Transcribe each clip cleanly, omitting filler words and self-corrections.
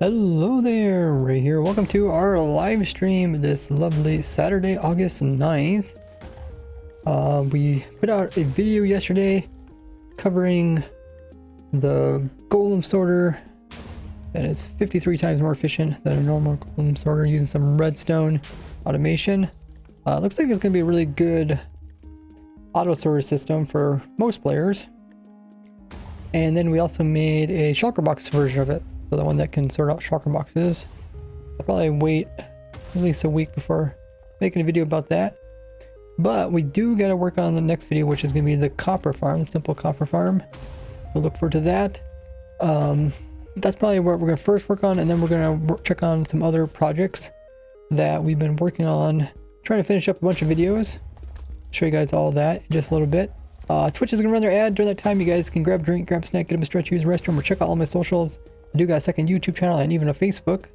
Hello there, Ray here. Welcome to our live stream this lovely Saturday, August 9th. We put out a video yesterday covering the golem sorter that is 53 times more efficient than a normal golem sorter using some redstone automation. Looks like it's going to be a really good auto sorter system for most players. And then we also made a shulker box version of it. So the one that can sort out shulker boxes. I'll probably wait at least a week before making a video about that. But we do got to work on the next video, which is going to be the copper farm, the simple copper farm. We'll look forward to that. That's probably what we're going to first work on, and then we're going to check on some other projects that we've been working on, trying to finish up a bunch of videos. Show you guys all that in just a little bit. Twitch is going to run their ad during that time. You guys can grab a drink, grab a snack, get a stretch, use the restroom, or check out all my socials. I do got a second YouTube channel and even a Facebook.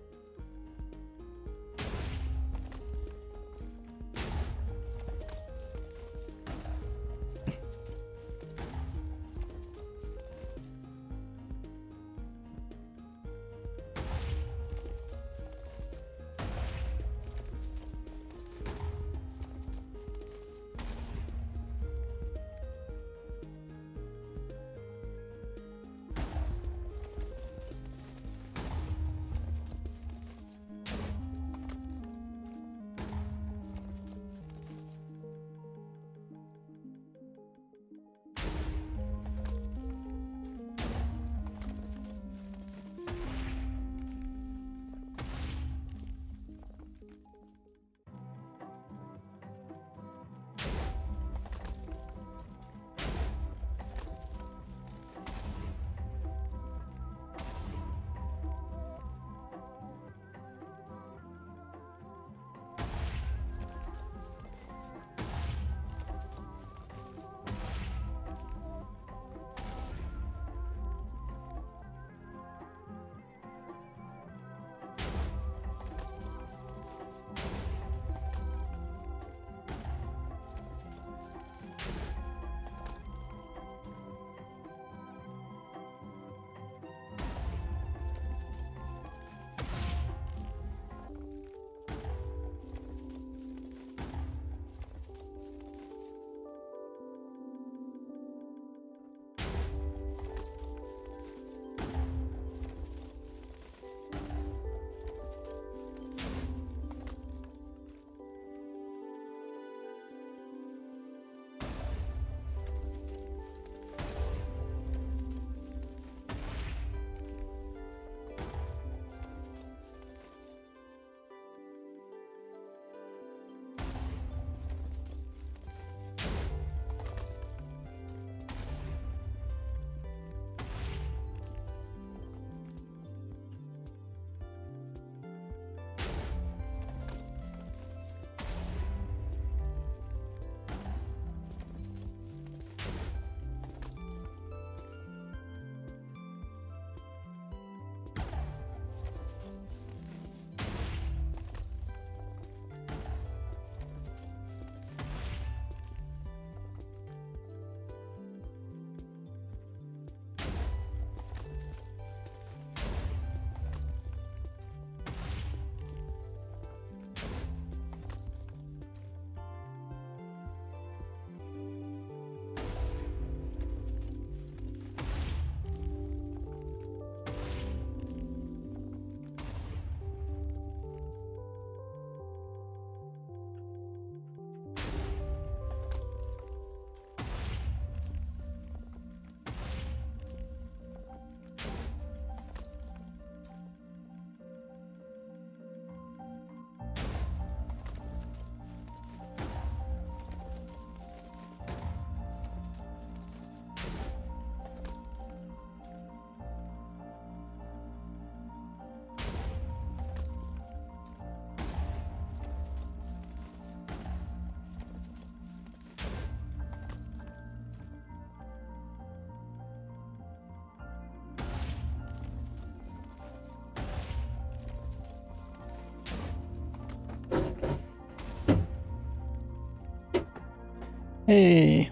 Hey,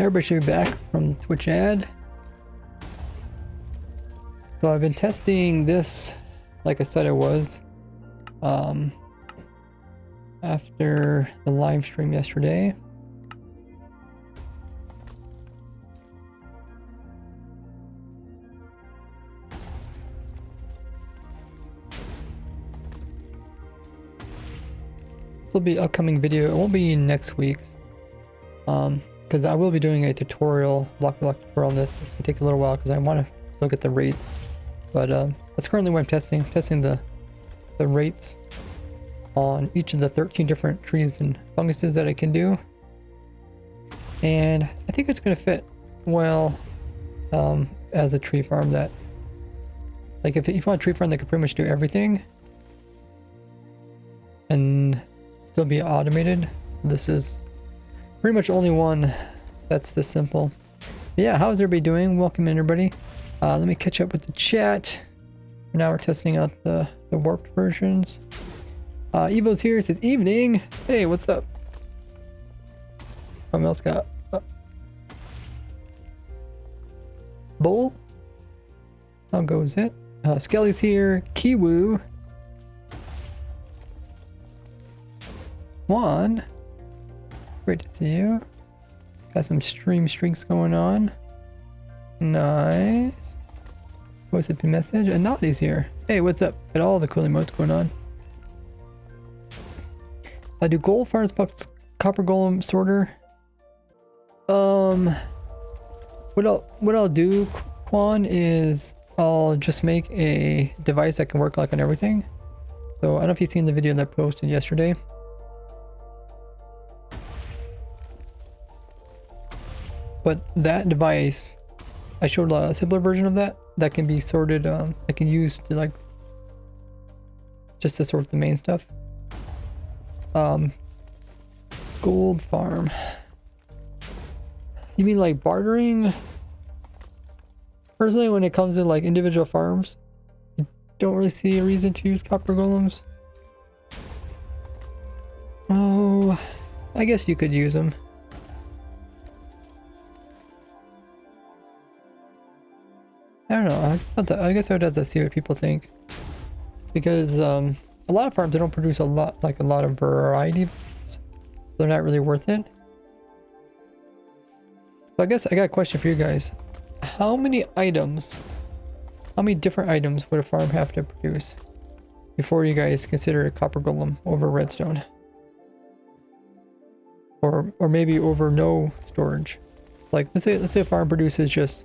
everybody should be back from the Twitch ad. So I've been testing this, like I said I was, after the live stream yesterday. This will be an upcoming video. It won't be next week's, because I will be doing a tutorial, block tutorial on this. It's gonna take a little while because I want to still get the rates. But that's currently what I'm testing. Testing the rates on each of the 13 different trees and funguses that I can do. And I think it's gonna fit well as a tree farm that, like, if you want a tree farm that can pretty much do everything and still be automated, this is pretty much only one that's this simple. But yeah, how's everybody doing? Welcome in, everybody. Let me catch up with the chat. Now we're testing out the warped versions. Evo's here, says evening. Hey, what's up? What else got? Bull? How goes it? Skelly's here. Kiwoo. Juan. Great to see you. Got some stream streaks going on. Nice. Voice up message. And Naughty's here. Hey, what's up? Got all the cool emotes going on. I do gold farms, copper golem sorter. What I'll do, Quan, is I'll just make a device that can work like on everything. So I don't know if you've seen the video that I posted yesterday. But that device, I showed a simpler version of that can be sorted. I can use to, like, just to sort the main stuff. Gold farm. You mean like bartering? Personally, when it comes to like individual farms, I don't really see a reason to use copper golems. Oh, I guess you could use them. I don't know. I guess I would have to see what people think, because a lot of farms, they don't produce a lot of variety, so they're not really worth it. So I guess I got a question for you guys. How many different items would a farm have to produce before you guys consider a copper golem over redstone? Or maybe over no storage? Like, let's say a farm produces just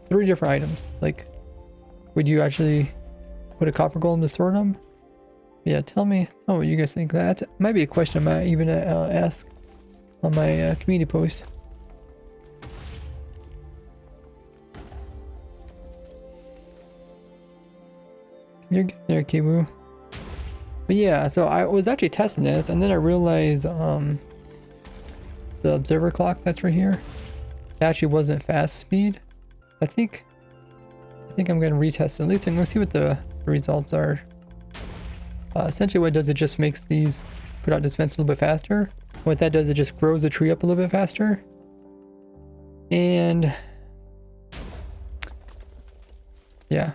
3 different items. Like, would you actually put a copper golem to sort them? Yeah, tell me what you guys think. That might be a question I might even ask on my community post. You're getting there, Kiwu. But yeah, so I was actually testing this, and then I realized the observer clock that's right here actually wasn't fast speed. I think I'm going to retest it. At least I'm going to see what the results are. Essentially what it does, it just makes these put out dispense a little bit faster. What that does, it just grows the tree up a little bit faster. And yeah,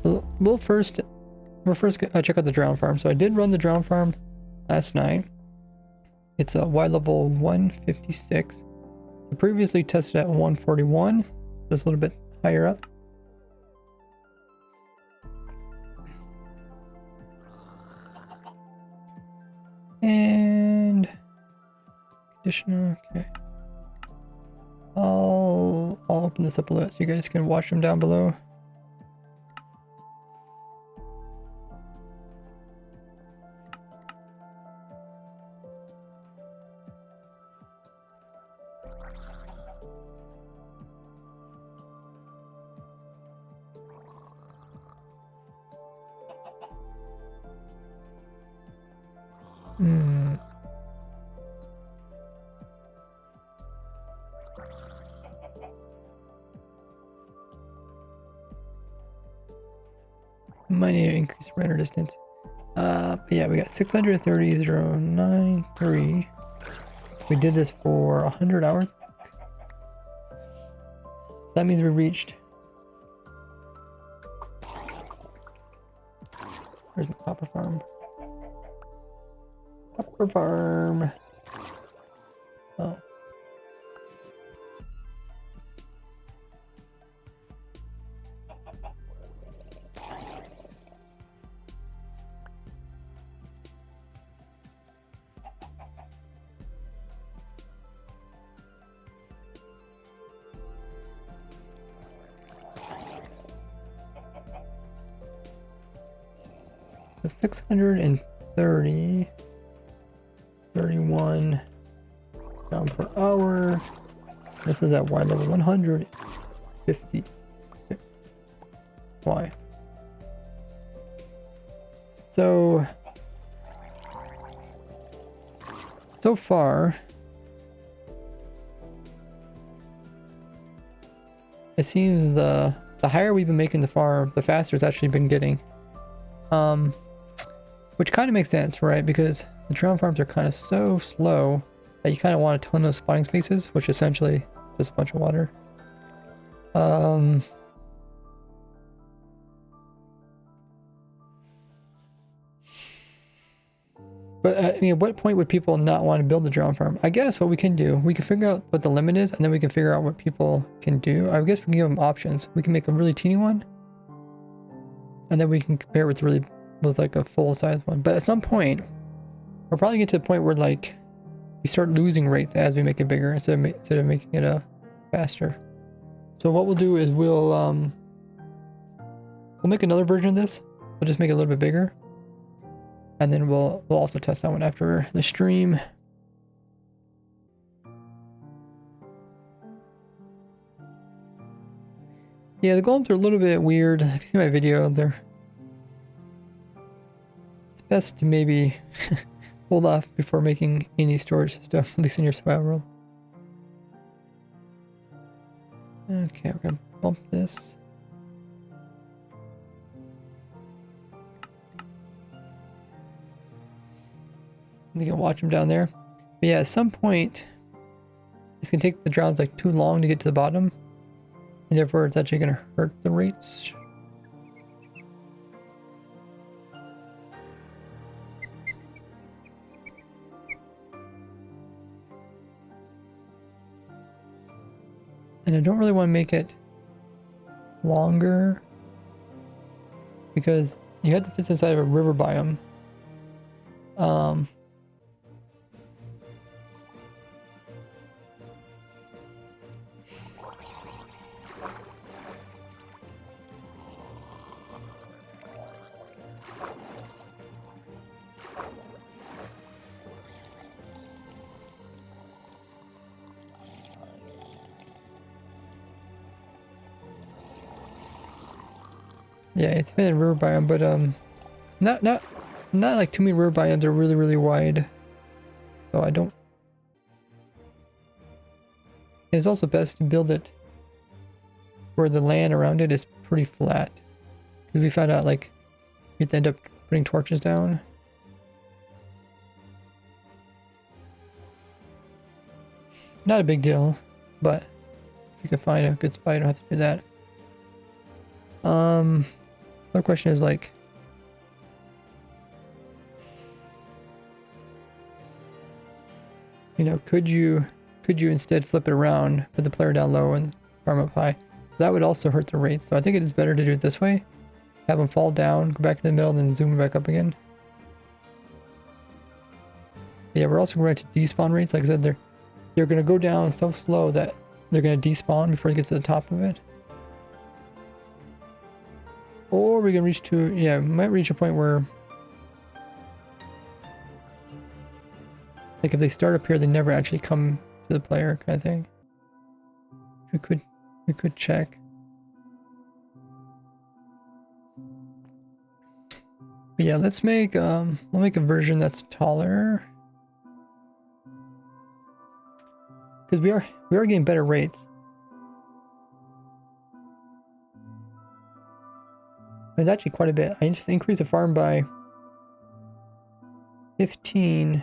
we'll first check out the drown farm. So I did run the drown farm last night. It's a Y level 156. I previously tested at 141. That's a little bit higher up. And conditioner, okay. I'll open this up a little so you guys can watch them down below. Might need to increase render distance. But yeah, we got 630,093. We did this for 100 hours. So that means we reached Where's my copper farm? Copper farm. Oh. So 630, 31 down per hour. This is at Y level 156. Y. So far, it seems the higher we've been making the farm, the faster it's actually been getting. Which kind of makes sense, right? Because the drone farms are kind of so slow that you kind of want a ton of spawning spaces, which essentially just a bunch of water. But I mean, at what point would people not want to build the drone farm? I guess what we can do, we can figure out what the limit is, and then we can figure out what people can do. I guess we can give them options. We can make a really teeny one, and then we can compare with like a full-size one. But at some point, we'll probably get to the point where like we start losing rates as we make it bigger instead of making it faster. So what we'll do is we'll make another version of this. We'll just make it a little bit bigger. And then we'll also test that one after the stream. Yeah, the golems are a little bit weird. If you see my video, it's best to maybe hold off before making any storage stuff, at least in your survival world. Okay, we're gonna bump this. You can watch them down there. But yeah, at some point, it's gonna take the drowns like too long to get to the bottom, and therefore it's actually gonna hurt the rates. And I don't really want to make it longer because you have to fit inside of a river biome. Yeah, it's been a river biome, but not like too many river biomes are really wide. So I don't. It's also best to build it where the land around it is pretty flat, because we found out like you have to end up putting torches down. Not a big deal, but if you can find a good spot, you don't have to do that. Another question is like, you know, could you instead flip it around, put the player down low and farm up high? That would also hurt the rate. So I think it is better to do it this way. Have them fall down, go back to the middle, and then zoom back up again. But yeah, we're also going to despawn rates. Like I said, they're going to go down so slow that they're going to despawn before they get to the top of it. Or we can reach to, yeah, we might reach a point where, like if they start up here, they never actually come to the player kind of thing. We could check. But yeah, let's make, we'll make a version that's taller. Because we are getting better rates. It's actually quite a bit. I just increased the farm by 15.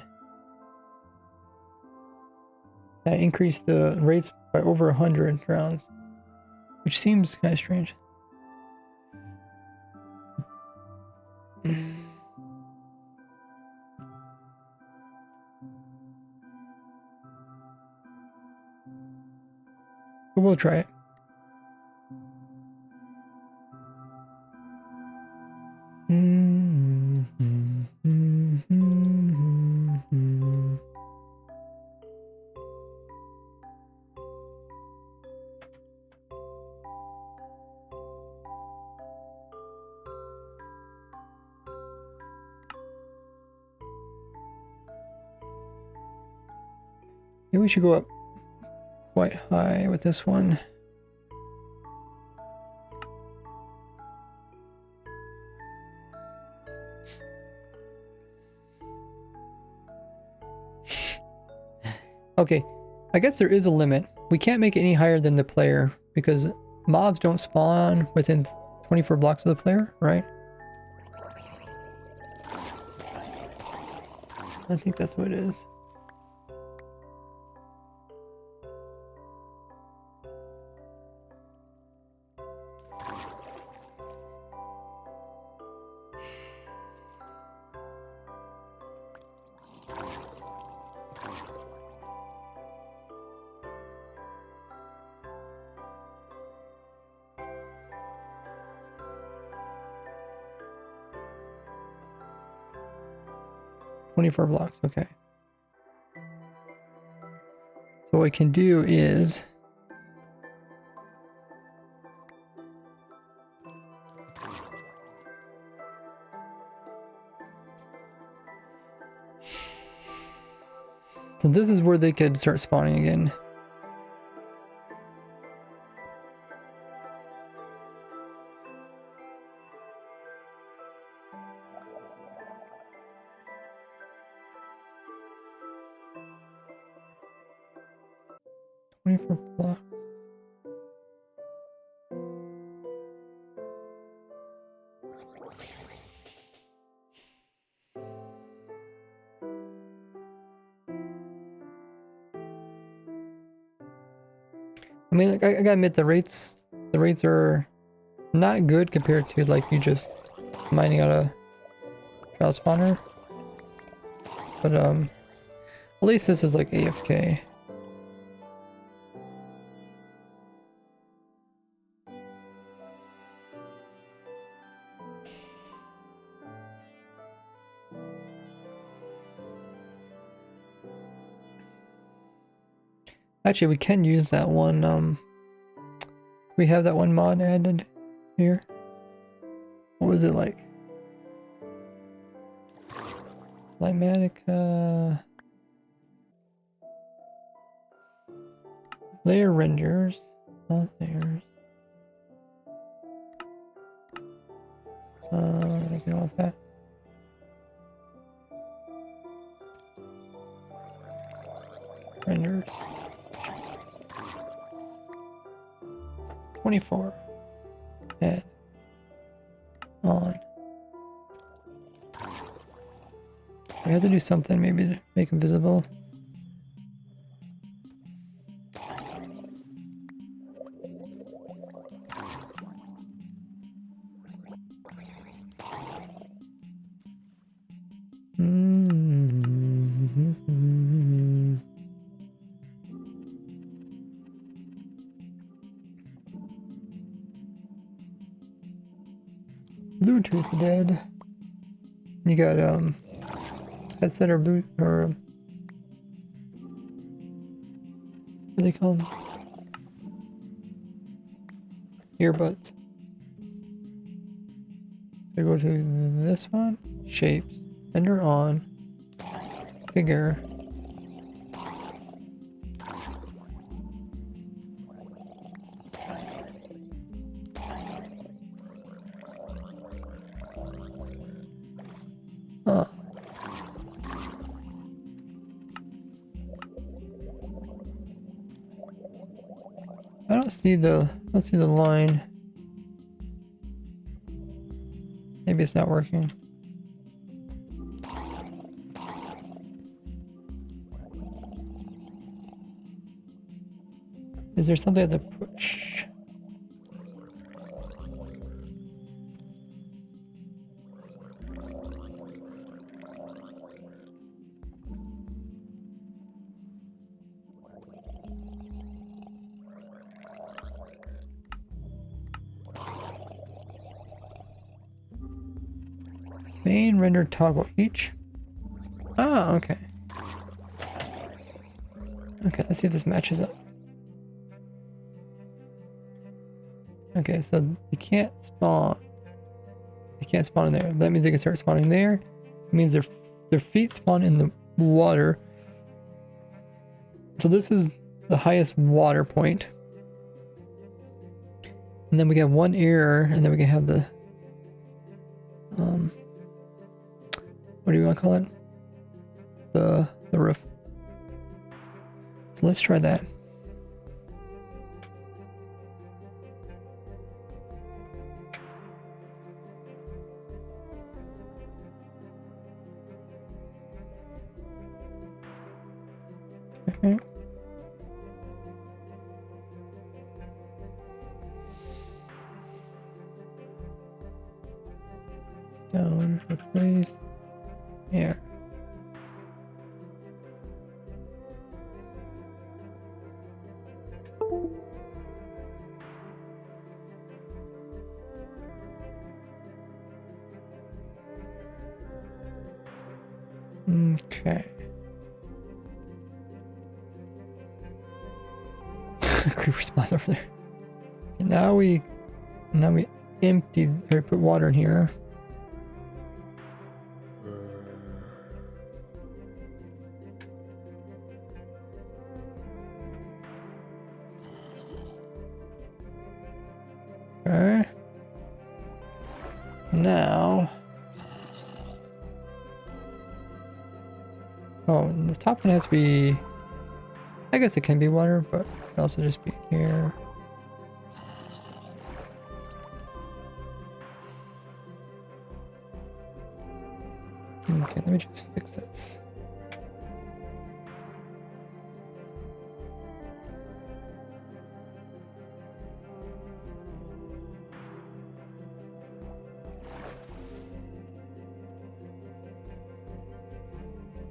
I increased the rates by over 100 rounds, which seems kind of strange. But we'll try it. Maybe we should go up quite high with this one. Okay, I guess there is a limit. We can't make it any higher than the player because mobs don't spawn within 24 blocks of the player, right? I think that's what it is. "24 blocks, okay. So what we can do is so this is where they could start spawning again. "24 blocks. I mean, like, I gotta admit the rates are not good compared to like you just mining out a trial spawner. But at least this is like AFK. Actually, we can use that one. We have that one mod added here. What was it like? Limatica. Layer renders. Not layers. I don't know about that. Renders. 24. Head. On. We have to do something maybe to make them visible. Bluetooth dead. You got headset or blue or what do they call them? Earbuds. So go to this one, shapes, render on, figure. Huh. I don't see the line. Maybe it's not working. Is there something at the push? Main render toggle each. Ah, okay. Okay, let's see if this matches up. Okay, so they can't spawn. They can't spawn in there. That means they can start spawning there. It means their feet spawn in the water. So this is the highest water point. And then we get one error, and then we can have the what do you want to call it? The roof. So let's try that. Okay. Stone, replace. Yeah. Okay. Creeper spawns over there. And now we empty or put water in here. Okay. Now. Oh, and the top one has to be. I guess it can be water, but it can also just be air. Okay, let me just fix this.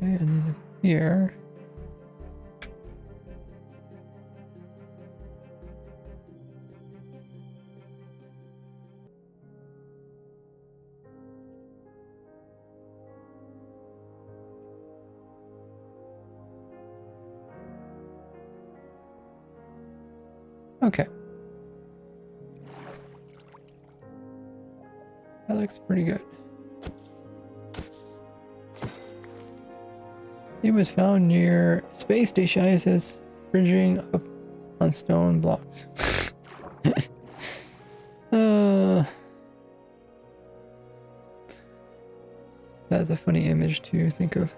Okay, and then up here. Okay. That looks pretty good. It was found near space station ISS, bridging up on stone blocks. That's a funny image to think of.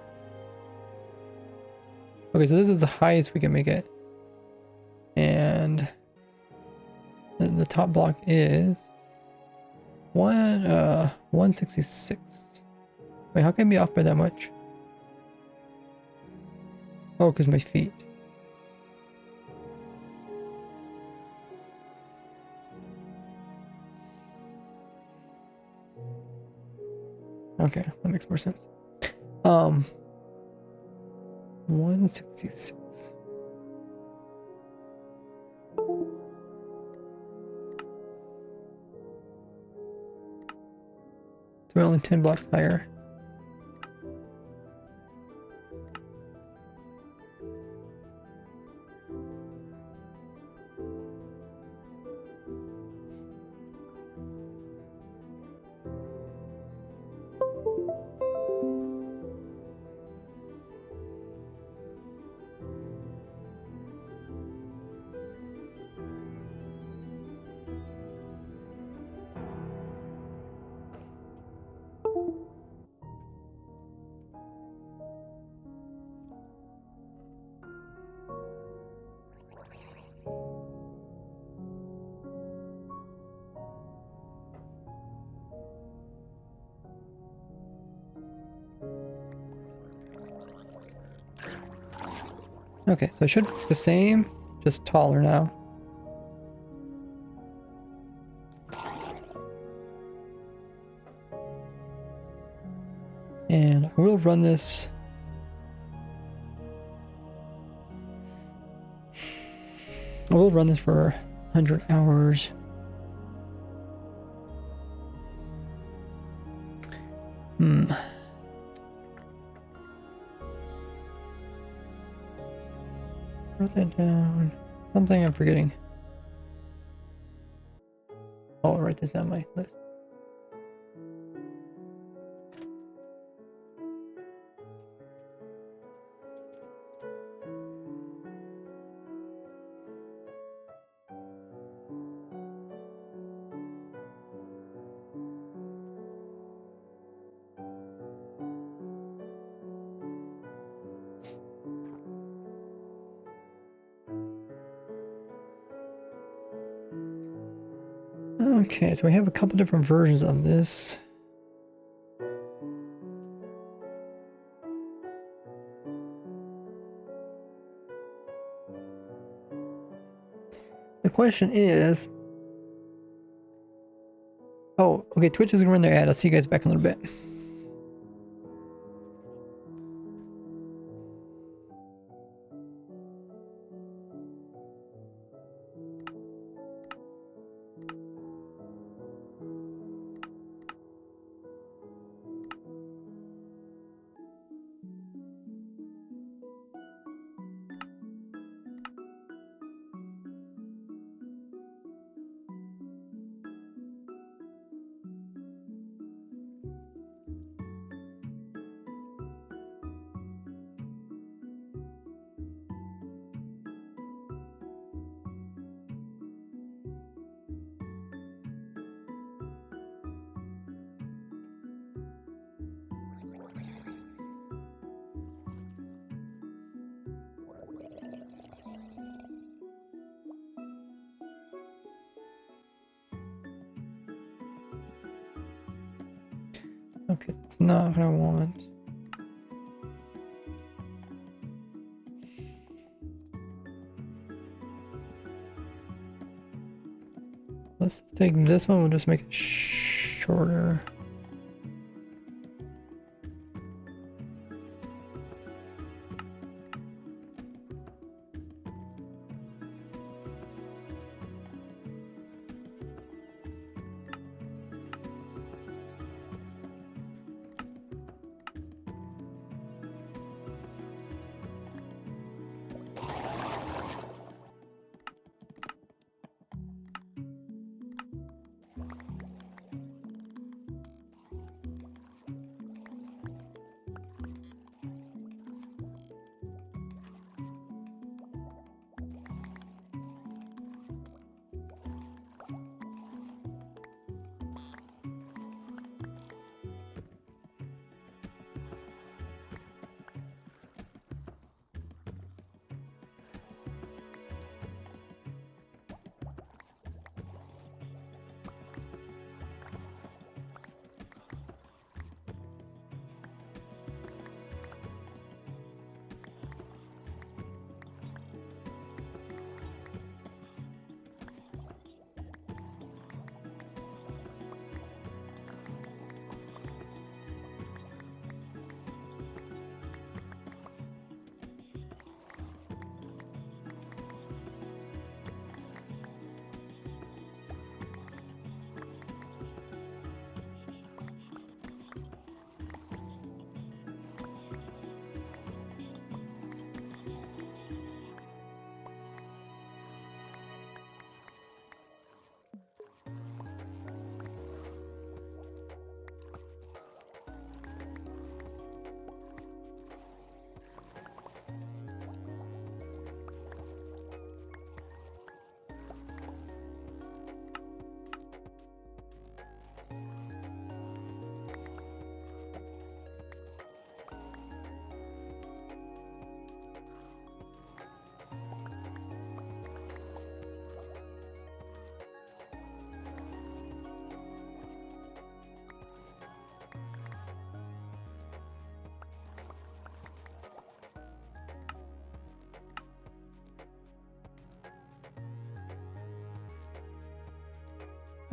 Okay, so this is the highest we can make it. And the top block is 166. Wait, how can I be off by that much? Oh, because my feet. Okay, that makes more sense. 166. So we're only 10 blocks higher. Okay, so it should be the same, just taller now. And I will run this. I will run this for 100 hours. Hmm. Wrote that down. Something I'm forgetting. Oh, I'll write this down my list. Okay, so we have a couple different versions of this. The question is... Oh, okay, Twitch is gonna run their ad. I'll see you guys back in a little bit. Okay, that's not what I want. Let's take this one, we'll just make it shorter.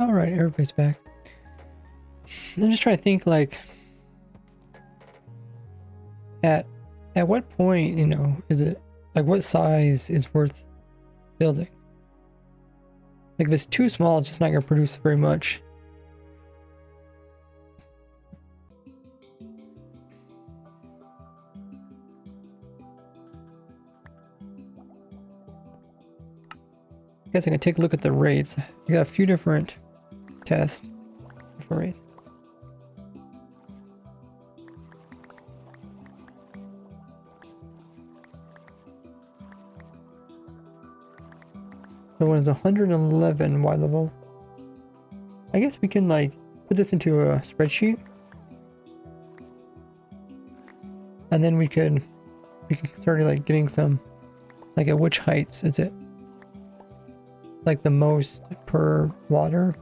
All right, everybody's back. I'm just trying to think, like, at what point, you know, is it like what size is worth building? Like if it's too small, it's just not gonna produce very much. guess I can take a look at the rates. We got a few different tests for rates. So one is 111 Y level. I guess we can like put this into a spreadsheet, and then we can start like getting some, like at which heights is it like the most per water.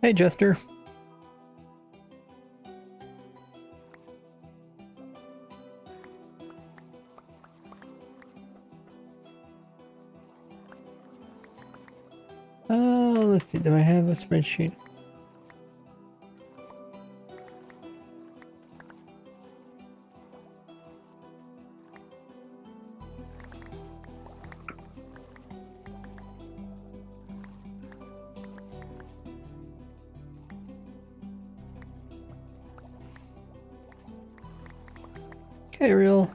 Hey, Jester. Let's see. Do I have a spreadsheet? Okay, real.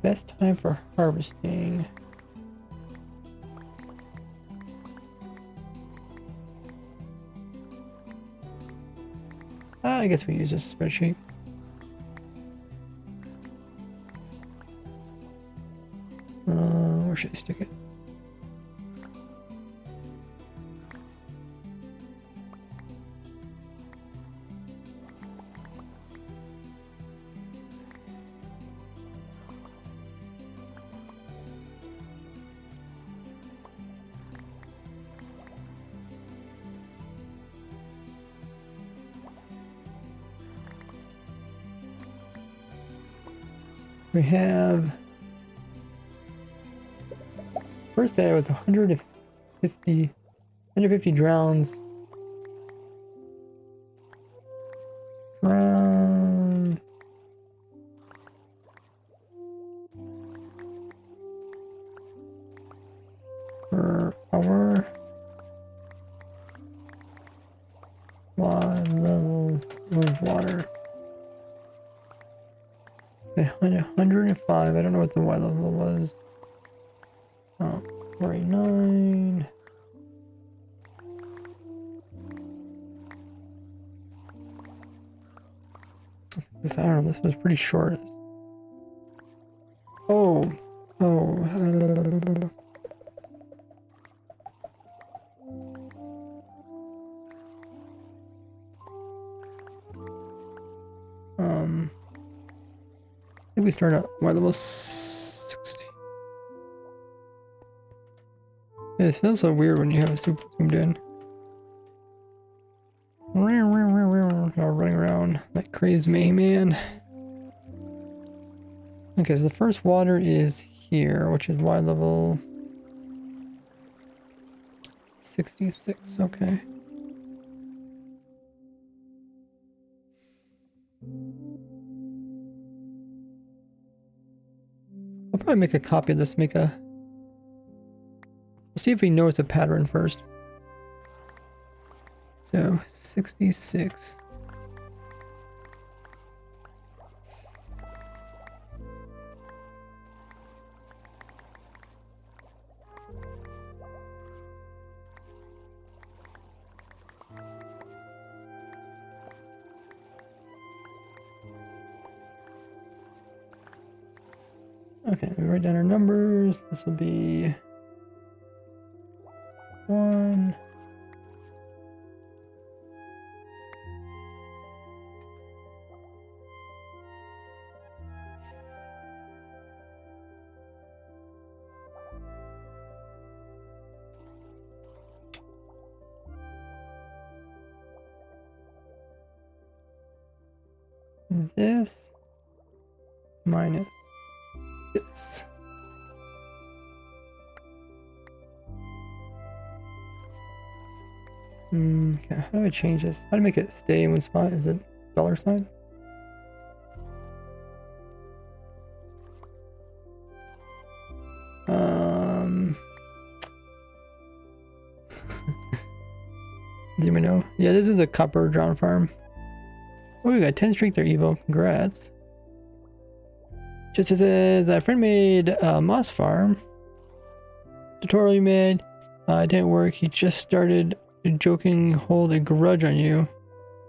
Best time for harvesting. I guess we use this spreadsheet. Where should I stick it? We have first day was 150 drowns. Drown per hour. Wide level of water. 105. I don't know what the Y level was. Oh, 49. This, I don't know, this was pretty short. Oh. I think we start at Y level 60. It feels so weird when you have a super zoomed in. Running around like crazy man. Okay, so the first water is here, which is Y level 66. Okay. I'll probably make a copy of this, we'll see if we notice a pattern first. So 66. Okay, we write down our numbers. This will be 1. This minus this. Okay, how do I change this? How to make it stay in one spot? Is it $? Does anyone know? Yeah, this is a copper drown farm. Oh, we got 10 streaks there, Evo. Congrats. Just as a friend made a moss farm. Tutorial you made. It didn't work. He just started joking, hold a grudge on you.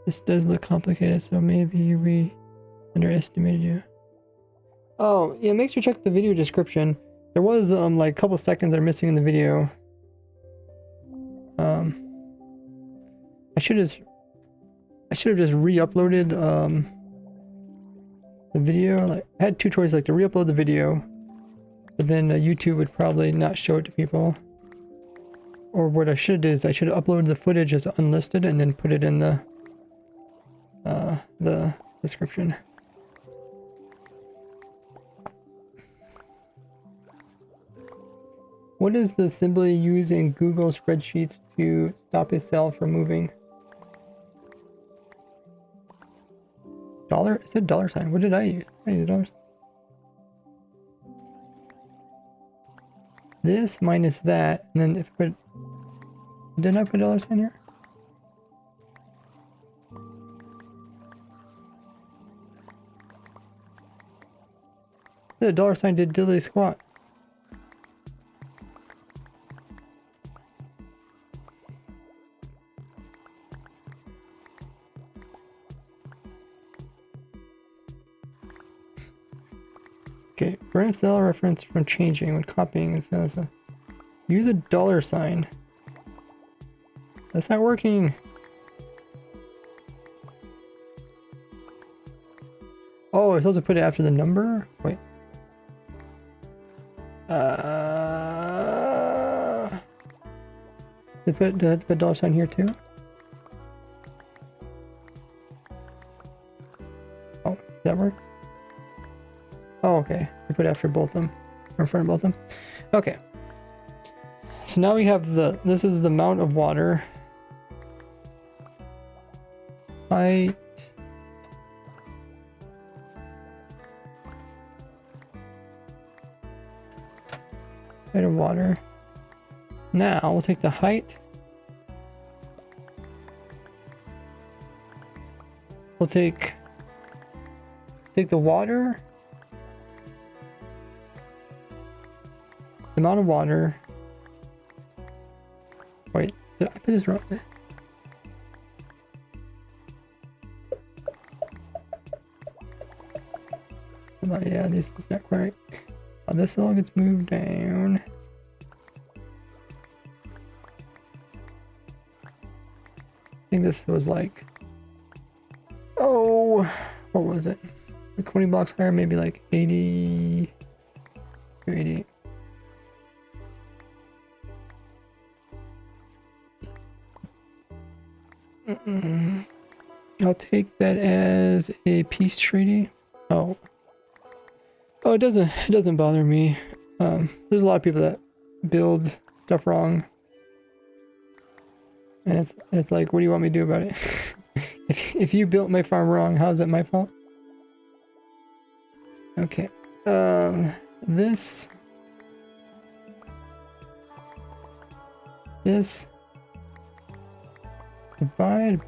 This does look complicated, so maybe we underestimated you. Oh, yeah, make sure to check the video description. There was like a couple seconds that are missing in the video. I should have just re-uploaded the video. Like, I had two choices, like to re-upload the video, but then YouTube would probably not show it to people. Or what I should do is I should have uploaded the footage as unlisted and then put it in the description. What is the symbol you use in Google spreadsheets to stop a cell from moving? Dollar? It said $. What did I use? I used $. This minus that, and then if I put... Didn't I put $sign here? The $sign did diddly squat. Okay, prevent cell reference from changing when copying and fails. Use a $sign. That's not working. Oh, I'm supposed to put it after the number? Wait. Did I put $sign here too? Oh, does that work? Oh, okay. We put after both of them, or in front of both of them. Okay. So now we have this is the amount of water. Height. Height of water. Now we'll take the height. We'll take the water. The amount of water. Wait, did I put this wrong? Yeah, this is not quite right. This all gets moved down. I think this was like, oh, what was it? Like 20 blocks higher, maybe like 80 or 80. I'll take that as a peace treaty. Oh, it doesn't bother me. There's a lot of people that build stuff wrong, and it's like, what do you want me to do about it? if you built my farm wrong, how is that my fault? Okay. this. This. Divided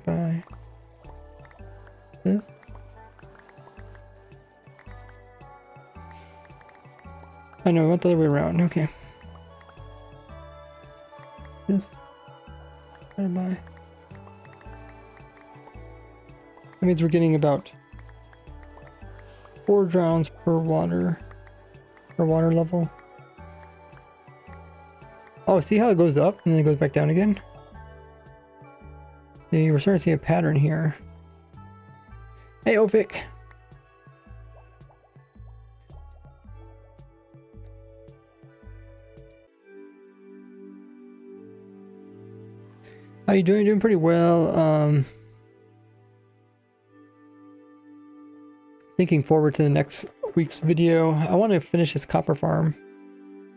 by this. I know, I went the other way around. Okay. This. Divided by. That means we're getting about 4 drowns per water level. Oh, see how it goes up and then it goes back down again? See, we're starting to see a pattern here. Hey, Ophic! How you doing? Doing pretty well. Thinking forward to the next week's video. I want to finish this copper farm.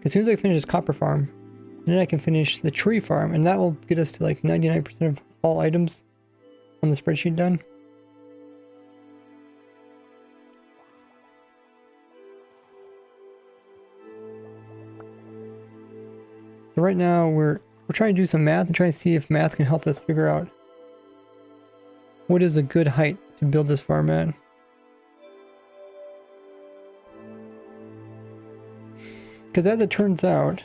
As soon as I finish this copper farm, and then I can finish the tree farm, and that will get us to like 99% of all items on the spreadsheet done. So right now we're trying to do some math and trying to see if math can help us figure out what is a good height to build this farm at. Because as it turns out,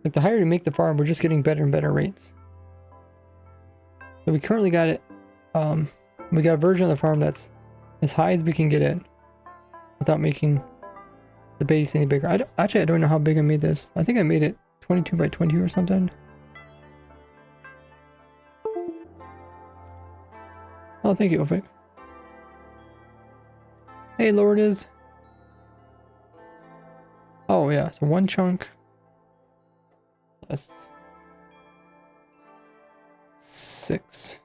like the higher you make the farm, we're just getting better and better rates. So we currently got it, we got a version of the farm that's as high as we can get it without making the base any bigger. I don't know how big I made this. I think I made it 22 by 20 or something. Oh, thank you, Ophic. Hey, Lourdes. Oh, yeah, so 1 chunk plus 6.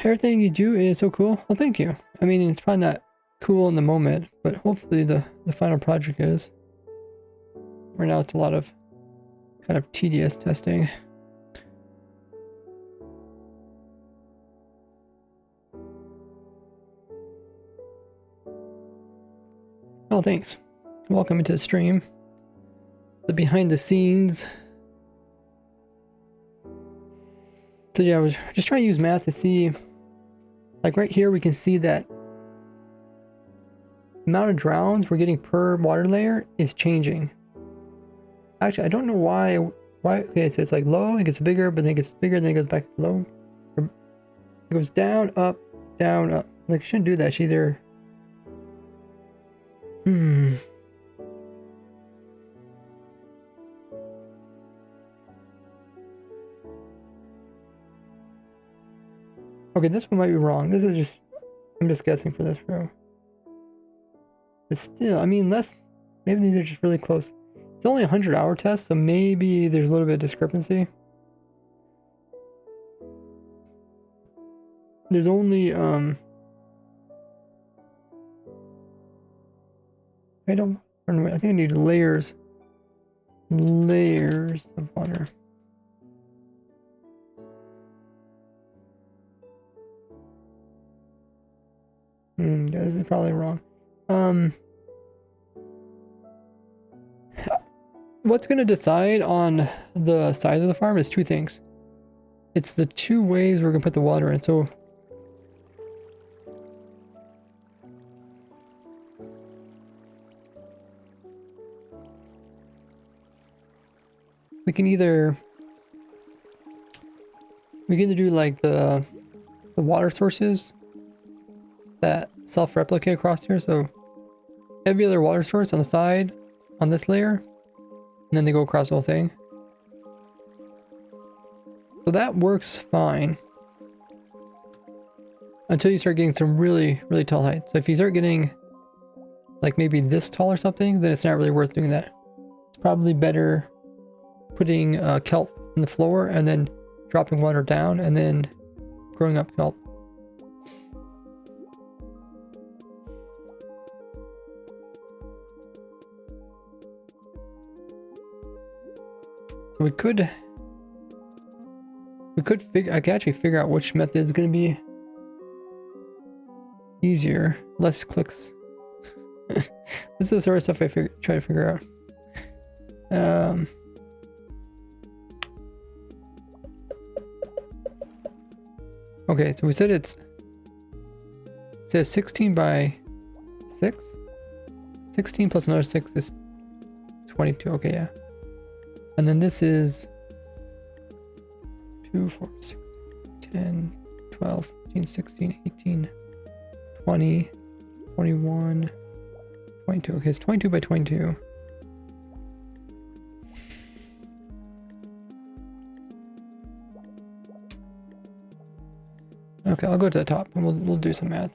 Everything you do is so cool. Well, thank you. I mean, it's probably not cool in the moment, but hopefully the final project is. Right now it's a lot of kind of tedious testing. Oh, thanks. Welcome into the stream. The behind the scenes. So yeah, I was just trying to use math to see, like right here we can see that the amount of drowns we're getting per water layer is changing. Actually, I don't know why, okay, so it's like low, it gets bigger, but then it gets bigger, then it goes back to low. Or it goes down, up, down, up. Like, it shouldn't do that, it should either... Okay, this one might be wrong. This is just... I'm just guessing for this row. But still, I mean, maybe these are just really close. It's only a 100-hour test, so maybe there's a little bit of discrepancy. There's only, I think I need layers of water. Yeah, this is probably wrong. What's going to decide on the size of the farm is 2 things. It's the 2 ways we're going to put the water in. So we can either do like the water sources that self-replicate across here. So every other water source on the side on this layer, and then they go across the whole thing. So that works fine until you start getting some really, really tall heights. So if you start getting like maybe this tall or something, then it's not really worth doing that. It's probably better putting kelp in the floor and then dropping water down and then growing up kelp. So we could figure, I could actually figure out which method is going to be easier, less clicks. This is the sort of stuff I try to figure out. Okay, so we said it says 16 by 6. 16 plus another 6 is 22. Okay, yeah. And then this is 2, 4, 6, 10, 12, 15, 16, 18, 20, 21, 22. Okay, it's 22 by 22. Okay, I'll go to the top and we'll do some math.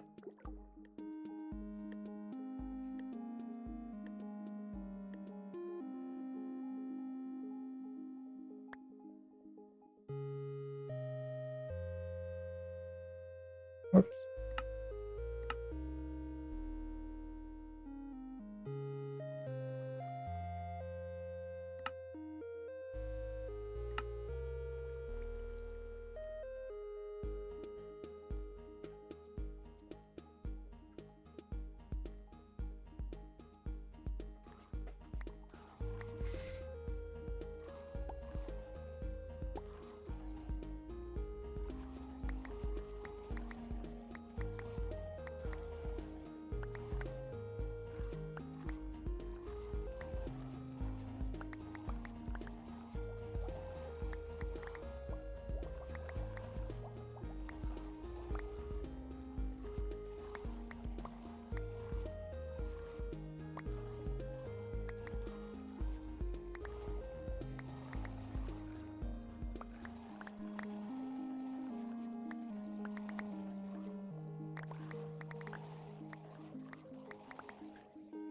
Whoops.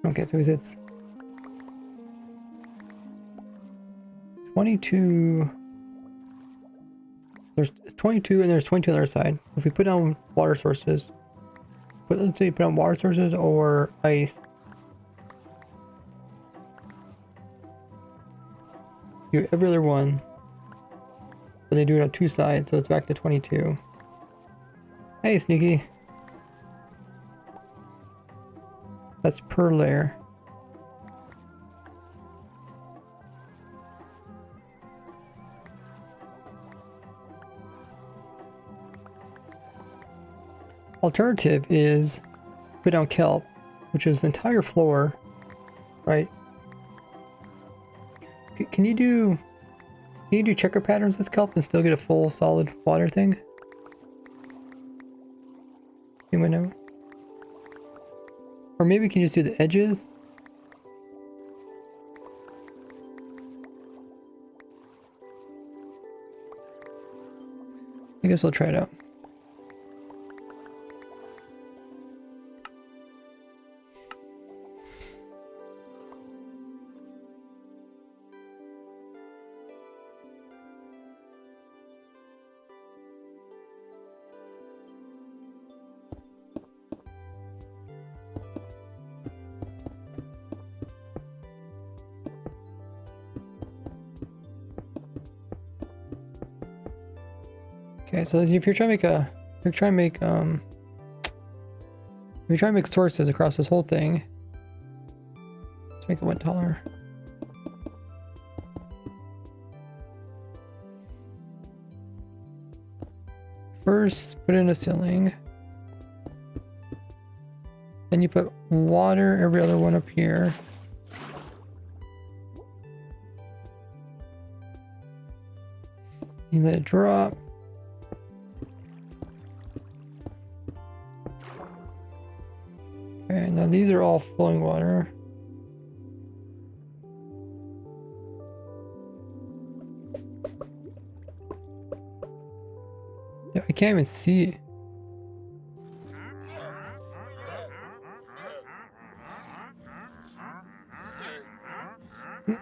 Okay, so it's 22. There's 22 and there's 22 on the other side. If we put down water sources, let's say you put down water sources or ice, do every other one, but they do it on 2 sides, so it's back to 22. Hey, Sneaky. That's per layer. Alternative is put down kelp, which is the entire floor, right? Can you do checker patterns with kelp and still get a full solid water thing? Anyone know? Or maybe we can just do the edges. I guess we'll try it out. Okay, so if you're trying to make sources across this whole thing, let's make it 1 taller. First, put in a ceiling. Then you put water every other one up here. You let it drop. Okay, now these are all flowing water. I can't even see it.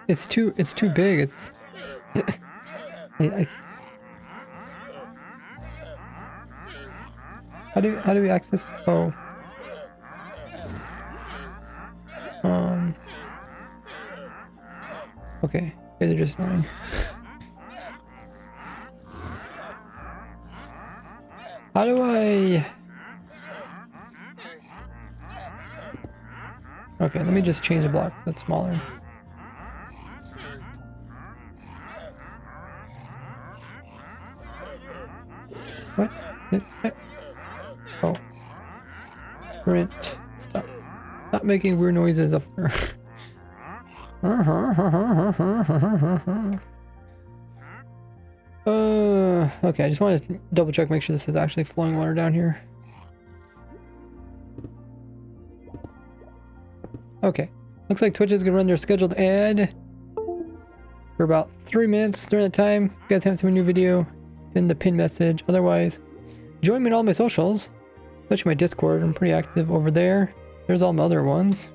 It's too big. It's How do we access? Oh. Okay. They're just annoying. How do I? Okay, let me just change the block so it's smaller. What? Oh. Sprint. Stop. Stop making weird noises up there. Okay, I just want to double check, make sure this is actually flowing water down here. Okay. Looks like Twitch is going to run their scheduled ad for about 3 minutes. During that time, if you guys haven't seen a new video, send the pin message. Otherwise, join me on all my socials, especially my Discord. I'm pretty active over there. There's all my other ones.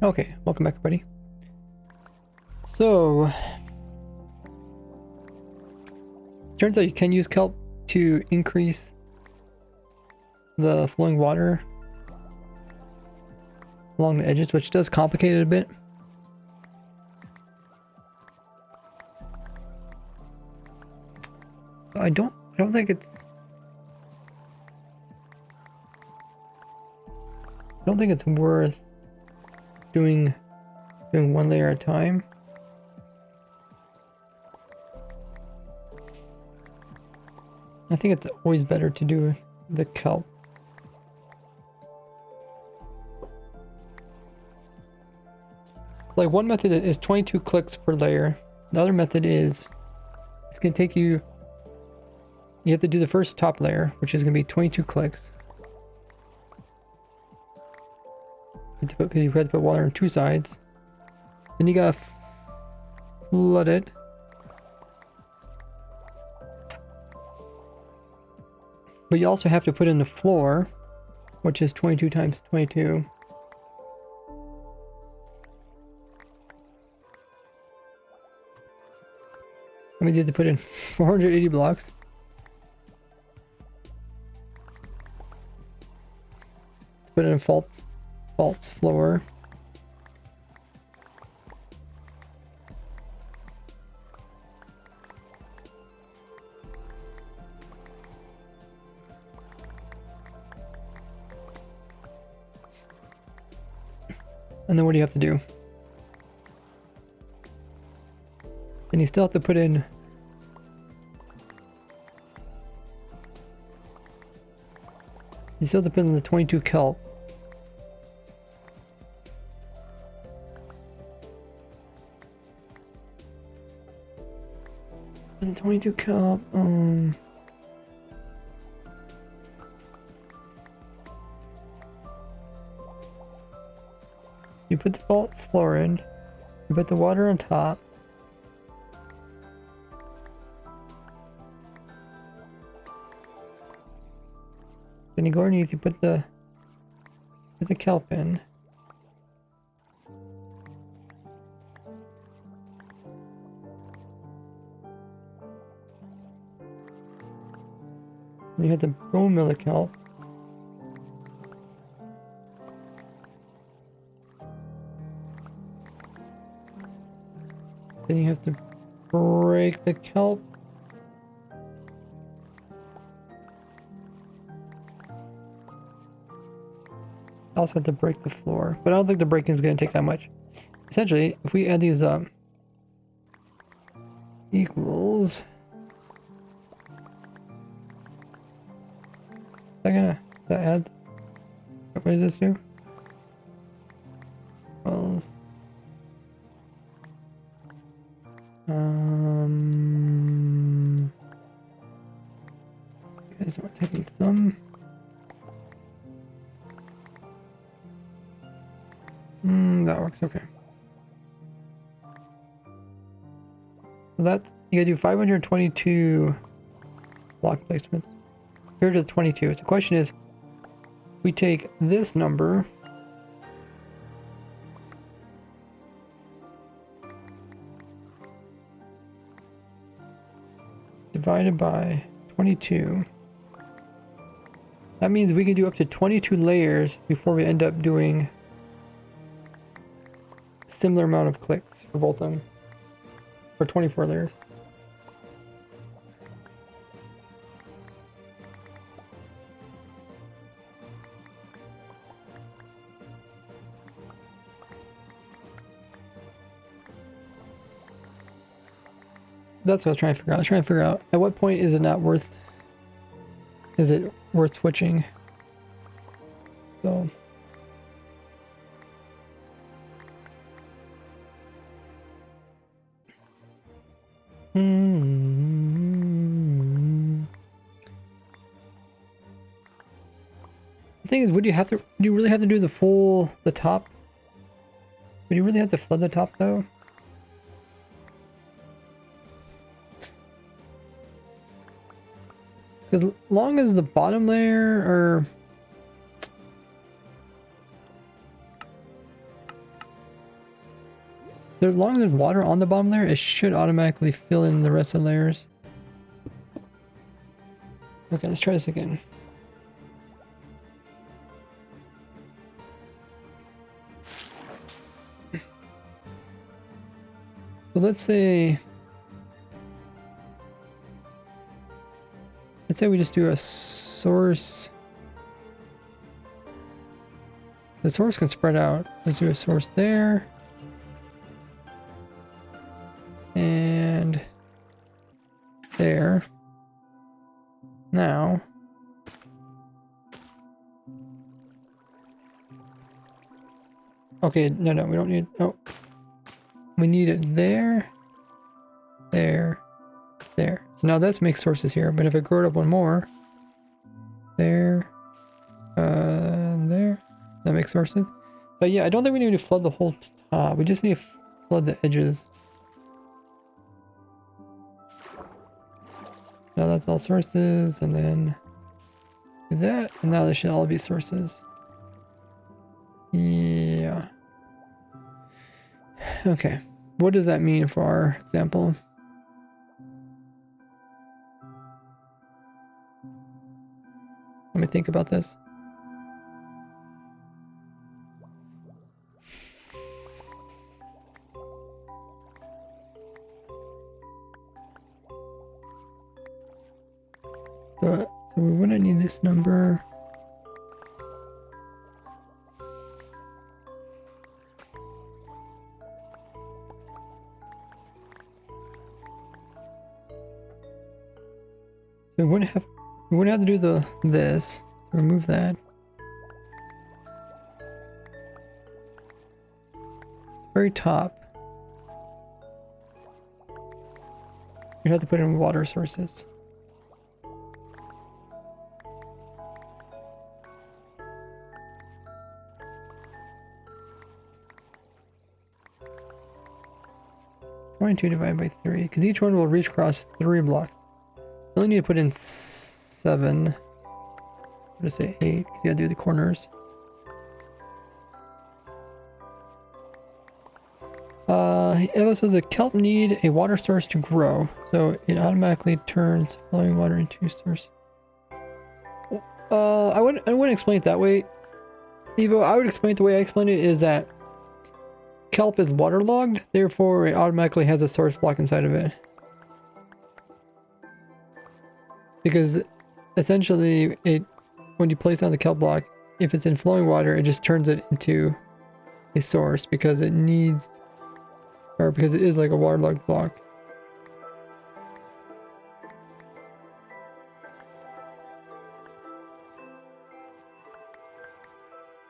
Okay, welcome back, everybody. So, turns out you can use kelp to increase the flowing water along the edges, which does complicate it a bit. I don't think it's worth doing doing one layer at a time. I think it's always better to do the kelp. Like one method is 22 clicks per layer. The other method is it's going to take you have to do the first top layer, which is going to be 22 clicks. Because you have to put water on two sides. Then you gotta flood it. But you also have to put in the floor, which is 22 times 22. That means you have to put in 480 blocks. Put in a false floor. And then what do you have to do? Then you still have to put in the 22 kelp. And 22 kelp, you put the false floor in, you put the water on top. Then you go underneath, you put the kelp in. You have the bone meal kelp. Then you have to break the kelp. Also have to break the floor, but I don't think the breaking is going to take that much. Essentially, if we add these up, equals. That adds. What does this do? Well, you guys are taking some. That works okay. So that's, you gotta do 522 block placements. Here to the 22. So the question is, we take this number divided by 22. That means we can do up to 22 layers before we end up doing a similar amount of clicks for both of them. For 24 layers. That's what I was trying to figure out. I was trying to figure out at what point is it not worth, is it worth switching? So. The thing is, would you really have to do the top? Would you really have to flood the top though? As long as the bottom layer, or as long as there's water on the bottom layer, it should automatically fill in the rest of the layers. Okay, let's try this again. So let's say we just do a source. The source can spread out. Let's do a source there. Now, okay, no, we don't need, oh, we need it there, there, there. So now this makes sources here, but if I grow it up one more, there, there, that makes sources. But yeah, I don't think we need to flood the whole top. We just need to flood the edges. Now that's all sources, and then do that, and now they should all be sources. Yeah. Okay. What does that mean for our example? Let me think about this. So we wouldn't need this number. So we wouldn't have to do this. Remove that. Very top. You have to put in water sources. .2 divided by 3, because each one will reach across 3 blocks. You only need to put in 7. I'll just say 8, because you gotta do the corners. Also, the kelp need a water source to grow, so it automatically turns flowing water into a source. I wouldn't explain it that way, Evo. I would explain it the way I explained it is that kelp is waterlogged, therefore it automatically has a source block inside of it. Because essentially, when you place it on the kelp block, if it's in flowing water, it just turns it into a source because it needs, or because it is like a waterlogged block.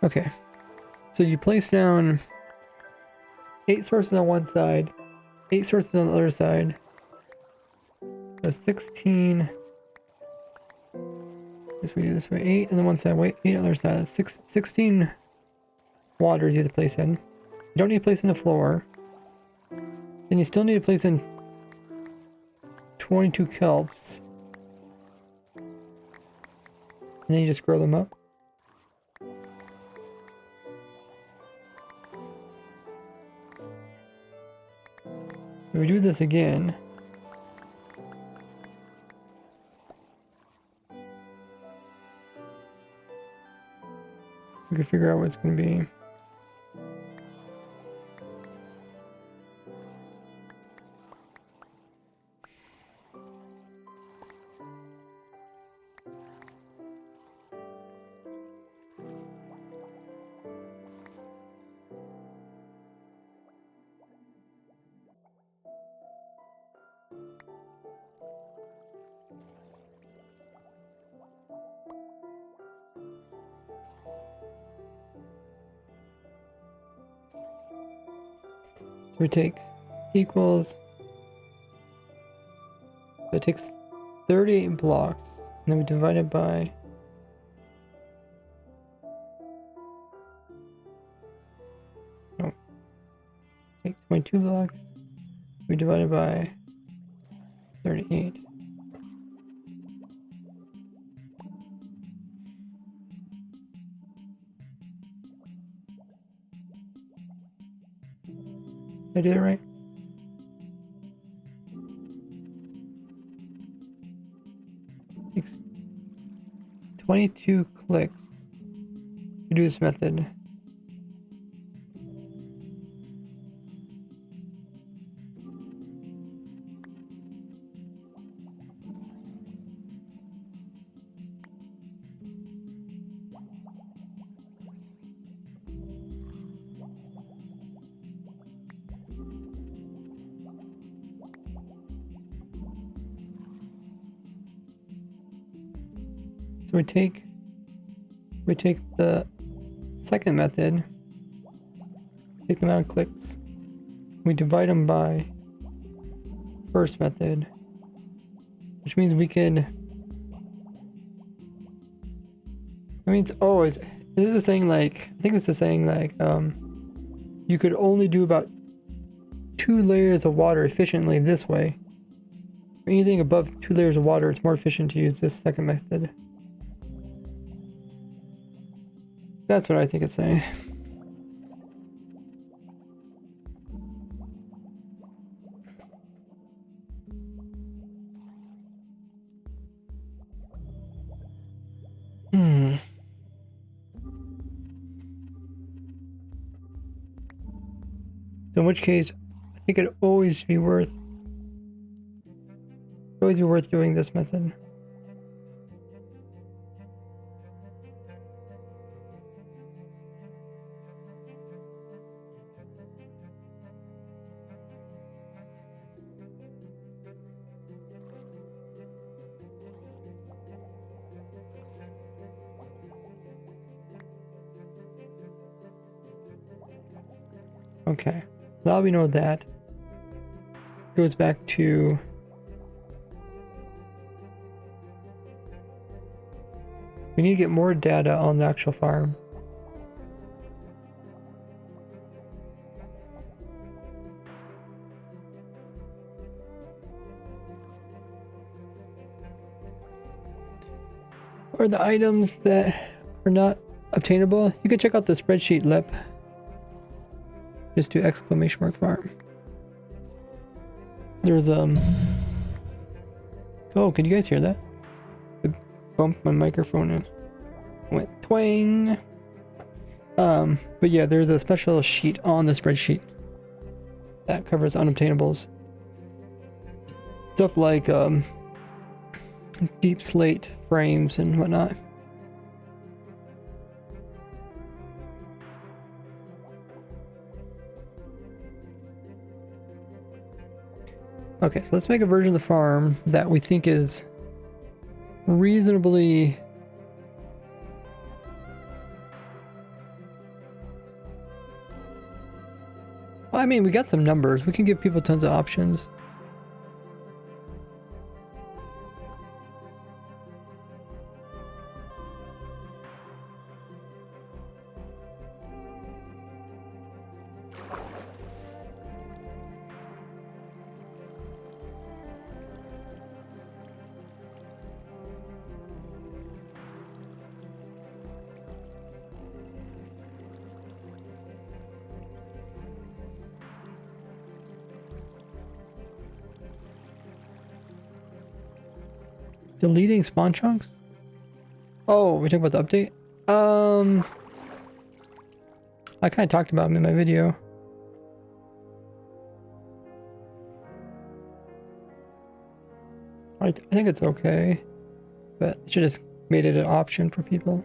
Okay, so you place down 8 sources on one side, 8 sources on the other side. So 16. Guess we do this way. 8 on the one side, wait, 8 on the other side. 16 waters you have to place in. You don't need to place in the floor. Then you still need to place in 22 kelps. And then you just grow them up. If we do this again, we can figure out what it's going to be. So we take equals, so it takes 38 blocks, and then we divide it by, no, take 22 blocks, we divide it by 38. Did I do that right? Takes 22 clicks to do this method. So we take the second method, take the amount of clicks, we divide them by first method, which means we could, I mean, it's always, this is saying like, I think this is saying like, you could only do about 2 layers of water efficiently this way. Anything above 2 layers of water, it's more efficient to use this second method. That's what I think it's saying. So in which case, I think it'd always be worth doing this method. Okay, now we know that. Goes back to we need to get more data on the actual farm. Or the items that are not obtainable, you can check out the spreadsheet lip. Just do !farm. There's oh, can you guys hear that? I bumped my microphone and went twang. But yeah, there's a special sheet on the spreadsheet that covers unobtainables. Stuff like deep slate frames and whatnot. Okay, so let's make a version of the farm that we think is reasonably well, I mean, we got some numbers. We can give people tons of options. Deleting spawn chunks? Oh, we're talking about the update? I kind of talked about them in my video. I think it's okay, but it should have just made it an option for people.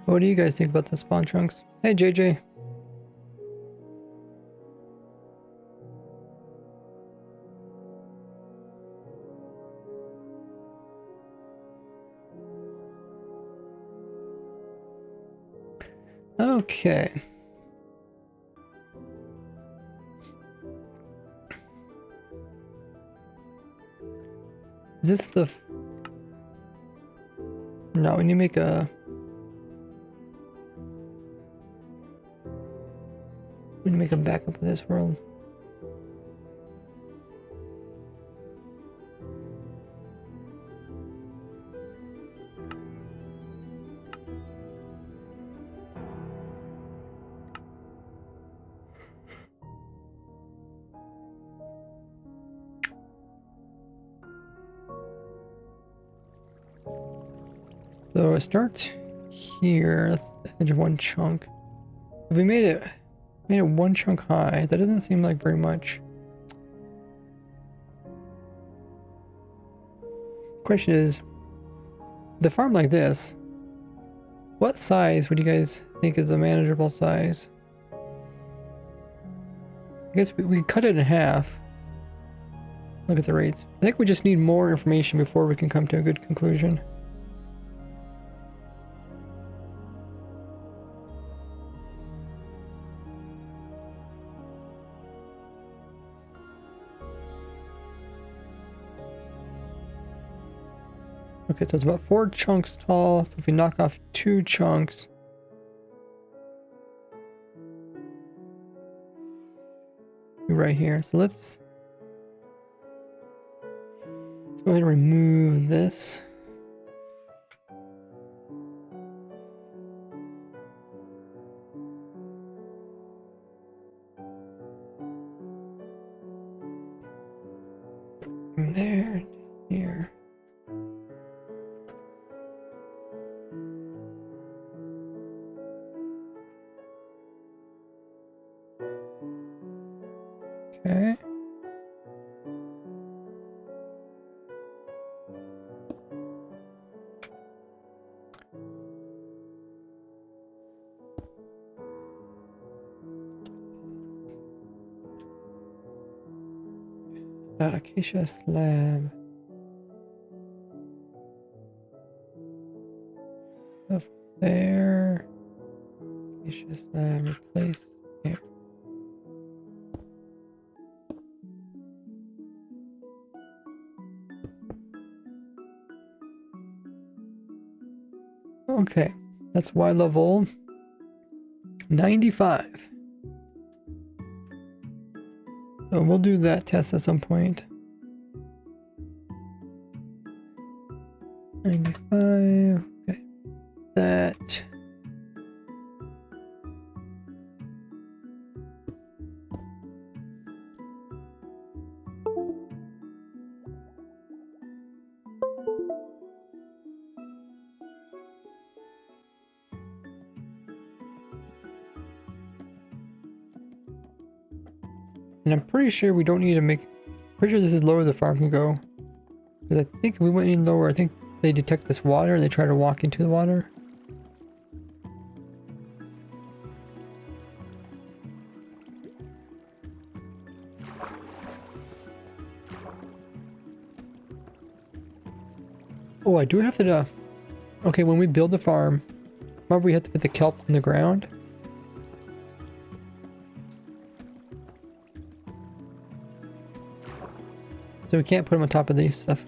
What do you guys think about the spawn chunks? Hey, JJ. Okay. Is this the... No, we need to make a... We need to make a backup of this world. So it starts here. That's the edge of one chunk. If we made it one chunk high, that doesn't seem like very much. Question is, the farm like this, what size would you guys think is a manageable size? I guess we cut it in half. Look at the rates. I think we just need more information before we can come to a good conclusion. Okay, so it's about 4 chunks tall. So if we knock off 2 chunks, right here. So let's go ahead and remove this. From there to here. Okay. Acacia slab. Up there. Acacia slab replace here. Okay, that's Y level 95. So we'll do that test at some point. 95. Okay. That. And I'm pretty sure we don't need to make... Pretty sure this is lower the farm can go. Because I think if we went any lower, I think they detect this water and they try to walk into the water. Oh, I do have to... Okay, when we build the farm, remember we have to put the kelp in the ground? So we can't put them on top of these stuff.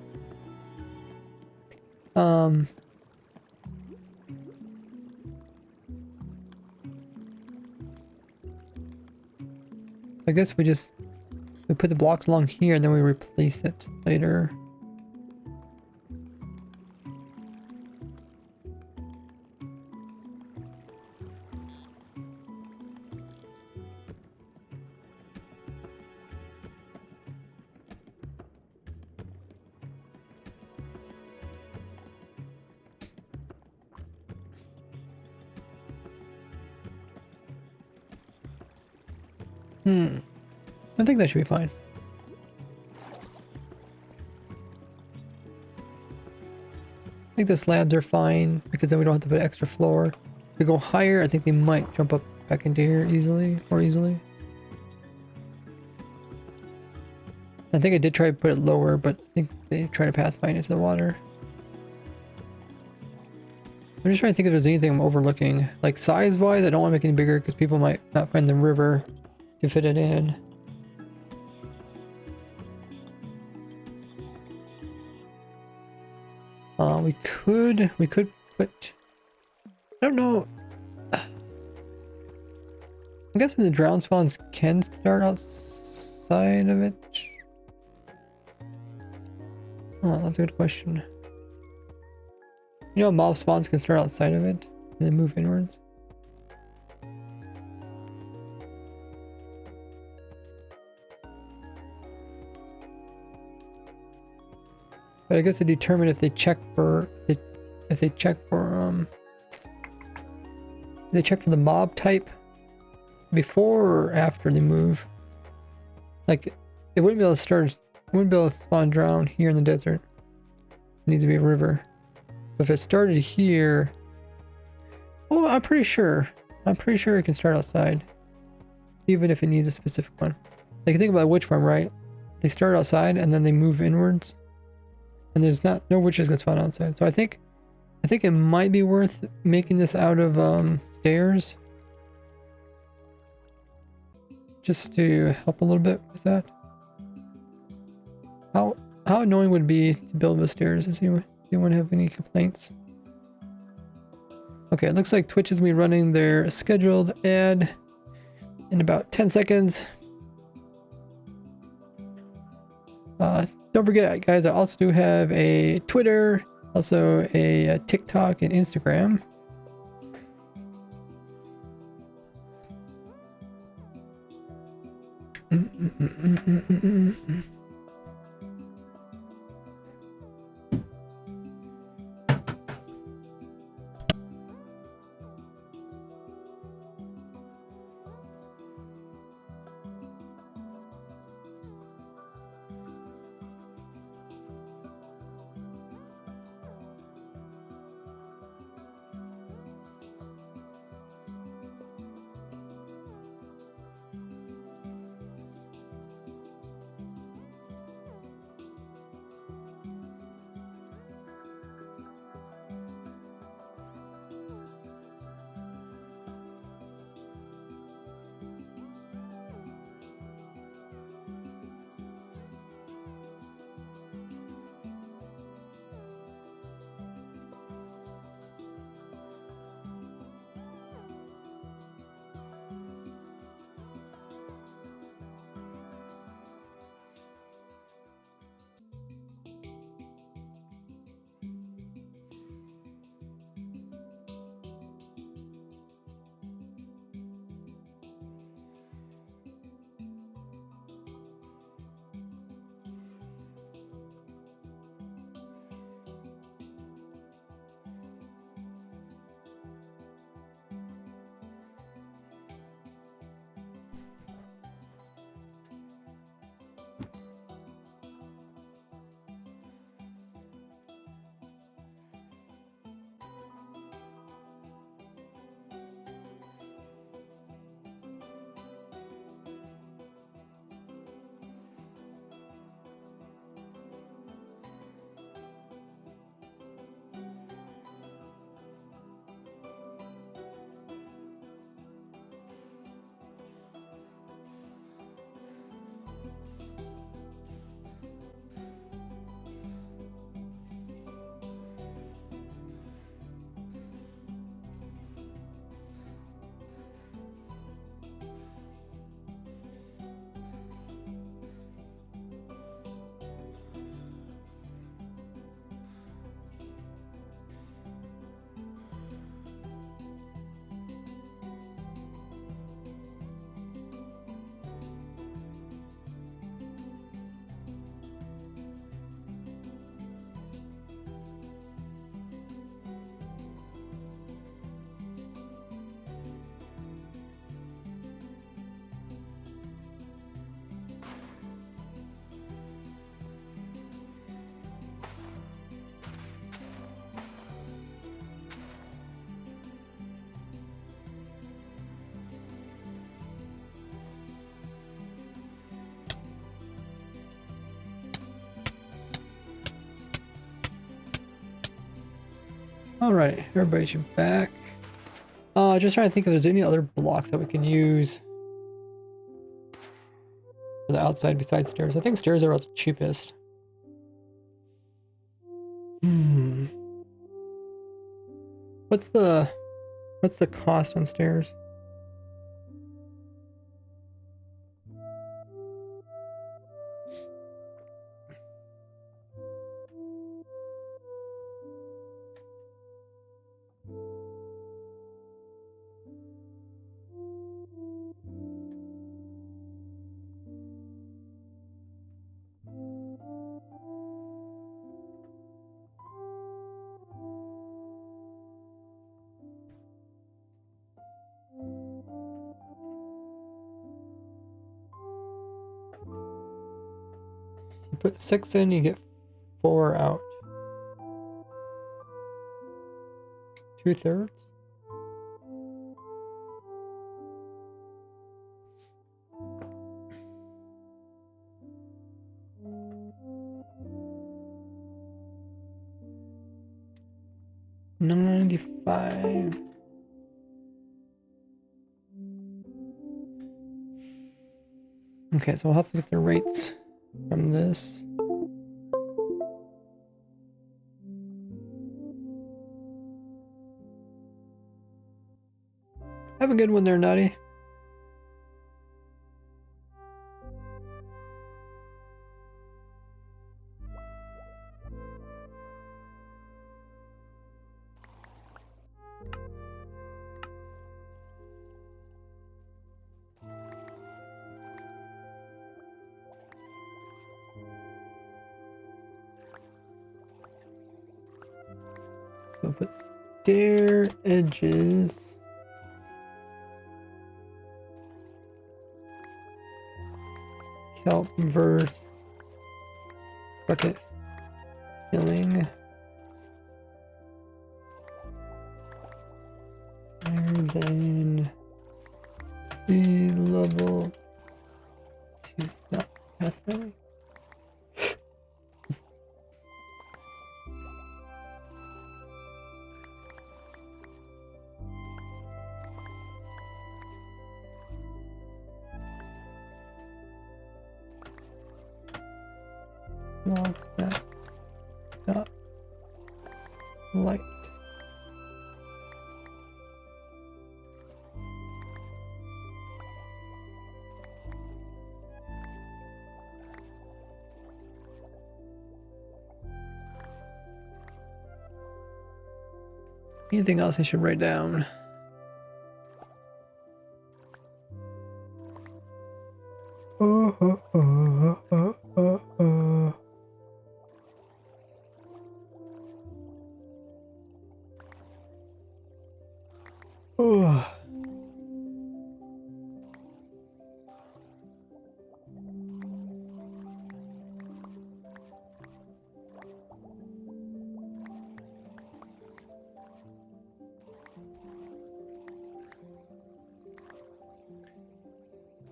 I guess we put the blocks along here and then we replace it later. I think that should be fine. I think the slabs are fine because then we don't have to put extra floor. If we go higher, I think they might jump up back into here more easily. I think I did try to put it lower, but I think they try to pathfind into the water. I'm just trying to think if there's anything I'm overlooking. Like size-wise, I don't want to make it any bigger because people might not find the river to fit it in. We could put, I don't know. I'm guessing the drown spawns can start outside of it. Oh, that's a good question. You know, mob spawns can start outside of it and then move inwards. But I guess to determine if they check for, if they check for the mob type before or after they move. Like, it wouldn't be able to spawn drown here in the desert. It needs to be a river. But if it started here, oh, I'm pretty sure it can start outside, even if it needs a specific one. Like, think about a witch farm, right? They start outside and then they move inwards, and there's no witches gonna spawn outside. So I think it might be worth making this out of stairs, just to help a little bit with that. How annoying would it be to build with stairs? Does anyone have any complaints? Okay, it looks like Twitch is gonna be running their scheduled ad in about 10 seconds. Don't forget, guys, I also do have a Twitter, also a TikTok and Instagram. Alright, everybody should back. Just trying to think if there's any other blocks that we can use for the outside besides stairs. I think stairs are the cheapest. What's the cost on stairs? You put 6 in, you get 4 out. 2/3. $95. Okay, so we'll have to get the rates from this. Have a good one there, Nutty. So put stair edges. Kelp verse. Bucket filling. And then sea level 2 stop pathway. Log that's not light. Anything else I should write down?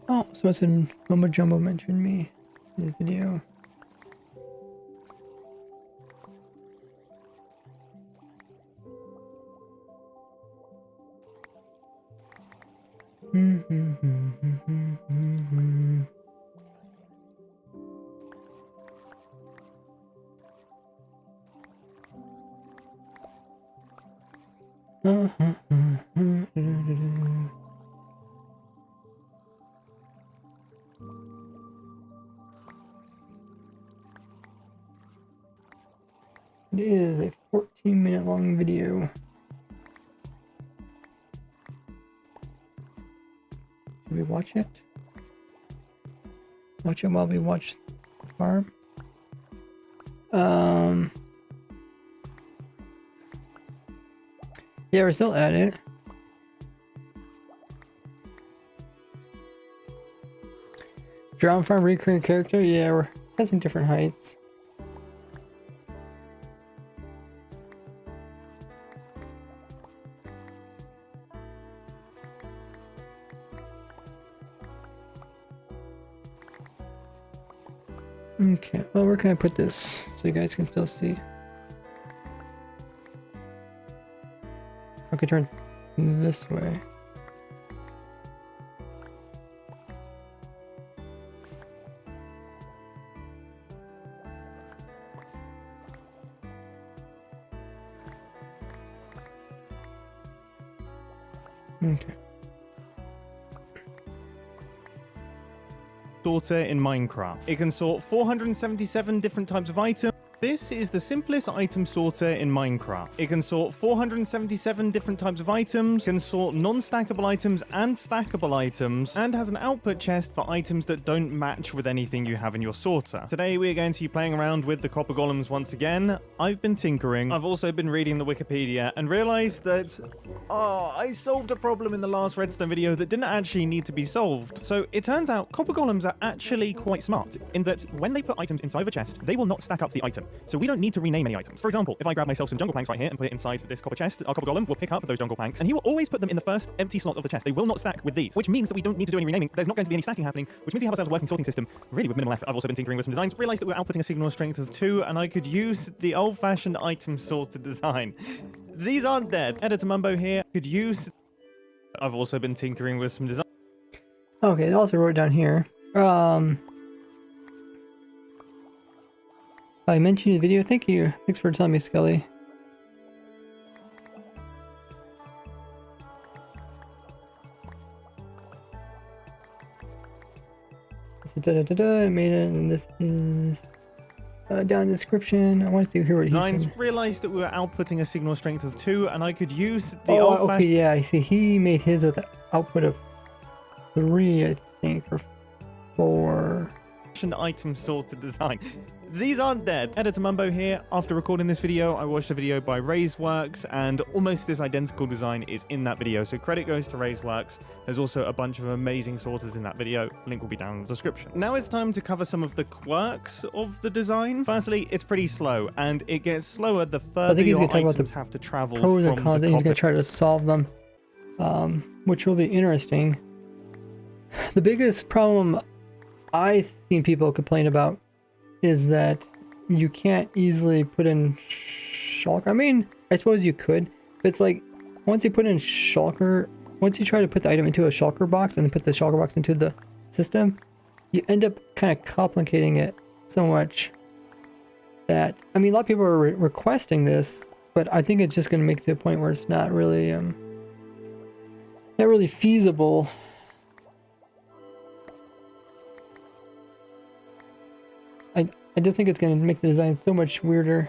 Oh, someone said Mumbo Jumbo mentioned me in the video. It is a 14-minute long video. Should we watch it? Watch it while we watch the farm. Yeah, we're still at it. Drown farm recurring character. Yeah, we're testing different heights. Okay, well, where can I put this so you guys can still see? I could turn this way. Okay. Sorter in Minecraft. It can sort 477 different types of items. This is the simplest item sorter in Minecraft. It can sort 477 different types of items, can sort non-stackable items and stackable items, and has an output chest for items that don't match with anything you have in your sorter. Today we are going to be playing around with the copper golems once again. I've been tinkering. I've also been reading the Wikipedia and realized that, I solved a problem in the last redstone video that didn't actually need to be solved. So it turns out copper golems are actually quite smart in that when they put items inside of a chest, they will not stack up the item. So we don't need to rename any items. For example, if I grab myself some jungle planks right here and put it inside this copper chest, our copper golem will pick up those jungle planks and he will always put them in the first empty slot of the chest. They will not stack with these, which means that we don't need to do any renaming. There's not going to be any stacking happening, which means we have ourselves a working sorting system, really with minimal effort. I've also been tinkering with some designs, realized that we're outputting a signal strength of 2, and I could use the old-fashioned item sorter design. These aren't dead. Editor Mumbo here could use... I've also been tinkering with some design. Okay, I also wrote down here. I mentioned in the video. Thank you. Thanks for telling me, Skelly. I made it, and this is down in the description. I want to hear what he's saying. Realized that we were outputting a signal strength of 2, and I could use the okay, yeah, I see. He made his with an output of 3, I think, or 4. Item sorted design. These aren't dead. Editor Mumbo here. After recording this video, I watched a video by Raiseworks, and almost this identical design is in that video. So credit goes to Raiseworks. There's also a bunch of amazing sorters in that video. Link will be down in the description. Now it's time to cover some of the quirks of the design. Firstly, it's pretty slow, and it gets slower the further your items have to travel from the copper. He's going to try to solve them, which will be interesting. The biggest problem I've seen people complain about is that you can't easily put in shulker. I mean, I suppose you could, but it's like once you put in shulker, once you try to put the item into a shulker box and then put the shulker box into the system, you end up kind of complicating it so much that, I mean, a lot of people are requesting this, but I think it's just going to make it to a point where it's not really feasible. I just think it's going to make the design so much weirder.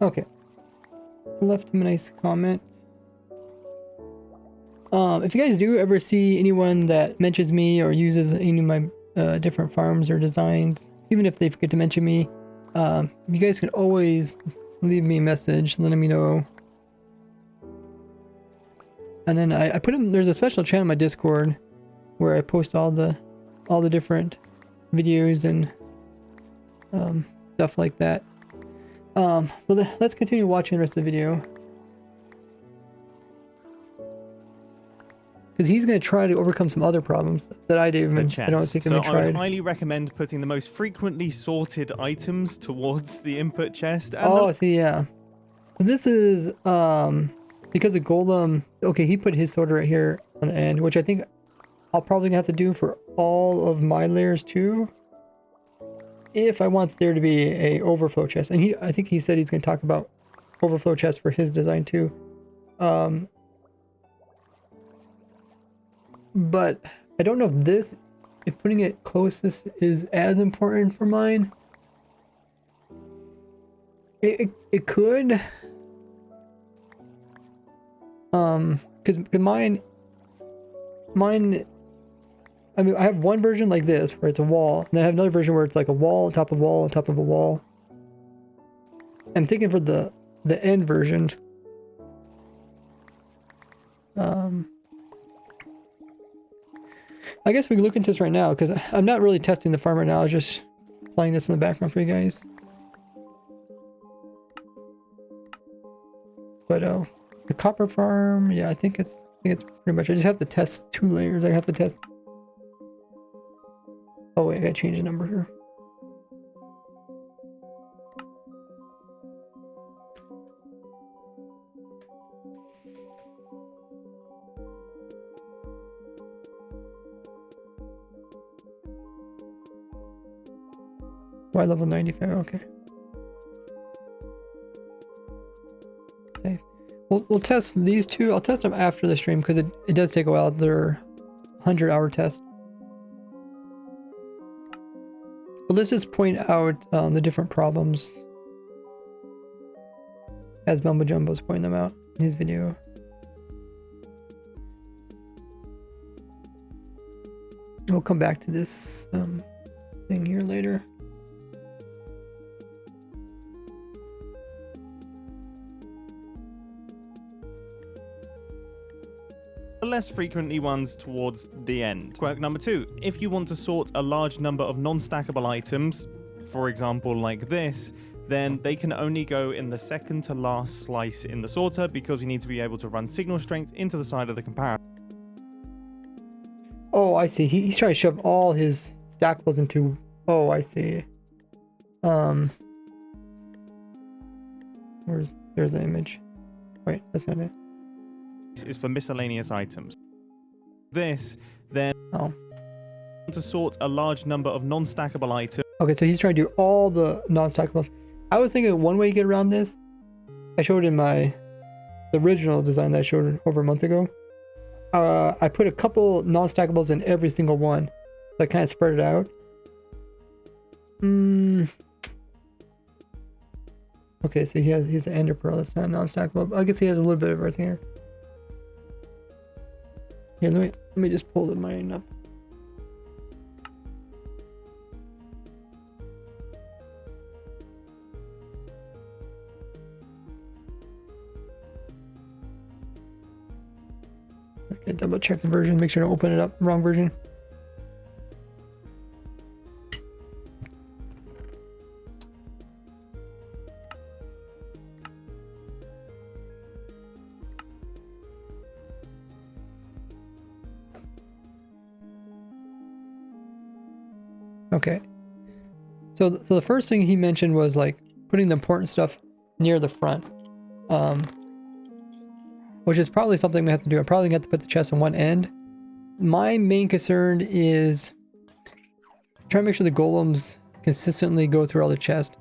Okay, left him a nice comment. If you guys do ever see anyone that mentions me or uses any of my different farms or designs, even if they forget to mention me, you guys can always leave me a message letting me know. And then I put them. There's a special channel on my Discord where I post all the different videos and stuff like that. Well, let's continue watching the rest of the video. Because he's going to try to overcome some other problems that I don't think I tried. I would highly recommend putting the most frequently sorted items towards the input chest. And see, yeah. So this is, because of Golem, okay, he put his sorter right here on the end, which I think I'll probably have to do for all of my layers too, if I want there to be a overflow chest. And I think he said he's going to talk about overflow chest for his design too. but I don't know if putting it closest is as important for mine. It could. Because mine, I mean, I have one version like this where it's a wall, and then I have another version where it's like a wall on top of a wall on top of a wall. I'm thinking for the end version. I guess we can look into this right now because I'm not really testing the farm right now. I was just playing this in the background for you guys. But the copper farm, yeah, I think it's pretty much. I just have to test 2 layers. I have to test. Oh wait, I gotta change the number here. Why level 95? Okay. Save. We'll test these 2. I'll test them after the stream because it does take a while. They're 100-hour test. But let's just point out the different problems as Mumbo Jumbo's pointing them out in his video. We'll come back to this thing here later. Less frequently ones towards the end. Quirk number 2, if you want to sort a large number of non-stackable items, for example like this, then they can only go in the second to last slice in the sorter because you need to be able to run signal strength into the side of the comparator. Oh, I see. He's trying to shove all his stackables into... Oh, I see. There's the image. Wait, that's not it. Is for miscellaneous items. This, then, to sort a large number of non-stackable items. Okay, so he's trying to do all the non-stackables. I was thinking one way to get around this. I showed in the original design that I showed over a month ago. I put a couple non-stackables in every single one. So I kind of spread it out. Okay, so he's an Ender Pearl. That's not non-stackable. I guess he has a little bit of everything here. Here, let me just pull the mine up. Okay, double check the version, make sure I don't open it up. Wrong version. Okay, so the first thing he mentioned was like putting the important stuff near the front, which is probably something we have to do. I'm probably gonna have to put the chest on one end. My main concern is trying to make sure the golems consistently go through all the chests.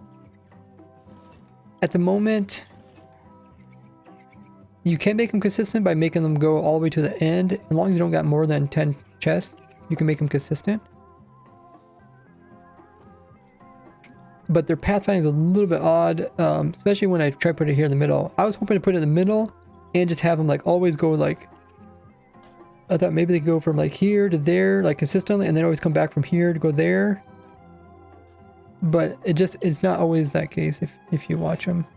At the moment, you can make them consistent by making them go all the way to the end. As long as you don't got more than 10 chests, you can make them consistent. But their pathfinding is a little bit odd, especially when I try to put it here in the middle. I was hoping to put it in the middle and just have them like always go like, I thought maybe they go from like here to there like consistently and then always come back from here to go there. But it's not always that case if you watch them.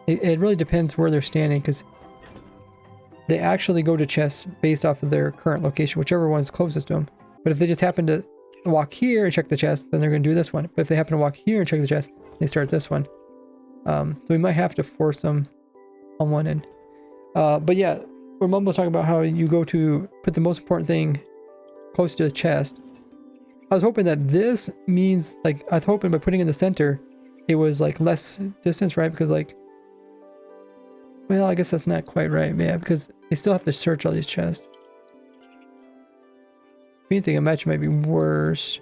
It really depends where they're standing because they actually go to chests based off of their current location, whichever one's closest to them. But if they just happen to walk here and check the chest, then they're going to do this one. But if they happen to walk here and check the chest, they start this one. So we might have to force them on one end. But yeah, where Mumbo's talking about how you go to put the most important thing close to the chest. I was hoping that this means, like, I was hoping by putting in the center, it was like less distance, right? Because like, well, I guess that's not quite right, yeah, because they still have to search all these chests. If anything, a match might be worse.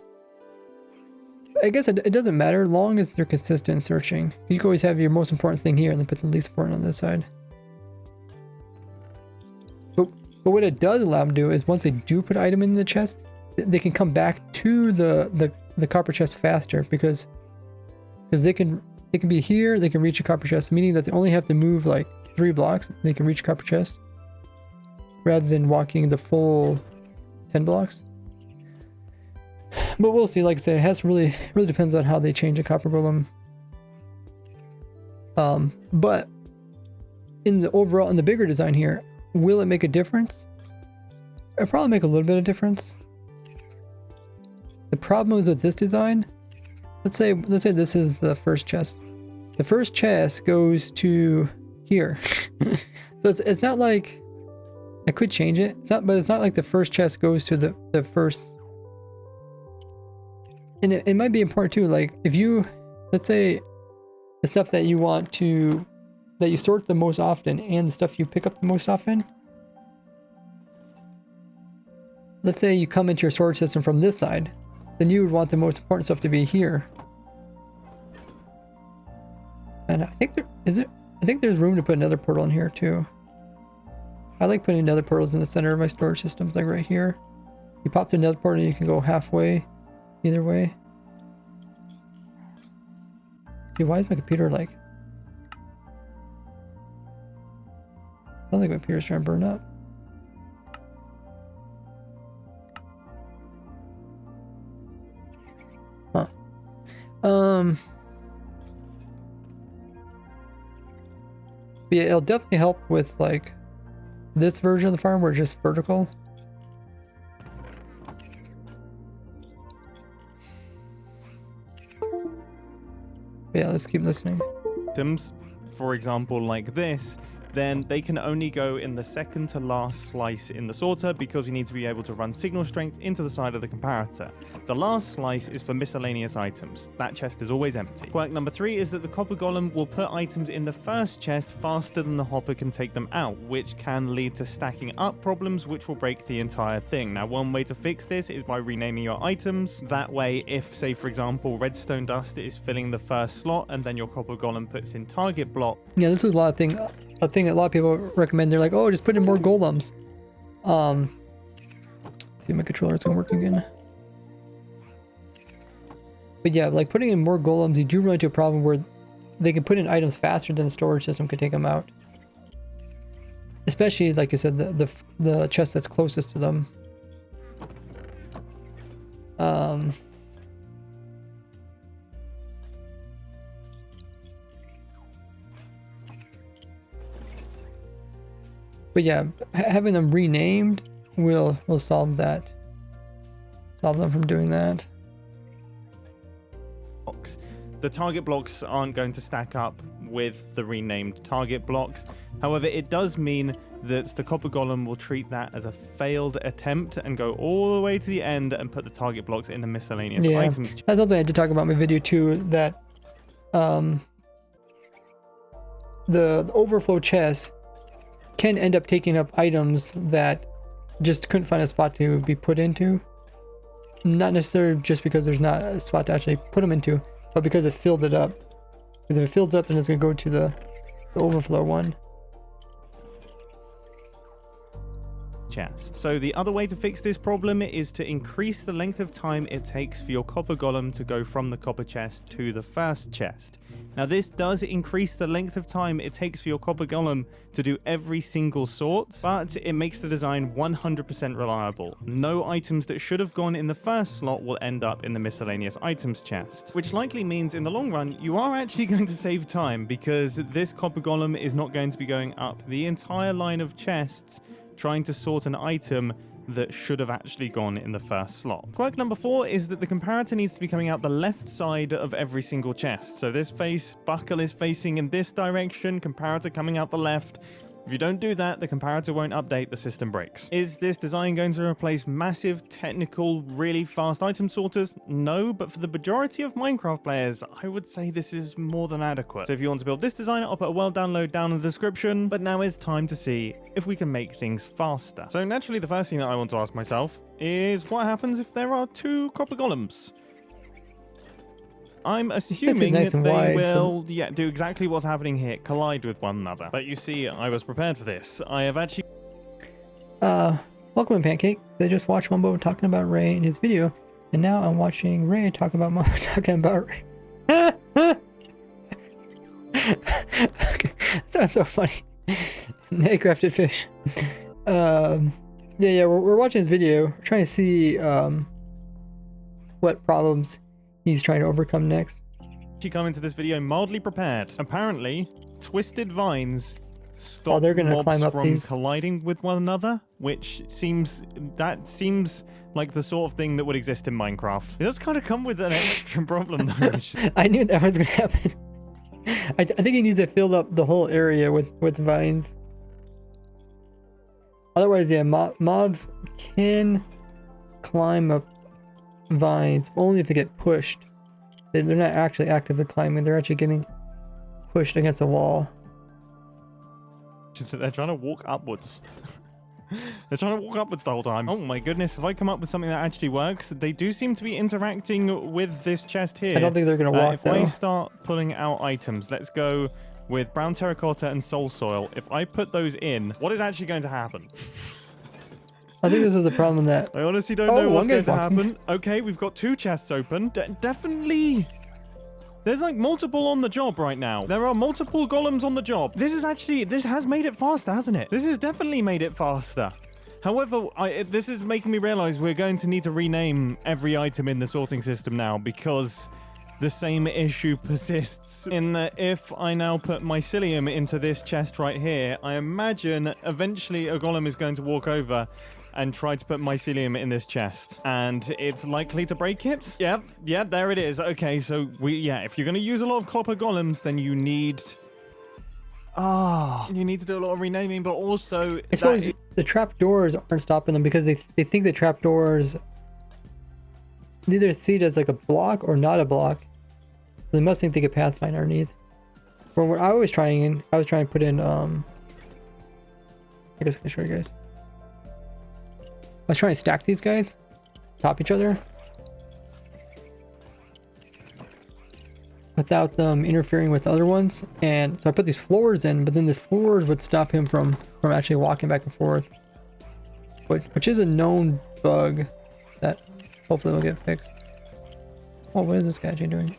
I guess it doesn't matter, long as they're consistent in searching. You can always have your most important thing here and then put the least important on this side. But But what it does allow them to do is once they do put an item in the chest, they can come back to the copper chest faster because they can be here, they can reach a copper chest, meaning that they only have to move like 3 blocks, they can reach a copper chest, rather than walking the full 10 blocks. But we'll see. Like I say, it has really depends on how they change a copper golem. But in the bigger design here, will it make a difference? It'll probably make a little bit of difference. The problem is with this design, let's say this is the first chest. The first chest goes to here. So it's not like I could change it. But it's not like the first chest goes to the first. And it might be important too, like if you, let's say the stuff that you want to, that you sort the most often and the stuff you pick up the most often. Let's say you come into your storage system from this side, then you would want the most important stuff to be here. And I think I think there's room to put another portal in here too. I like putting another portals in the center of my storage systems, like right here. You pop to another portal and you can go halfway, either way. Dude, why is my computer like... Sounds like my computer's trying to burn up. Huh. But yeah, it'll definitely help with like this version of the farm where it's just vertical. But yeah, let's keep listening. Items, for example, like this, then they can only go in the second to last slice in the sorter because you need to be able to run signal strength into the side of the comparator. The last slice is for miscellaneous items. That chest is always empty. Quirk number 3 is that the copper golem will put items in the first chest faster than the hopper can take them out, which can lead to stacking up problems which will break the entire thing. Now, one way to fix this is by renaming your items. That way, if, say for example, redstone dust is filling the first slot and then your copper golem puts in target block. Yeah, this is a thing that a lot of people recommend. They're like, oh, just put in more golems. See if my controller is gonna work again. But yeah, like putting in more golems, you do run into a problem where they can put in items faster than the storage system can take them out. Especially, like I said, the chest that's closest to them. But yeah, having them renamed will solve that. Stop them from doing that. The target blocks aren't going to stack up with the renamed target blocks. However, it does mean that the copper golem will treat that as a failed attempt and go all the way to the end and put the target blocks in the miscellaneous items. That's something I did talk about in my video too, that the overflow chest can end up taking up items that just couldn't find a spot to be put into. Not necessarily just because there's not a spot to actually put them into, but because it filled it up. Because if it fills up, then it's going to go to the overflow one. Chest. So the other way to fix this problem is to increase the length of time it takes for your copper golem to go from the copper chest to the first chest. Now this does increase the length of time it takes for your copper golem to do every single sort, but it makes the design 100% reliable. No items that should have gone in the first slot will end up in the miscellaneous items chest, which likely means in the long run you are actually going to save time because this copper golem is not going to be going up the entire line of chests trying to sort an item that should have actually gone in the first slot. Quirk number 4 is that the comparator needs to be coming out the left side of every single chest. So this buckle is facing in this direction, comparator coming out the left. If you don't do that, the comparator won't update, the system breaks. Is this design going to replace massive, technical, really fast item sorters? No, but for the majority of Minecraft players, I would say this is more than adequate. So if you want to build this design, I'll put a world download down in the description, but now it's time to see if we can make things faster. So naturally, the first thing that I want to ask myself is what happens if there are 2 copper golems? I'm assuming nice they wide, will do exactly what's happening here, collide with one another. But you see, I was prepared for this. I have actually... Welcome to Pancake. I just watched Mumbo talking about Ray in his video, and now I'm watching Ray talk about Mumbo talking about Ray. Okay, that's so funny. Hey, crafted fish. Yeah, we're watching his video. We're trying to see what problems he's trying to overcome next. She come into this video mildly prepared. Apparently, twisted vines stop they're gonna mobs climb up from these. colliding with one another, which seems like the sort of thing that would exist in Minecraft. It does kind of come with an extra problem though. I knew that was gonna happen. I think he needs to fill up the whole area with vines. Otherwise, yeah, mobs can climb up vines only if they get pushed. They're not actually actively climbing. They're actually getting pushed against a wall. They're trying to walk upwards. They're trying to walk upwards the whole time. Oh my goodness, if I come up with something that actually works, they do seem to be interacting with this chest here. I don't think they're going to walk, if though. I start pulling out items, let's go with brown terracotta and soul soil. If I put those in, what is actually going to happen? I think this is the problem that... I honestly don't know what's going to happen. Okay, we've got 2 chests open. Definitely... There's like multiple on the job right now. There are multiple golems on the job. This has made it faster, hasn't it? This has definitely made it faster. However, this is making me realize we're going to need to rename every item in the sorting system now, because the same issue persists in that if I now put mycelium into this chest right here, I imagine eventually a golem is going to walk over and try to put mycelium in this chest, and it's likely to break it. Yep, there it is. Okay, so if you're going to use a lot of copper golems, then you need to do a lot of renaming, but also I suppose the trapdoors aren't stopping them because they think the trapdoors neither see it as like a block or not a block. They must think they could pathfind underneath. From what I was trying to put in I guess I can show you guys. I was trying to stack these guys, top each other, without them interfering with other ones. And so I put these floors in, but then the floors would stop him from actually walking back and forth, which is a known bug that hopefully will get fixed. Oh, what is this guy actually doing?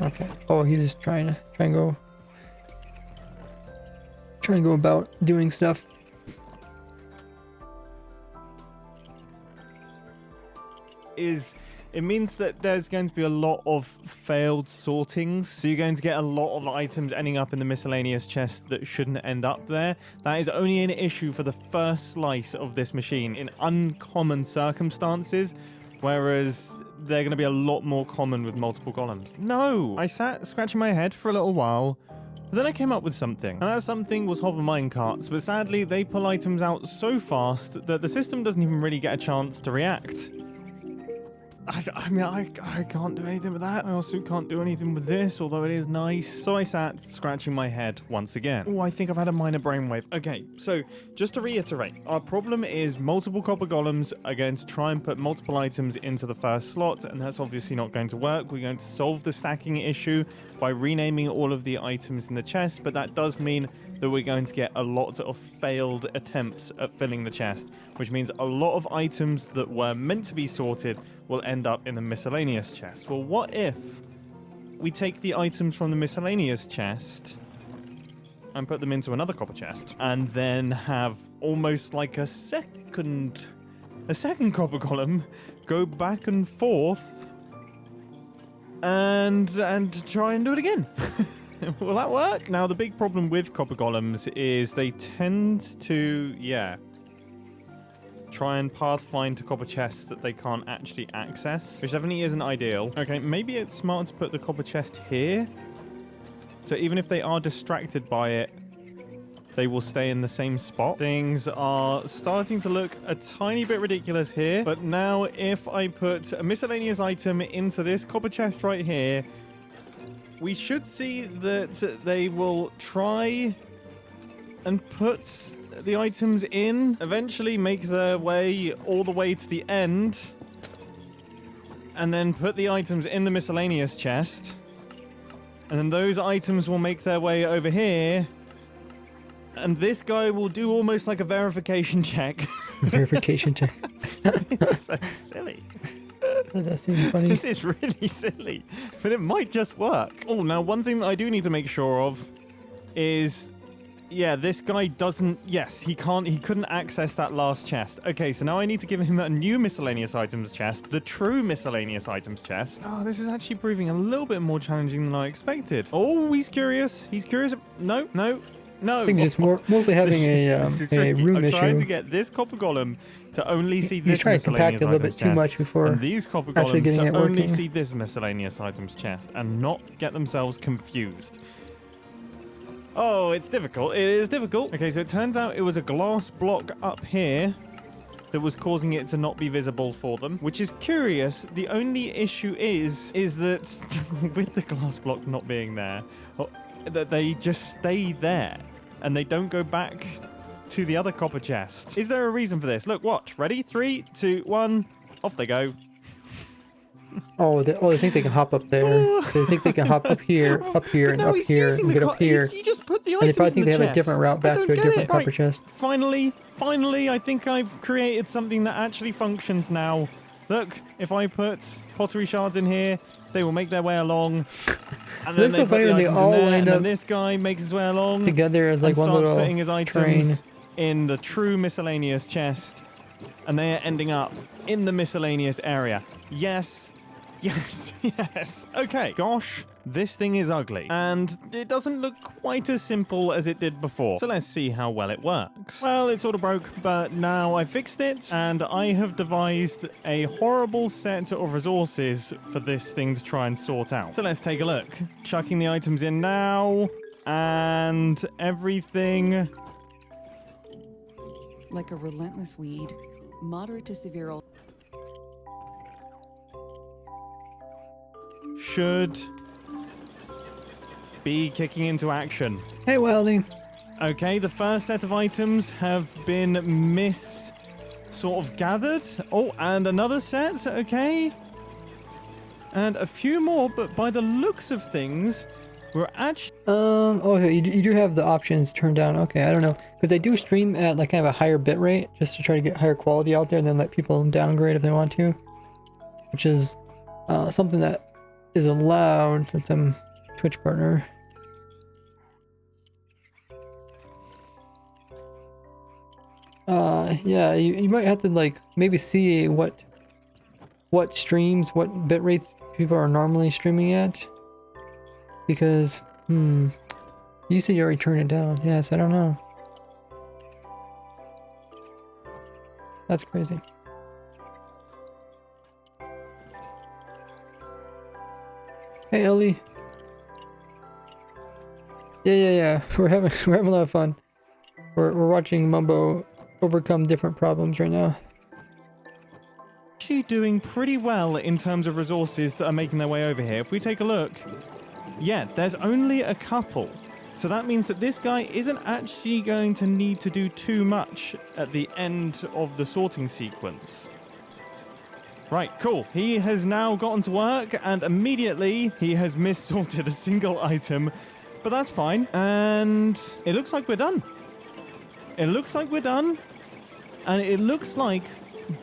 Okay. Oh, he's just trying to go about doing stuff. It means that there's going to be a lot of failed sortings. So you're going to get a lot of items ending up in the miscellaneous chest that shouldn't end up there. That is only an issue for the first slice of this machine in uncommon circumstances, whereas they're going to be a lot more common with multiple golems. No! I sat scratching my head for a little while, but then I came up with something. And that something was hover minecarts, but sadly they pull items out so fast that the system doesn't even really get a chance to react. I can't do anything with that. I also can't do anything with this, although it is nice. So I sat scratching my head once again. Oh, I think I've had a minor brainwave. Okay, so just to reiterate, our problem is multiple copper golems are going to try and put multiple items into the first slot, and that's obviously not going to work. We're going to solve the stacking issue by renaming all of the items in the chest, but that does mean that we're going to get a lot of failed attempts at filling the chest, which means a lot of items that were meant to be sorted will end up in the miscellaneous chest. Well, what if we take the items from the miscellaneous chest and put them into another copper chest, and then have almost like a second copper golem go back and forth and try and do it again? Will that work? Now, the big problem with copper golems is they tend to, try and pathfind to copper chests that they can't actually access, which definitely isn't ideal. Okay, maybe it's smart to put the copper chest here, so even if they are distracted by it, they will stay in the same spot. Things are starting to look a tiny bit ridiculous here, but now if I put a miscellaneous item into this copper chest right here, we should see that they will try and put the items in, eventually make their way all the way to the end, and then put the items in the miscellaneous chest. And then those items will make their way over here. And this guy will do almost like a verification check. Verification check. It's so silly. That does seem funny. This is really silly, but it might just work. Oh, now one thing that I do need to make sure of is, yeah, this guy doesn't, yes, he couldn't access that last chest. Okay, so now I need to give him a new miscellaneous items chest, the true miscellaneous items chest. Oh, this is actually proving a little bit more challenging than I expected. Oh, he's curious. He's curious. No. I think he's mostly having a room I'm issue. trying to get this copper golem to only see He's this trying to compact it a little bit too much before and these copper actually golems getting to it only working. see this miscellaneous items chest and not get themselves confused. Oh, it's difficult. It is difficult. Okay, so it turns out it was a glass block up here that was causing it to not be visible for them, which is curious. The only issue is that with the glass block not being there, that they just stay there and they don't go back to the other copper chest. Is there a reason for this? Look, watch. Ready? 3, 2, 1. Off they go. They think they can hop up there. They think they can hop up here, and up here, and get up here. He just put the And they items probably think in they the have a chest. different route back I don't to a get different it. copper Right. chest. Finally, I think I've created something that actually functions now. Look, if I put pottery shards in here, they will make their way along. And then That's they so put funny the when they items all in there, line and then up this guy makes his way along together as like and one starts little putting his items train. in the true miscellaneous chest, and they are ending up in the miscellaneous area. Yes. Okay. Gosh, this thing is ugly, and it doesn't look quite as simple as it did before. So let's see how well it works. Well, it sort of broke, but now I fixed it, and I have devised a horrible set of resources for this thing to try and sort out. So let's take a look. Chucking the items in now, and everything. Like a relentless weed, moderate to severe. Should be kicking into action. Hey, Weldy. Okay, the first set of items have been sort of gathered. Oh, and another set, okay. And a few more, but by the looks of things, we're actually... Okay, you do have the options turned down. Okay, I don't know. Because I do stream at like kind of a higher bit rate, just to try to get higher quality out there and then let people downgrade if they want to. Which is something that is allowed since I'm Twitch partner. Yeah, you might have to like maybe see what streams, what bit rates people are normally streaming at. Because, you said you already turned it down. Yes, I don't know. That's crazy. Hey Ellie. Yeah. We're having a lot of fun. We're watching Mumbo overcome different problems right now. actually doing pretty well in terms of resources that are making their way over here. If we take a look, yeah, there's only a couple. So that means that this guy isn't actually going to need to do too much at the end of the sorting sequence. Right, cool. He has now gotten to work, and immediately he has mis-sorted a single item, but that's fine. And it looks like we're done. It looks like we're done, and it looks like,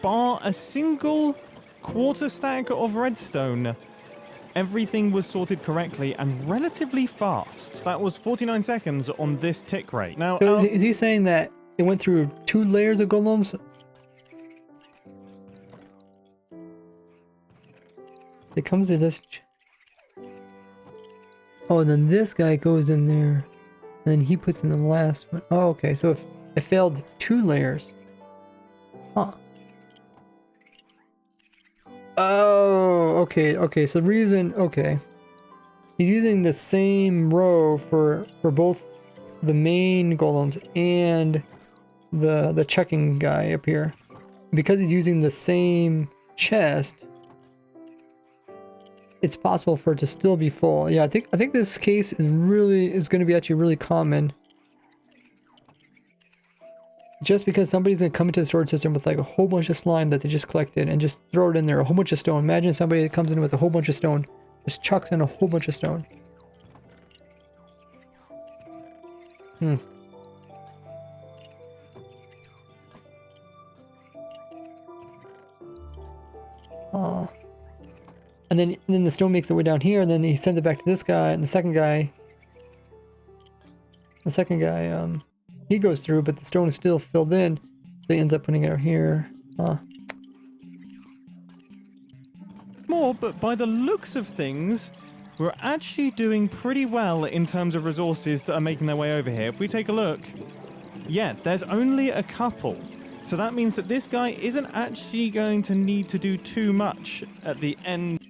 bar a single quarter stack of redstone, everything was sorted correctly and relatively fast. That was 49 seconds on this tick rate. Now, So is he saying that it went through 2 layers of golems? It comes to this. Oh, and then this guy goes in there. And then he puts in the last one. Oh, okay. So if it failed 2 layers. Huh. Oh, okay. Okay. So the reason. Okay. He's using the same row for both the main golems and the checking guy up here. Because he's using the same chest, it's possible for it to still be full. Yeah, I think this case is going to be actually really common. just because somebody's gonna come into the storage system with like a whole bunch of slime that they just collected and just throw it in there, a whole bunch of stone. Imagine somebody that comes in with a whole bunch of stone, just chucks in a whole bunch of stone. Oh. And then the stone makes it way down here, and then he sends it back to this guy, and the second guy, he goes through, but the stone is still filled in, so he ends up putting it out here. More, but by the looks of things, we're actually doing pretty well in terms of resources that are making their way over here. If we take a look, yeah, there's only a couple. So that means that this guy isn't actually going to need to do too much at the end.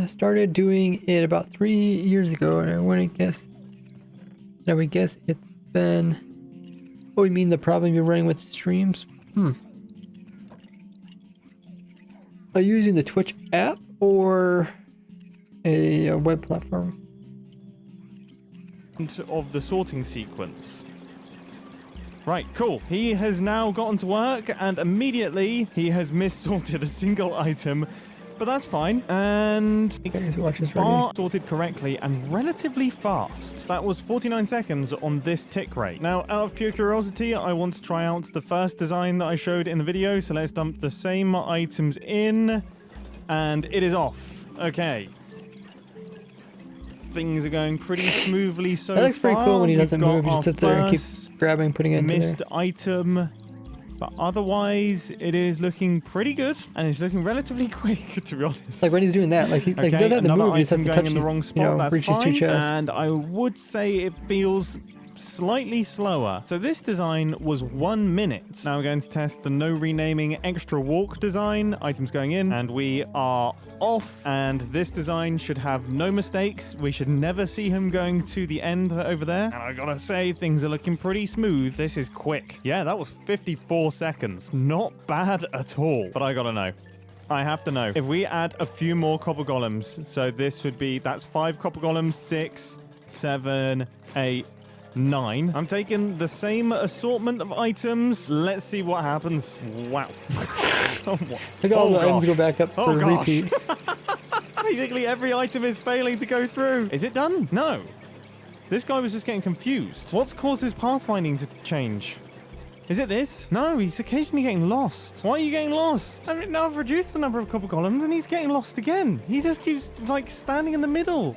Started doing it about 3 years ago, and I want to guess. Now we guess it's been. Oh, you mean the problem you're running with streams? Are you using the Twitch app or a web platform? Of the sorting sequence. Right, cool. He has now gotten to work, and immediately he has mis-sorted a single item, but that's fine. And bar sorted correctly and relatively fast. That was 49 seconds on this tick rate. Now, out of pure curiosity, I want to try out the first design that I showed in the video, so let's dump the same items in, and it is off. Okay. Things are going pretty smoothly so far. That looks pretty cool when he doesn't move. He just sits there and keeps grabbing, putting it in there. Missed item, but otherwise it is looking pretty good, and it's looking relatively quick, to be honest. Like when he's doing that, like he doesn't have to move. He just has to touch in the wrong spot. reach his two chests. And I would say it feels slightly slower. So this design was 1 minute. Now we're going to test the no renaming extra walk design. Items going in, and we are off. And this design should have no mistakes. We should never see him going to the end over there. And I gotta say, things are looking pretty smooth. This is quick. Yeah, that was 54 seconds. Not bad at all. But I gotta know. I have to know. If we add a few more copper golems, so this would be, that's 5 copper golems, 6, 7, 8, 9. I'm taking the same assortment of items. Let's see what happens. Wow. Look at all the items go back up for a repeat. Basically, every item is failing to go through. Is it done? No. This guy was just getting confused. What's caused his pathfinding to change? Is it this? No, he's occasionally getting lost. Why are you getting lost? I mean, now I've reduced the number of copper columns and he's getting lost again. He just keeps, like, standing in the middle.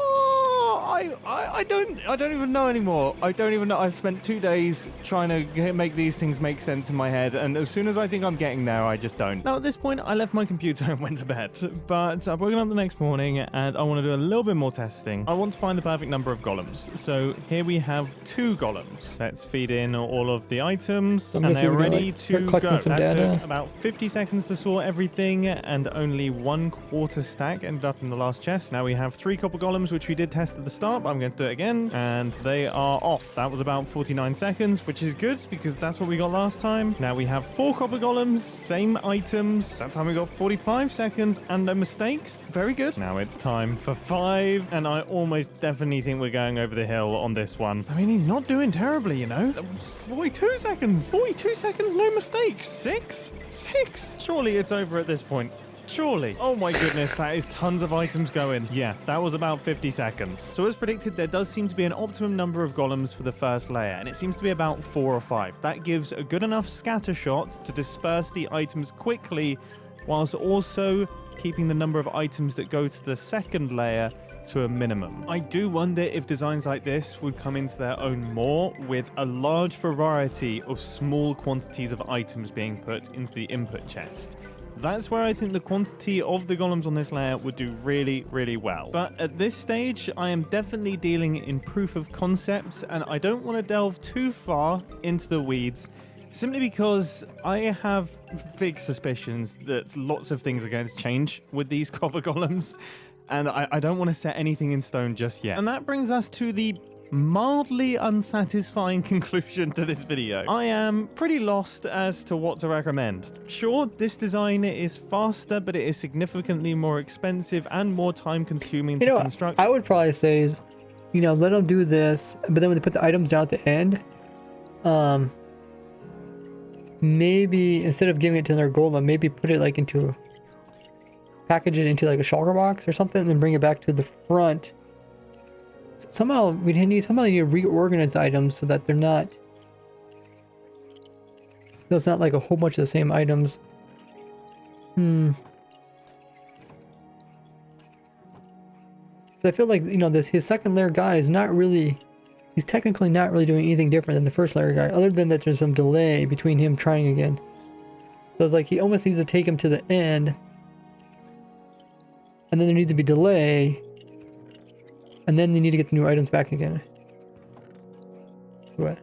I don't even know anymore. I don't even know. I've spent 2 days trying to make these things make sense in my head, and as soon as I think I'm getting there, I just don't. Now, at this point, I left my computer and went to bed, but I've woken up the next morning, and I want to do a little bit more testing. I want to find the perfect number of golems. So here we have 2 golems. Let's feed in all of the items, and they're ready to go. That took about 50 seconds to sort everything, and only 1/4 stack ended up in the last chest. Now we have 3 copper golems, which we did test at the start, but I'm going to do it again, and they are off. That was about 49 seconds, which is good because that's what we got last time. Now we have 4 copper golems, same items. That time we got 45 seconds and no mistakes. Very good. Now it's time for 5, and I almost definitely think we're going over the hill on this one. I mean, he's not doing terribly, you know. 42 seconds. 42 seconds, no mistakes. 6? Surely it's over at this point. Surely. Oh my goodness, that is tons of items going. Yeah, that was about 50 seconds. So as predicted, there does seem to be an optimum number of golems for the first layer, and it seems to be about 4 or 5. That gives a good enough scatter shot to disperse the items quickly, whilst also keeping the number of items that go to the second layer to a minimum. I do wonder if designs like this would come into their own more, with a large variety of small quantities of items being put into the input chest. That's where I think the quantity of the golems on this layer would do really, really well. But at this stage, I am definitely dealing in proof of concepts, and I don't want to delve too far into the weeds, simply because I have big suspicions that lots of things are going to change with these copper golems, and I don't want to set anything in stone just yet. And that brings us to the mildly unsatisfying conclusion to this video. I am pretty lost as to what to recommend. Sure, this design is faster, but it is significantly more expensive and more time consuming to construct. I would probably say is, let them do this, but then when they put the items down at the end, maybe instead of giving it to another golem, maybe put it like into, package it into like a shulker box or something, and then bring it back to the front. Somehow we need to reorganize the items so that they're not, so it's not like a whole bunch of the same items. So I feel like, you know, his second layer guy is not really, he's technically not really doing anything different than the first layer guy, other than that there's some delay between him trying again. So it's like he almost needs to take him to the end, and then there needs to be delay, and then they need to get the new items back again. What?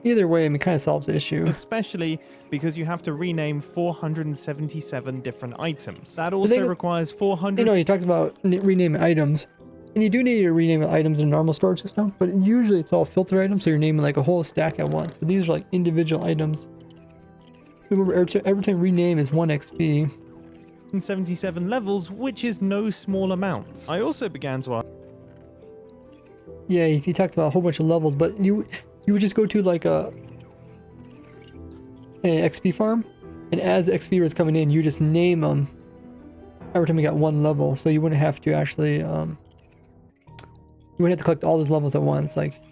Either way, I mean, it kind of solves the issue. Especially because you have to rename 477 different items. That also requires 400... You know, he talks about renaming items. And you do need to rename items in a normal storage system, but usually it's all filter items, so you're naming like a whole stack at once. But these are like individual items. Remember, every time rename is 1 XP. 77 levels, which is no small amount. I also began to ask... Yeah, he talks about a whole bunch of levels, but you would just go to like a XP farm, and as XP was coming in, you just name them every time you got 1 level, so you wouldn't have to actually you wouldn't have to collect all those levels at once. Like,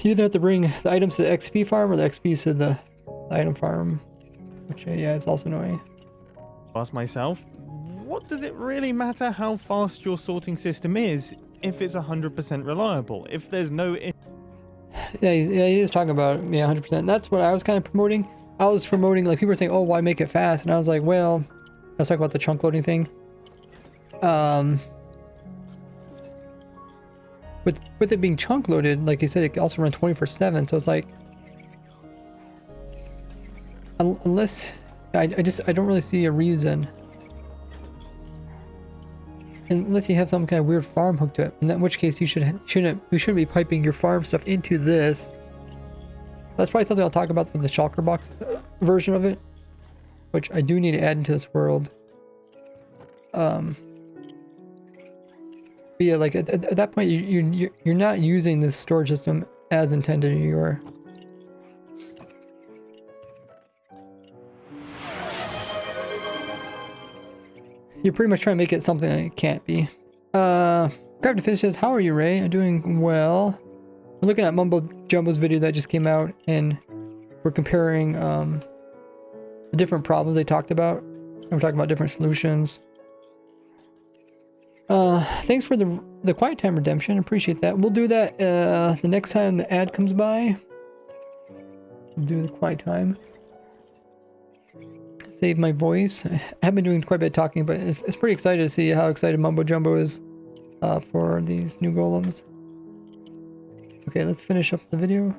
you either have to bring the items to the XP farm or the XP to the item farm, which yeah, it's also annoying. Ask myself, what does it really matter how fast your sorting system is if it's 100% reliable? If there's no... Yeah, he is talking about, yeah, 100%. That's what I was kind of promoting. I was promoting, like, people were saying, oh, why make it fast? And I was like, well, let's talk about the chunk loading thing. With it being chunk loaded, like you said, it can also run 24/7. So it's like, unless I don't really see a reason, unless you have some kind of weird farm hooked to it. In which case, you shouldn't be piping your farm stuff into this. That's probably something I'll talk about with the shulker box version of it, which I do need to add into this world. But yeah, like at that point, you're not using this storage system as intended. You're pretty much trying to make it something that it can't be. Grab to Fish says, how are you, Ray? I'm doing well. I'm looking at Mumbo Jumbo's video that just came out, and we're comparing the different problems they talked about. And we're talking about different solutions. Thanks for the quiet time redemption. Appreciate that. We'll do that the next time the ad comes by. We'll do the quiet time. Save my voice. I have been doing quite a bit of talking, but it's pretty excited to see how excited Mumbo Jumbo is for these new golems. Okay, let's finish up the video.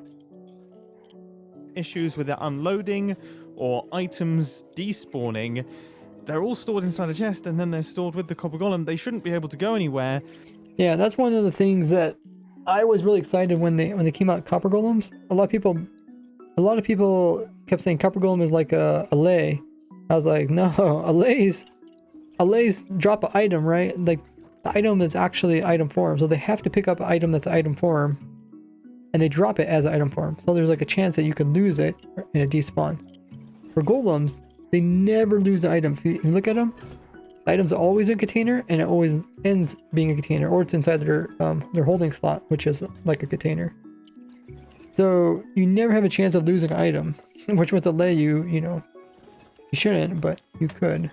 Issues with the unloading or items despawning. They're all stored inside a chest, and then they're stored with the copper golem. They shouldn't be able to go anywhere. Yeah, that's one of the things that I was really excited when they came out, copper golems. A lot of people kept saying copper golem is like a lay. I was like, no, a lay's drop an item, right? Like, the item is actually item form, so they have to pick up an item that's item form, and they drop it as item form. So there's like a chance that you could lose it in a despawn. For golems, they never lose the item. If you look at them, the item's always in a container, and it always ends being a container, or it's inside their holding slot, which is like a container. So you never have a chance of losing an item, which with a lay, you shouldn't, but you could.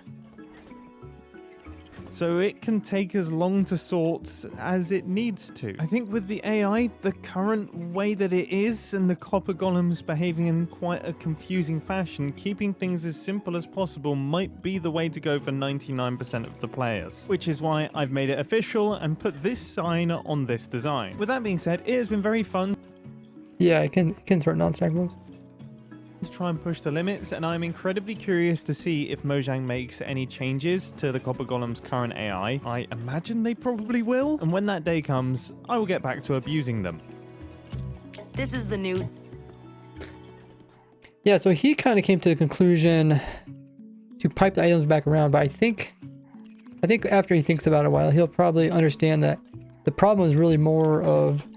So it can take as long to sort as it needs to. I think with the AI, the current way that it is, and the copper golems behaving in quite a confusing fashion, keeping things as simple as possible might be the way to go for 99% of the players. Which is why I've made it official and put this sign on this design. With that being said, it has been very fun. Yeah, it can sort non-stack moves. To try and push the limits, and I'm incredibly curious to see if Mojang makes any changes to the Copper Golem's current AI. I imagine they probably will, and when that day comes, I will get back to abusing them. This is the new... Yeah, so he kind of came to the conclusion to pipe the items back around, but I think after he thinks about it a while, he'll probably understand that the problem is really more of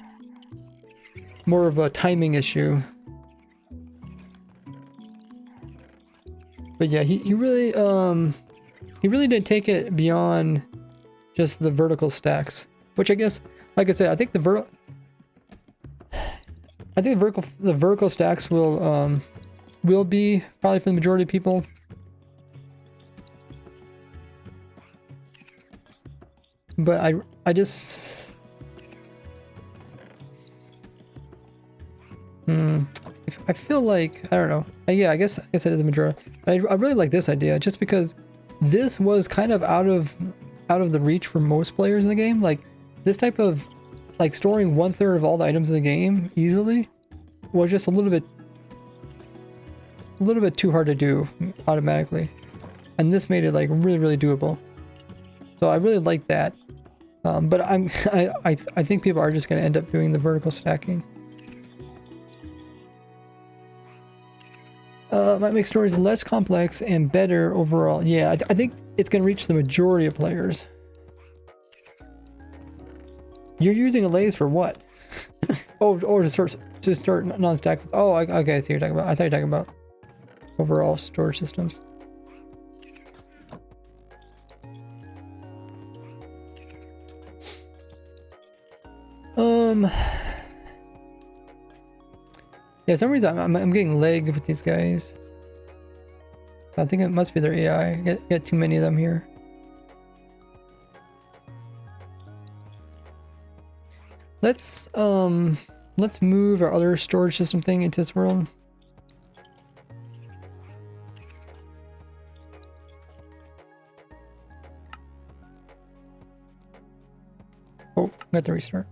more of a timing issue. But yeah, he really did take it beyond just the vertical stacks, which I guess, like I said, I think the vertical stacks will be probably for the majority of people. But I just I feel like, I don't know. Yeah, I guess it is a majority. I really like this idea just because this was kind of out of the reach for most players in the game. Like this type of like storing 1/3 of all the items in the game easily was just a little bit too hard to do automatically. And this made it like really doable. So I really like that. But I think people are just going to end up doing the vertical stacking. Might make stories less complex and better overall. Yeah, I think it's going to reach the majority of players. You're using allays for what? Oh, or to start non-stack. Oh, okay, I see what you're talking about. I thought you were talking about overall storage systems. Yeah, some reason I'm getting lag with these guys. I think it must be their AI. Get too many of them here. Let's move our other storage system thing into this world. Oh, got to restart.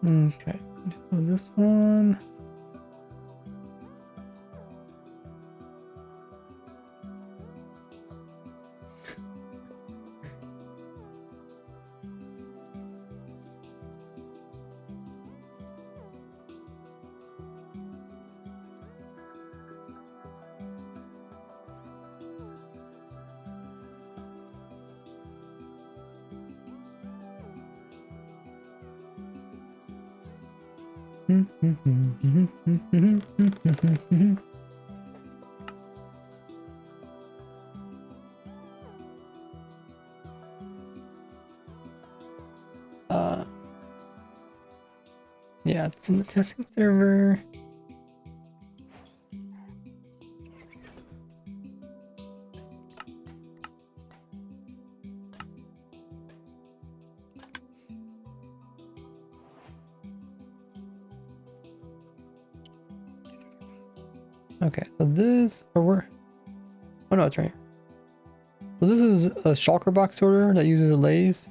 Okay, just do this one. Yeah, it's in the testing server. Okay, so this, or where? Oh no, it's right here. So this is a shulker box sorter that uses allays.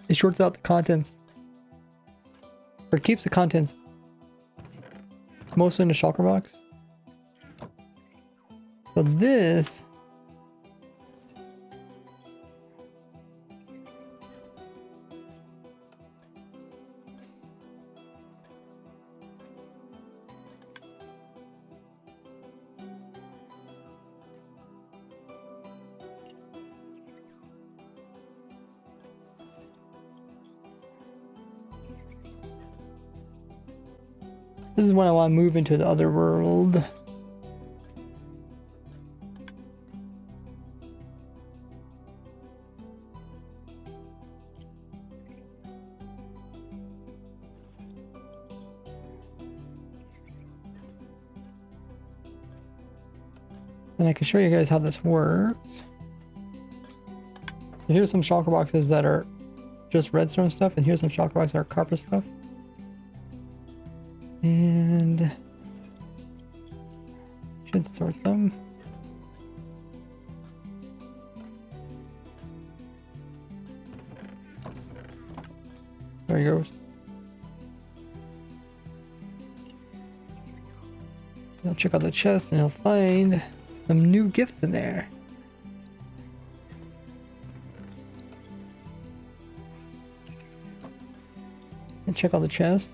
It shorts out the contents, or keeps the contents mostly in the shulker box. So this is when I want to move into the other world. And I can show you guys how this works. So here's some shulker boxes that are just redstone stuff, and here's some shulker boxes that are copper stuff. And should sort them. There he goes. He'll check out the chest and he'll find some new gifts in there. And check out the chest.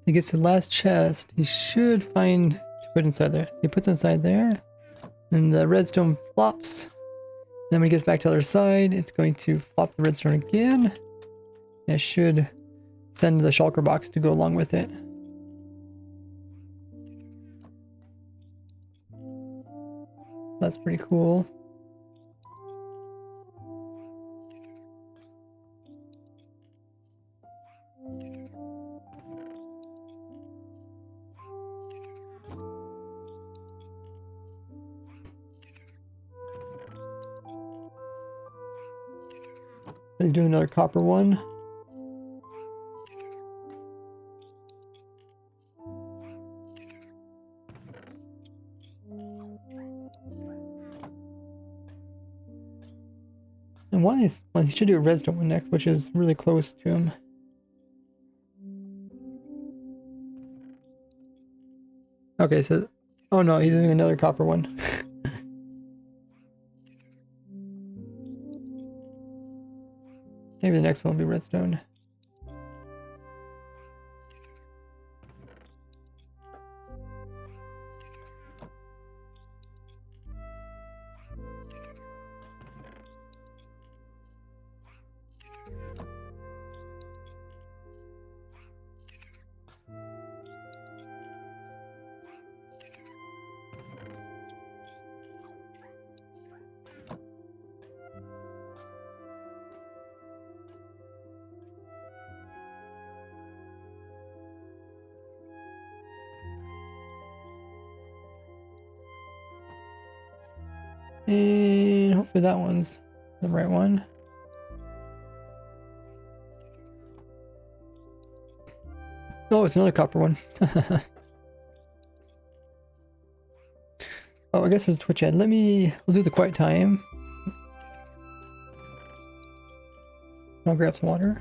He gets the last chest. He should find to put inside there. He puts inside there, and the redstone flops. Then when he gets back to the other side, it's going to flop the redstone again. And it should send the shulker box to go along with it. That's pretty cool. He's doing another copper one. And well, he should do a redstone one next, which is really close to him. Okay, so oh no, he's doing another copper one. Maybe the next one will be redstone. And hopefully that one's the right one. Oh, it's another copper one. Oh, I guess there's a Twitch ad. We'll do the quiet time. I'll grab some water.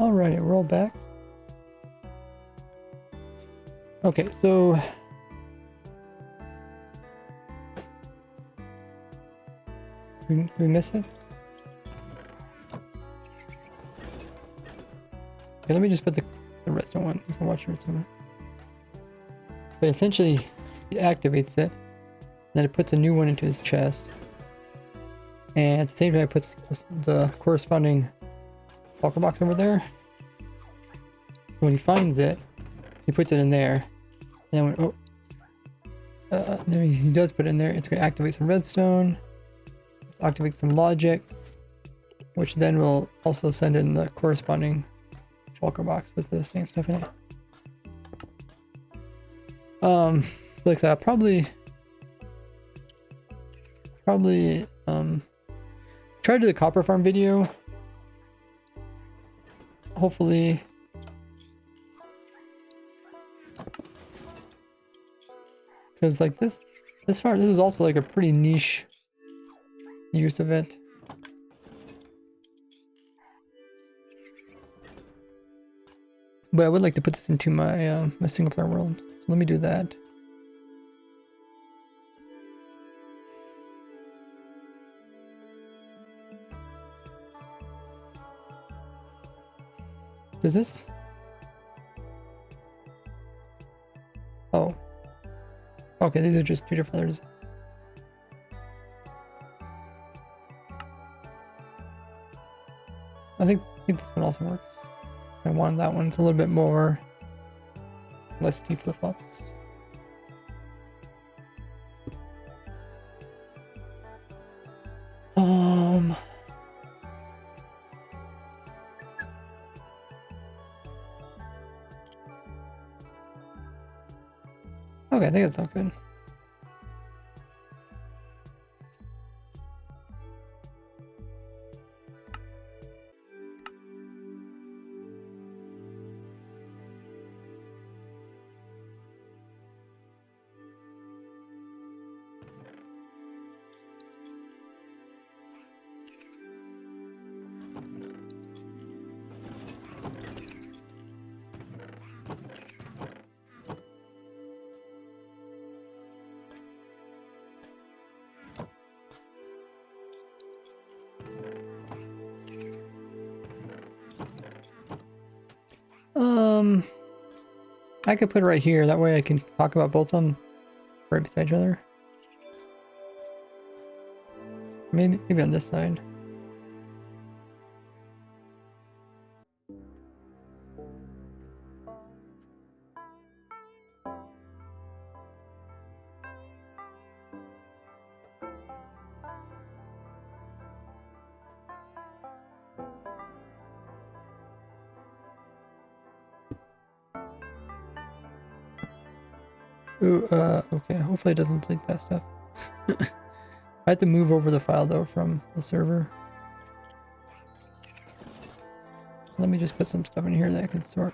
Alrighty, we're all back. Okay, so did we miss it? Okay, let me just put the redstone one. You can watch it somewhere. But essentially, he activates it, then it puts a new one into his chest, and at the same time, it puts the corresponding walker box over there. When he finds it, he puts it in there. And then there he does put it in there. It's going to activate some redstone, activate some logic, which then will also send in the corresponding shulker box with the same stuff in it. Like that, probably try to do the copper farm video. Hopefully. Because like this is also like a pretty niche use of it. But I would like to put this into my my single player world. So let me do that. Does this? Oh. Okay, these are just two different letters. I think this one also works. I want that one. It's a little bit more less T flip-flops. Okay, I think that's all good. I could put it right here. That way I can talk about both of them right beside each other. Maybe on this side. Ooh, okay, hopefully it doesn't delete that stuff. I have to move over the file though from the server. Let me just put some stuff in here that I can sort.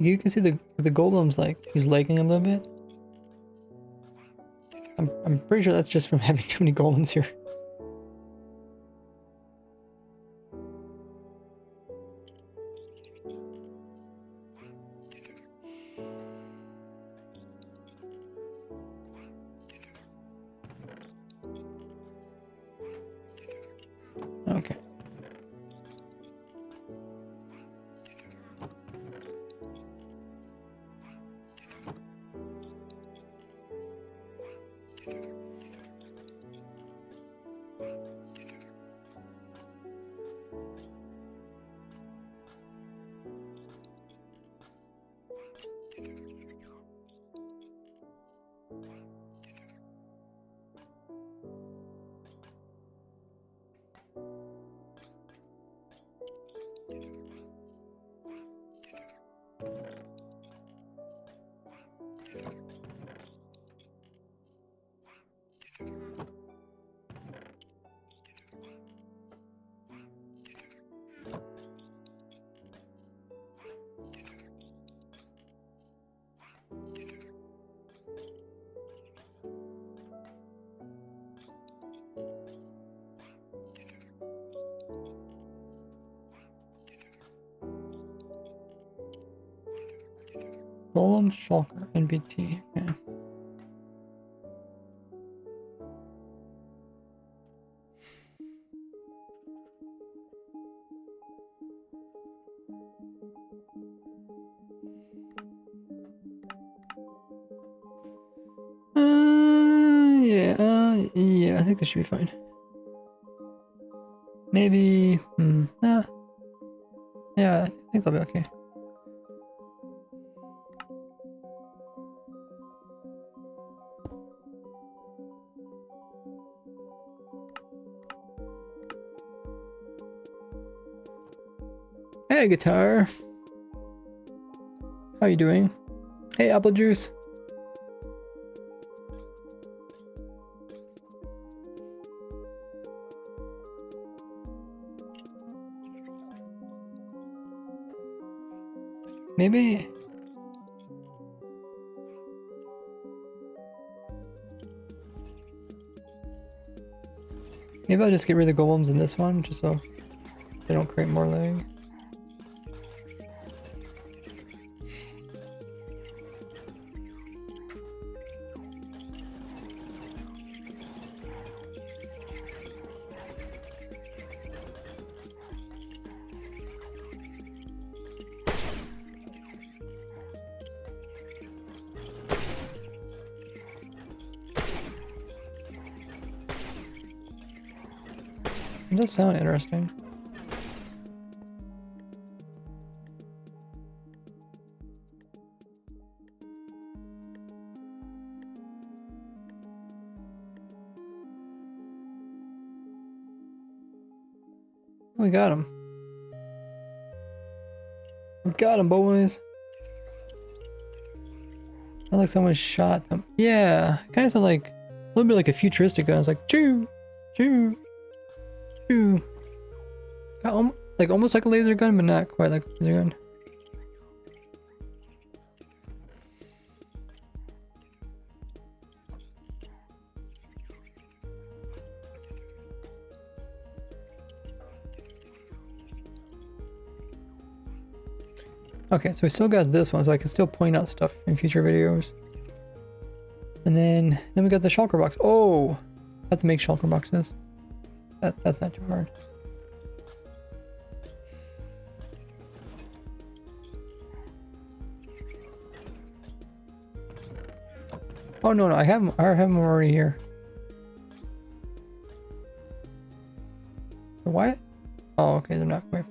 You can see the golem's like he's lagging a little bit. I'm pretty sure that's just from having too many golems here. Okay. Golem, Shulker, NBT. Okay. Yeah, I think this should be fine. Maybe, yeah, I think they'll be okay. Hey, guitar. How you doing? Hey, apple juice. Maybe. Maybe I'll just get rid of the golems in this one, just so they don't create more lag. It does sound interesting. We got him. We got him, boys. Sounds like someone shot them. Yeah, kind of sound like a little bit like a futuristic gun. It's like choo, choo. Like almost like a laser gun, but not quite like a laser gun. Okay, so we still got this one, so I can still point out stuff in future videos. And then we got the shulker box. Oh, I have to make shulker boxes. That's not too hard. Oh no, I have them already here. What? Oh, okay, they're not quite.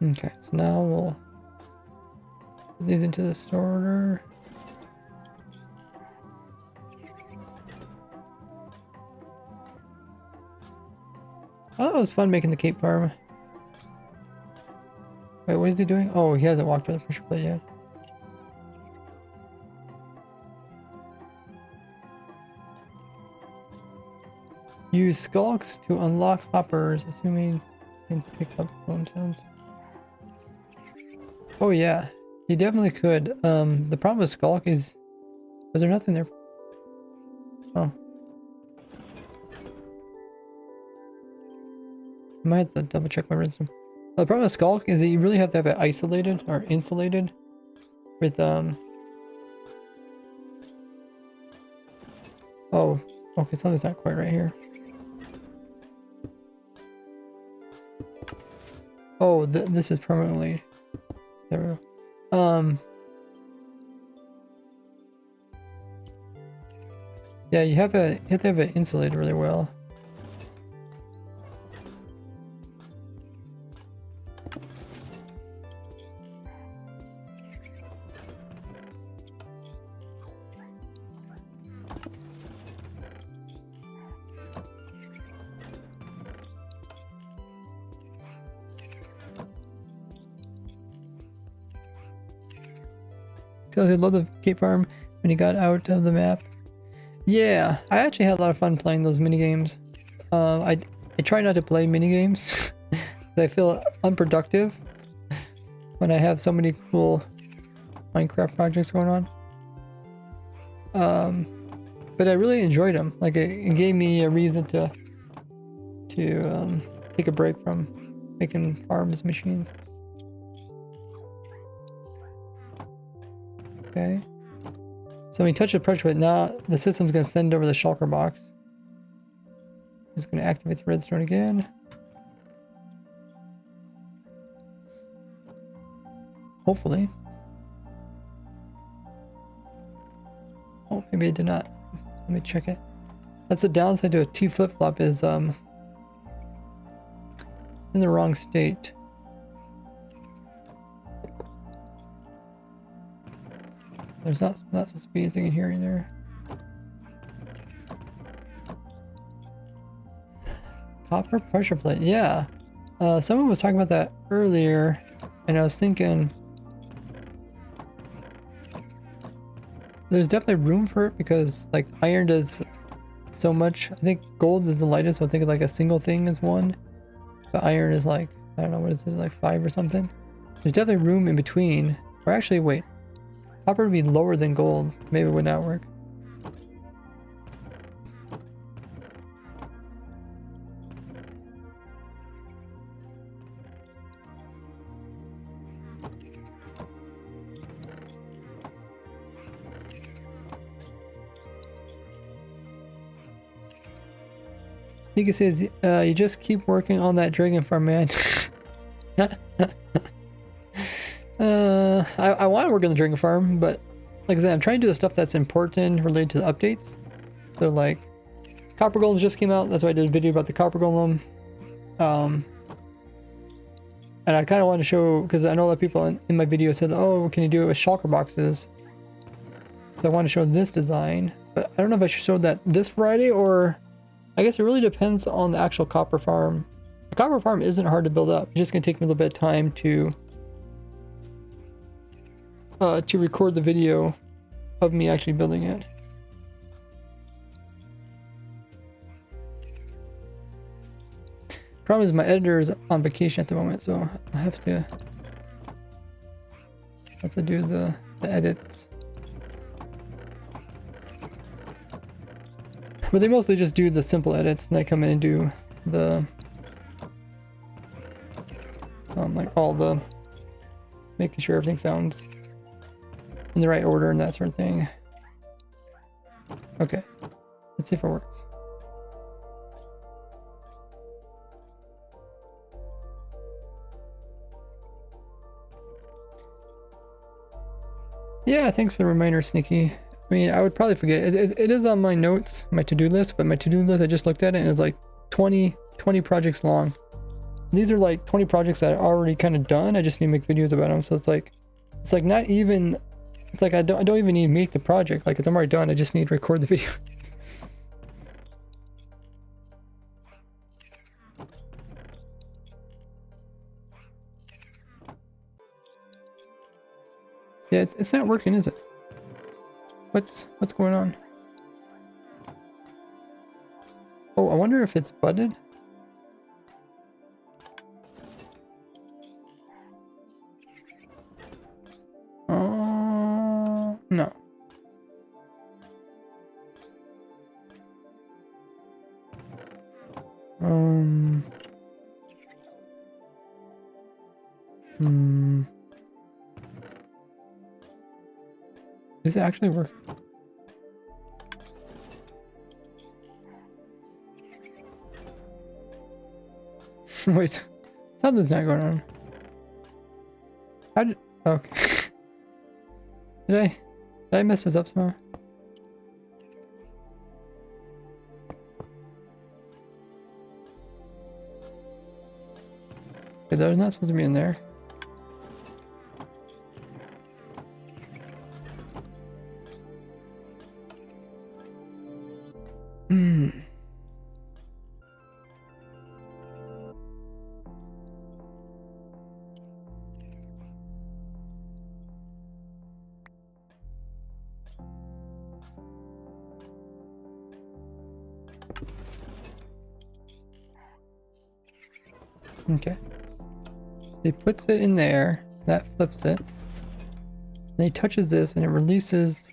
Okay, so now we'll put these into the sorter. Oh, it was fun making the cape farm. Wait, what is he doing? Oh, he hasn't walked by the pressure plate yet. Use skulks to unlock hoppers, assuming you can pick up golem sounds. Oh yeah, you definitely could. The problem with skulk is there nothing there? Oh. I might have to double check my redstone. The problem with skulk is that you really have to have it isolated or insulated with oh, okay, something's not quite right here. Oh, this is permanently. There we go. Yeah, you have to have it insulated really well. Because I love the Cape Farm when you got out of the map. Yeah, I actually had a lot of fun playing those mini games. I try not to play mini games. I feel unproductive when I have so many cool Minecraft projects going on. But I really enjoyed them. Like it gave me a reason to take a break from making farms machines. Okay. So when you touch the pressure button, now the system's going to send over the shulker box. It's going to activate the redstone again. Hopefully. Oh, maybe it did not. Let me check it. That's the downside to a T flip-flop is in the wrong state. There's not supposed to be anything in here either. Copper pressure plate, yeah. Someone was talking about that earlier, and I was thinking there's definitely room for it because like iron does so much. I think gold is the lightest, so I think like a single thing is 1. But iron is like, I don't know, what is it, like 5 or something? There's definitely room in between. Or actually, wait. Copper would be lower than gold. Maybe it would not work. He says, you just keep working on that dragon farm, man. I want to work on the dragon farm, but like I said, I'm trying to do the stuff that's important related to the updates. So like, copper golems just came out. That's why I did a video about the copper golem. And I kind of want to show, because I know that people in my video said, oh, can you do it with shulker boxes? So I want to show this design, but I don't know if I should show that this Friday or I guess it really depends on the actual copper farm. The copper farm isn't hard to build up. It's just going to take me a little bit of time to record the video of me actually building it. Problem is my editor is on vacation at the moment, so I have to do the edits. But they mostly just do the simple edits, and they come in and do the like all the making sure everything sounds in the right order and that sort of thing. Okay, let's see if it works. Yeah, thanks for the reminder, Sneaky. I mean, I would probably forget. It is on my notes, my to-do list, but my to-do list, I just looked at it and it's like 20 projects long. These are like 20 projects that I already kind of done. I just need to make videos about them. So it's like not even, it's like I don't even need to make the project. Like I'm already done. I just need to record the video. Yeah, it's not working, is it? What's going on? Oh, I wonder if it's butted. No. Does it actually work? Wait, something's not going on. How did? Okay. Did I mess this up somehow? they're not supposed to be in there. Hmm. Okay. He puts it in there, that flips it. And he touches this and it releases.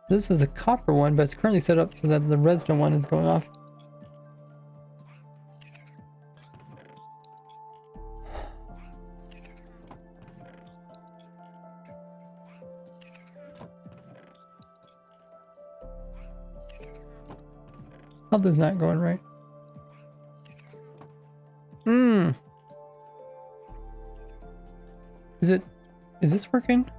This is a copper one, but it's currently set up so that the redstone one is going off. Something's not going right. Is this working?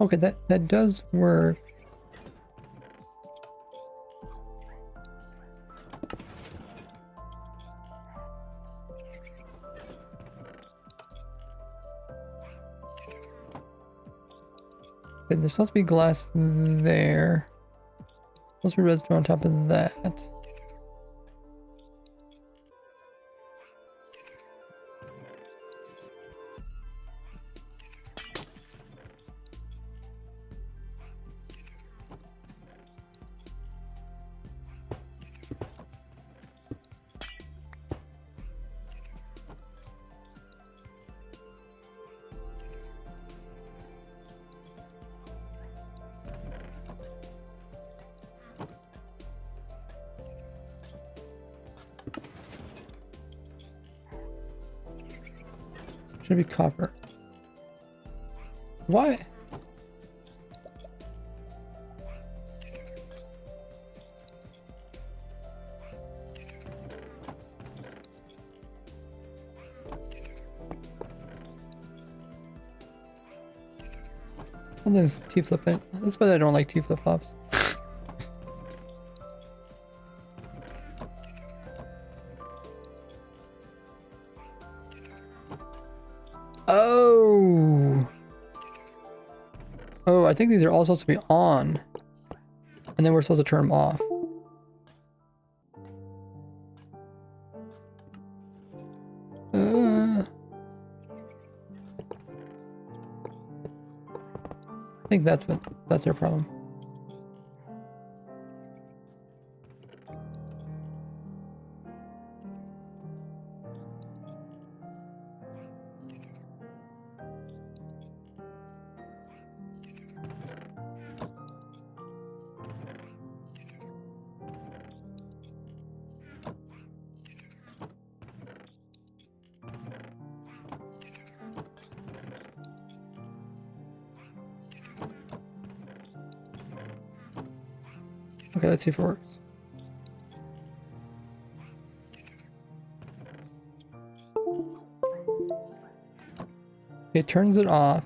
Okay, that does work. Okay, there's supposed to be glass there. Supposed to be redstone on top of that. Should be copper. Why? Something's T-flipping. That's why I don't like T-flip-flops. Oh. Oh, I think these are all supposed to be on. And then we're supposed to turn them off. I think that's their problem. Okay, let's see if it works. It turns it off.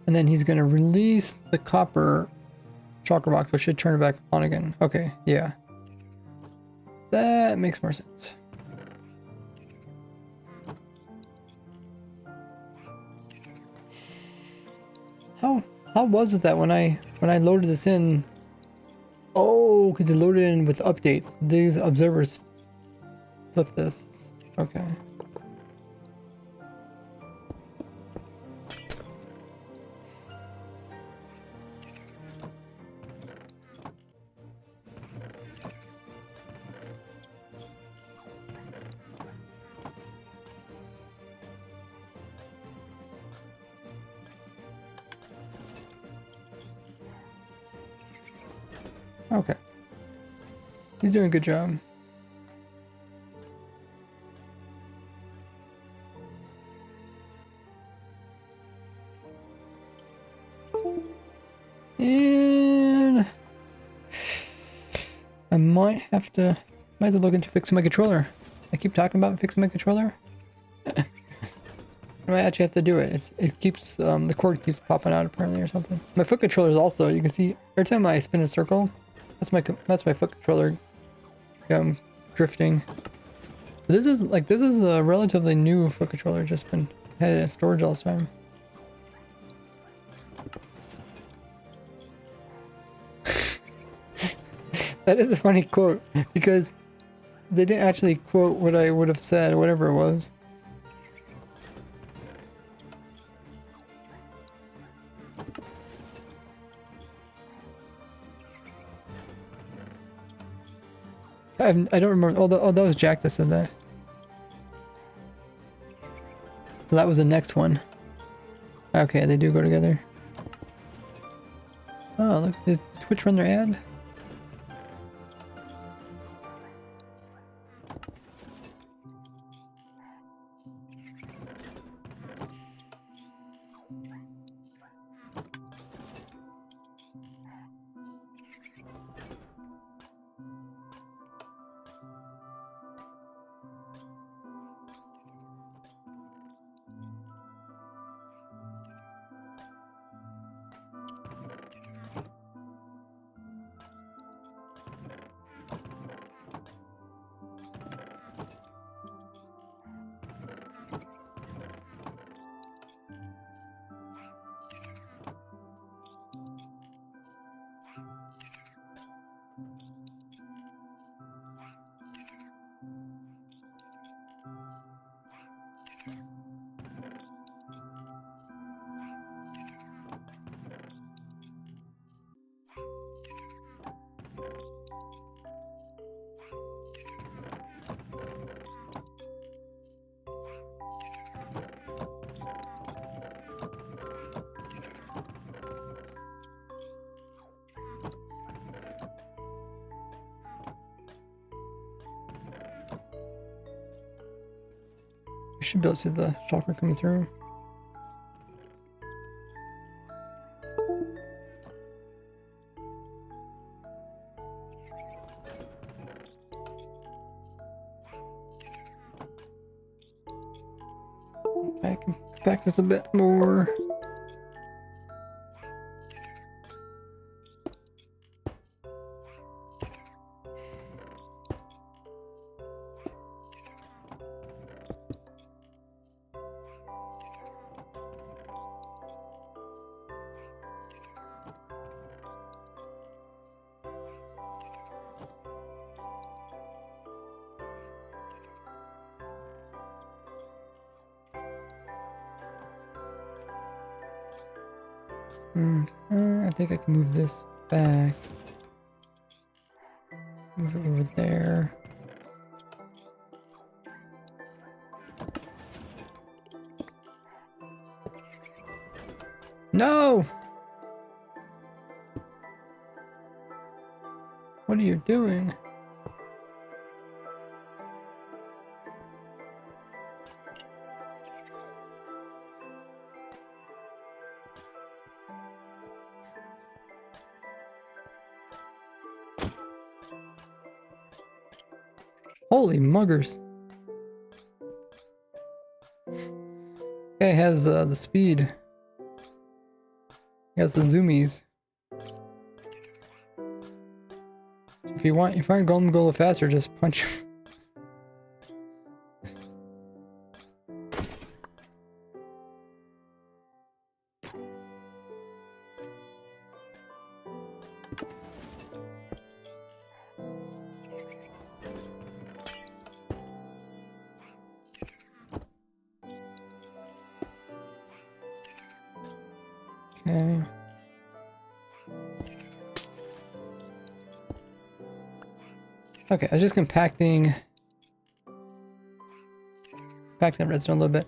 And then he's going to release the copper chakra box, which should turn it back on again. Okay, yeah. That makes more sense. How was it that when I loaded this in? Oh, because it loaded in with updates. These observers flip this. Okay. Okay. He's doing a good job. might have to look into fixing my controller. I keep talking about fixing my controller. I might actually have to do it. It keeps the cord keeps popping out apparently or something. My foot controller is also, you can see every time I spin a circle, that's my foot controller drifting. This is a relatively new foot controller, just been had it in storage all this time. That is a funny quote because they didn't actually quote what I would have said, whatever it was. I don't remember. Oh, that was Jack that said that. So that was the next one. Okay, they do go together. Oh, look, did Twitch run their ad? We should be able to see the chakra coming through. I can practice a bit more. I think I can move this back. Move it over there. No! What are you doing? Holy muggers. Guy has the speed. He has the zoomies. If you want to go a little faster, just punch him. Okay. Okay, I was just compacting redstone a little bit.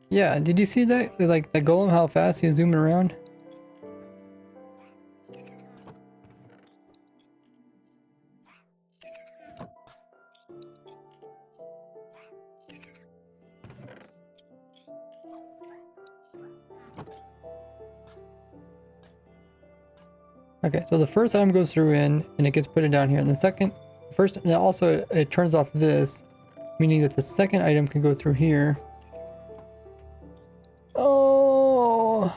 Yeah, did you see that? Like the golem, how fast he was zooming around? Okay, so the first item goes through in, and it gets put it down here. And the second, first, and also it turns off this, meaning that the second item can go through here. Oh.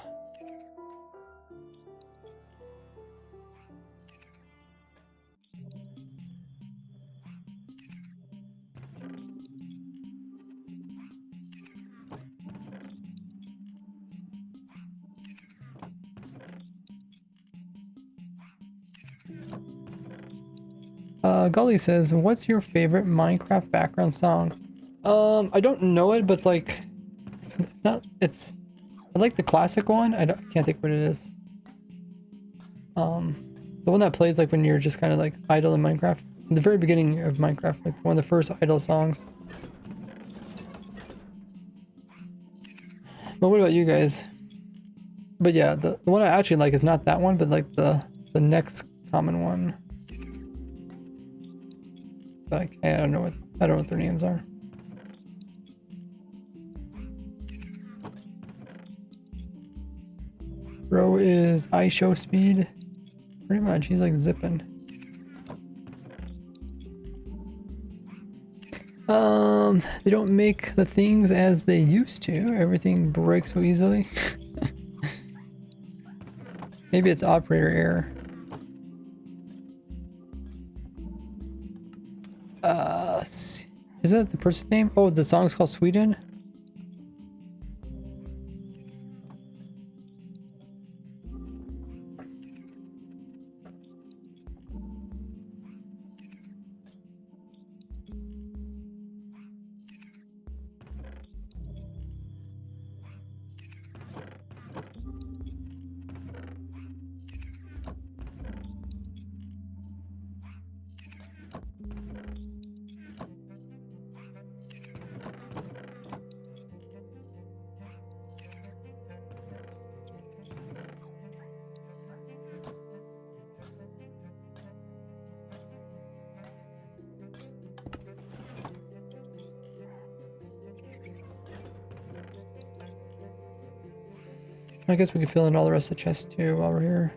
Gully says, what's your favorite Minecraft background song? I don't know it, but it's like, it's not, it's, I like the classic one. I can't think what it is. The one that plays like when you're just kind of like idle in Minecraft. In the very beginning of Minecraft, like one of the first idle songs. But what about you guys? But yeah, the one I actually like is not that one, but like the next common one. But I don't know what their names are. Bro is iShow speed. Pretty much, he's like zipping. They don't make the things as they used to. Everything breaks so easily. Maybe it's operator error. Is that the person's name? Oh, the song's called Sweden? I guess we can fill in all the rest of the chests too while we're here.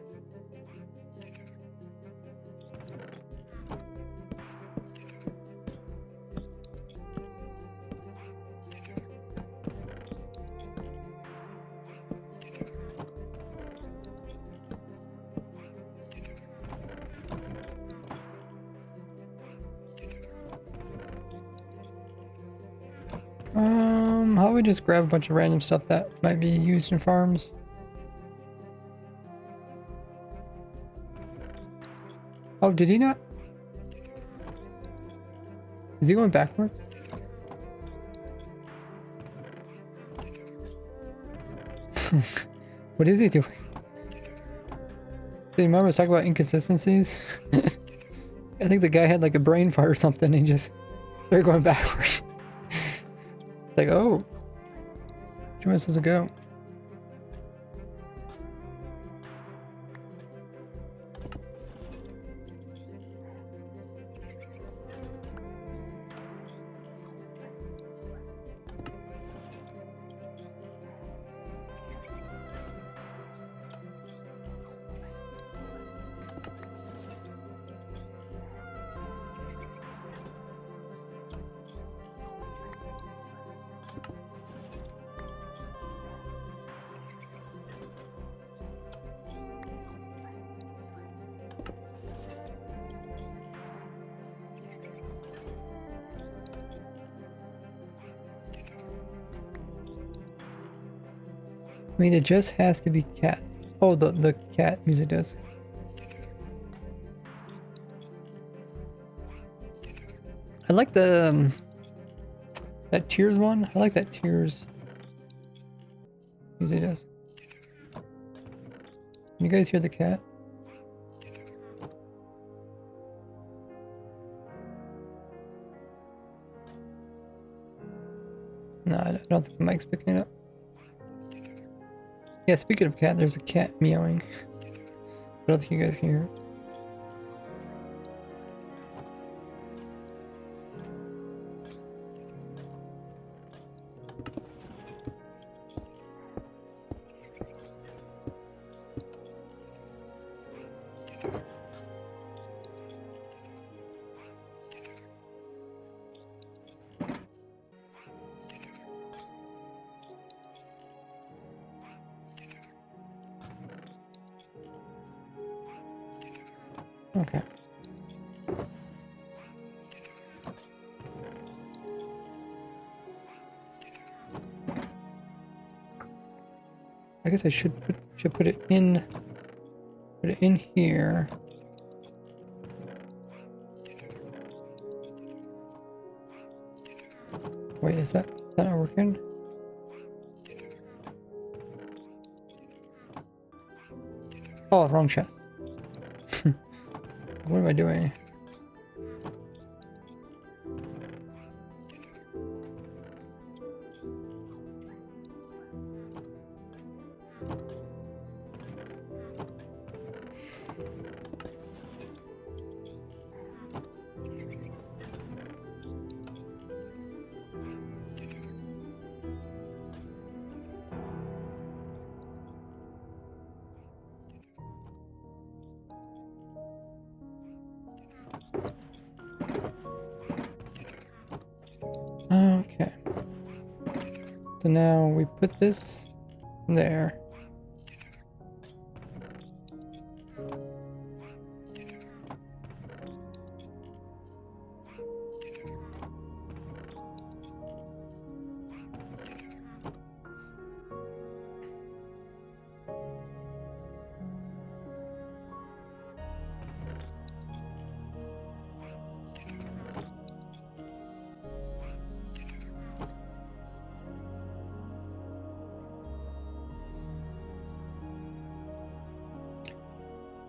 How about we just grab a bunch of random stuff that might be used in farms? Oh, did he not? Is he going backwards? What is he doing? Did you remember us talking about inconsistencies? I think the guy had like a brain fart or something and he just started going backwards. Like, oh, which way am I supposed to go? I mean, it just has to be cat. Oh, the cat music does. I like the that Tears one. I like that Tears music does. Can you guys hear the cat? No, I don't think the mic's picking it up. Yeah, speaking of cat, there's a cat meowing. I don't think you guys can hear it. Okay. I guess I should put it in here. Wait, is that not working? Oh, wrong chest. What am I doing? Okay. So now we put this there.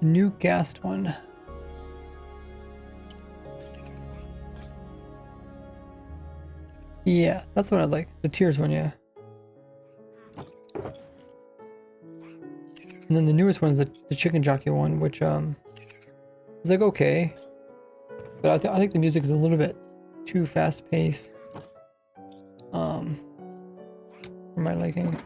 New gassed one. Yeah, that's what I like. The tears one, yeah. And then the newest one is the chicken jockey one, which is like okay, but I think the music is a little bit too fast paced. For my liking.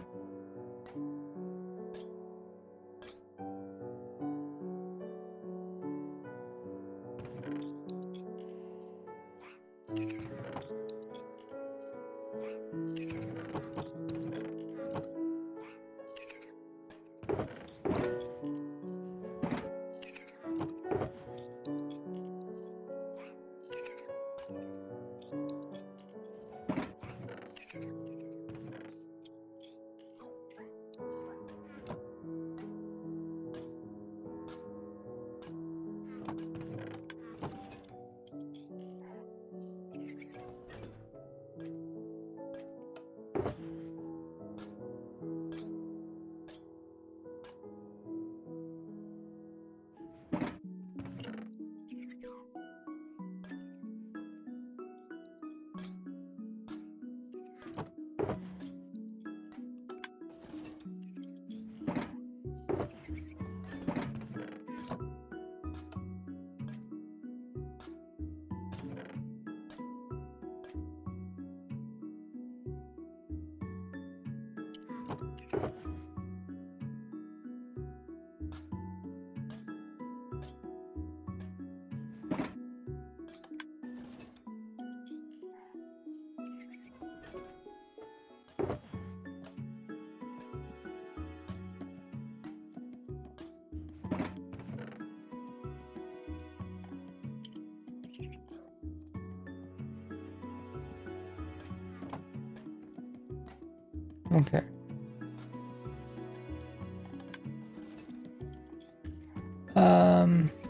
Okay.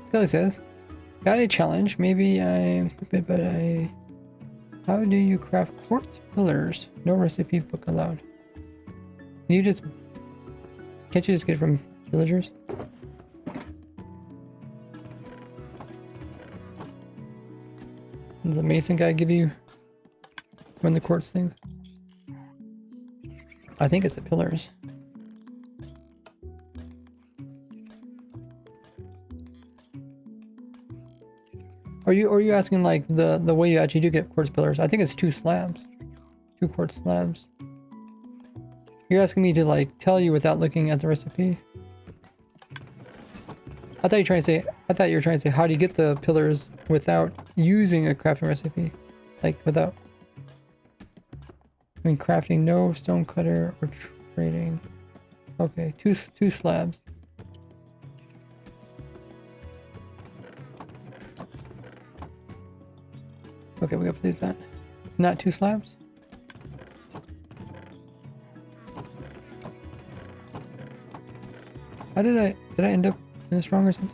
Skelly says, got a challenge. Maybe I'm stupid, but how do you craft quartz pillars? No recipe book allowed. Can't you just get it from villagers? Does the mason guy give you one of the quartz things? I think it's the pillars. Are you asking like the way you actually do get quartz pillars? I think it's 2 slabs. 2 quartz slabs. You're asking me to like tell you without looking at the recipe? I thought you were trying to say how do you get the pillars without using a crafting recipe? Like without crafting, no stone cutter or trading. Okay, two slabs. Okay, we gotta place that. It's not 2 slabs. How did I end up in this wrong or something?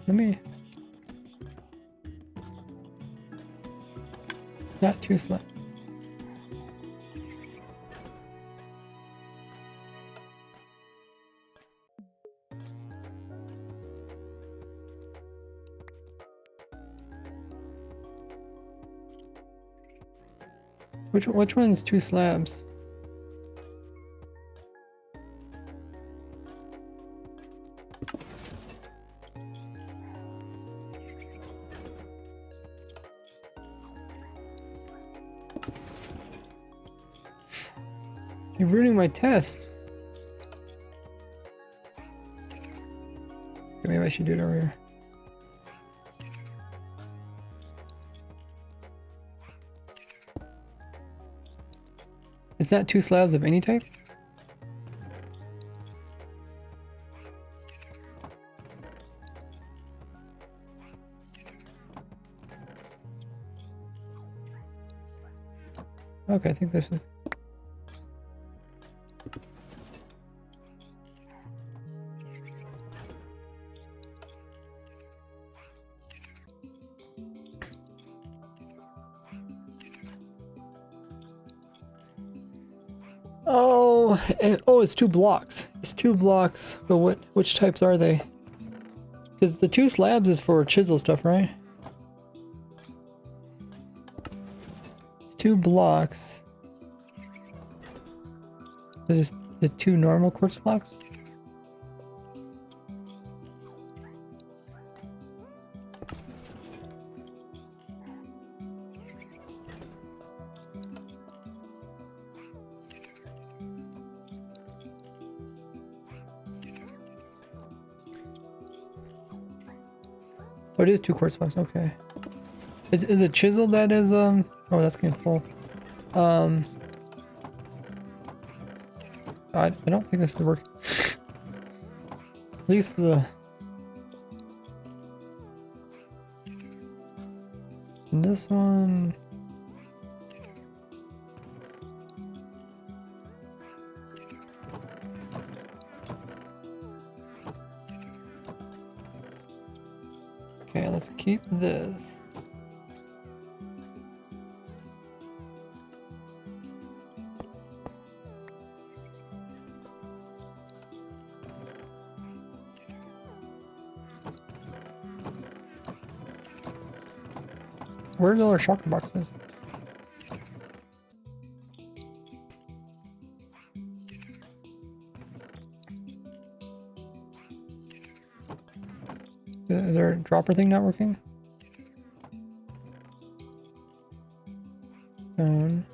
Let me... Not 2 slabs. Which one's 2 slabs? You're ruining my test. Okay, maybe I should do it over here. It's not 2 slabs of any type? Okay, I think this is... Oh, it's 2 blocks. It's 2 blocks, but which types are they? Because the 2 slabs is for chisel stuff, right? It's 2 blocks. There's the 2 normal quartz blocks. Oh, it is 2 quartz blocks, okay. Is it chisel that is, oh, that's getting full. I don't think this is working. At least this one... Okay, let's keep this. Where's all our shopper boxes? Is our dropper thing not working? Stone.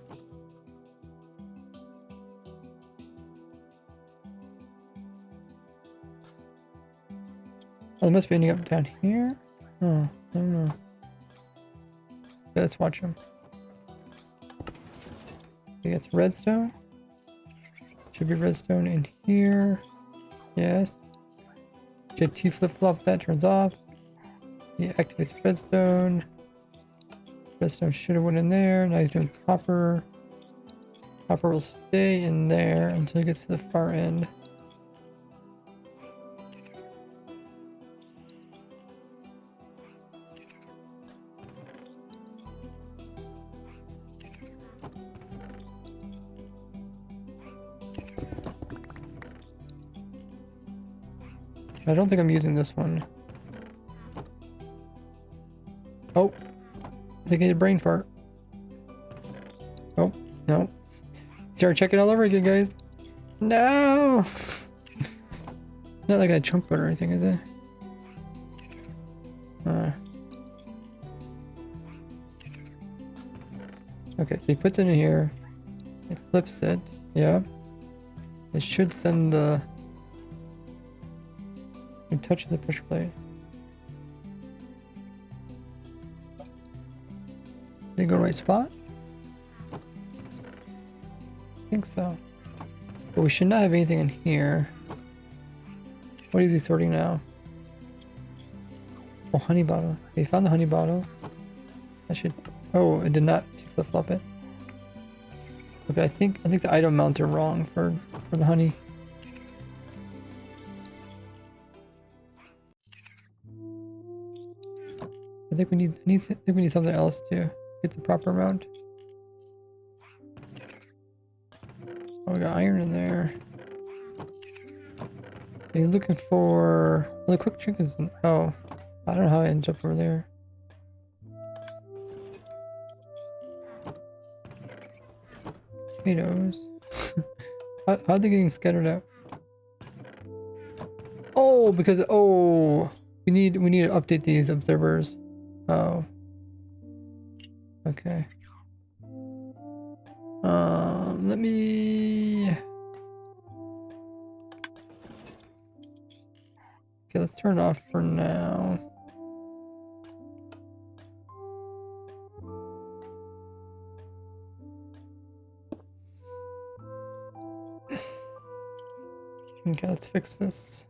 Oh, they must be ending up down here. Oh, I don't know. Let's watch them. Okay, it's redstone. Should be redstone in here. Yes. JT flip-flop, that turns off. He activates redstone. Redstone should have went in there. Now he's doing copper. Copper will stay in there until he gets to the far end. I don't think I'm using this one. Oh, I think I did a brain fart. Oh, no. Sorry, check it all over again, guys. No! Not like a chunk butt or anything, is it? Okay, so he puts it in here. It flips it. Yeah. It should send the... It touches the push plate. Did it go right spot? I think so. But we should not have anything in here. What is he sorting now? Oh, honey bottle. They found the honey bottle. I should. Oh, it did not flip flop it. Okay, I think the item amounts are wrong for the honey. I think we need something else to get the proper amount. Oh, we got iron in there. He's looking for the quick trick is oh, I don't know how it ends up over there. Tomatoes. how are they getting scattered out? Oh, because we need to update these observers. Oh. Okay. Let me. Okay, let's turn it off for now. Okay, let's fix this.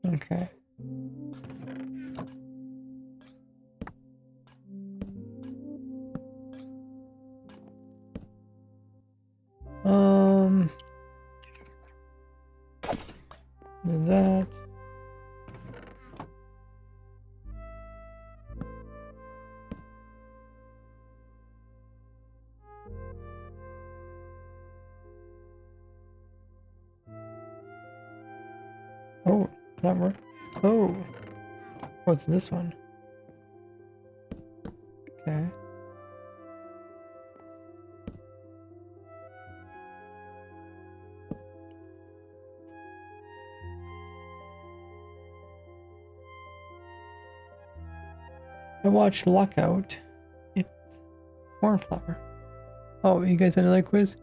Okay. Do that. Oh, that worked. Oh, what's this one? Okay. I watched Lockout. It's cornflower. Oh, you guys had another quiz?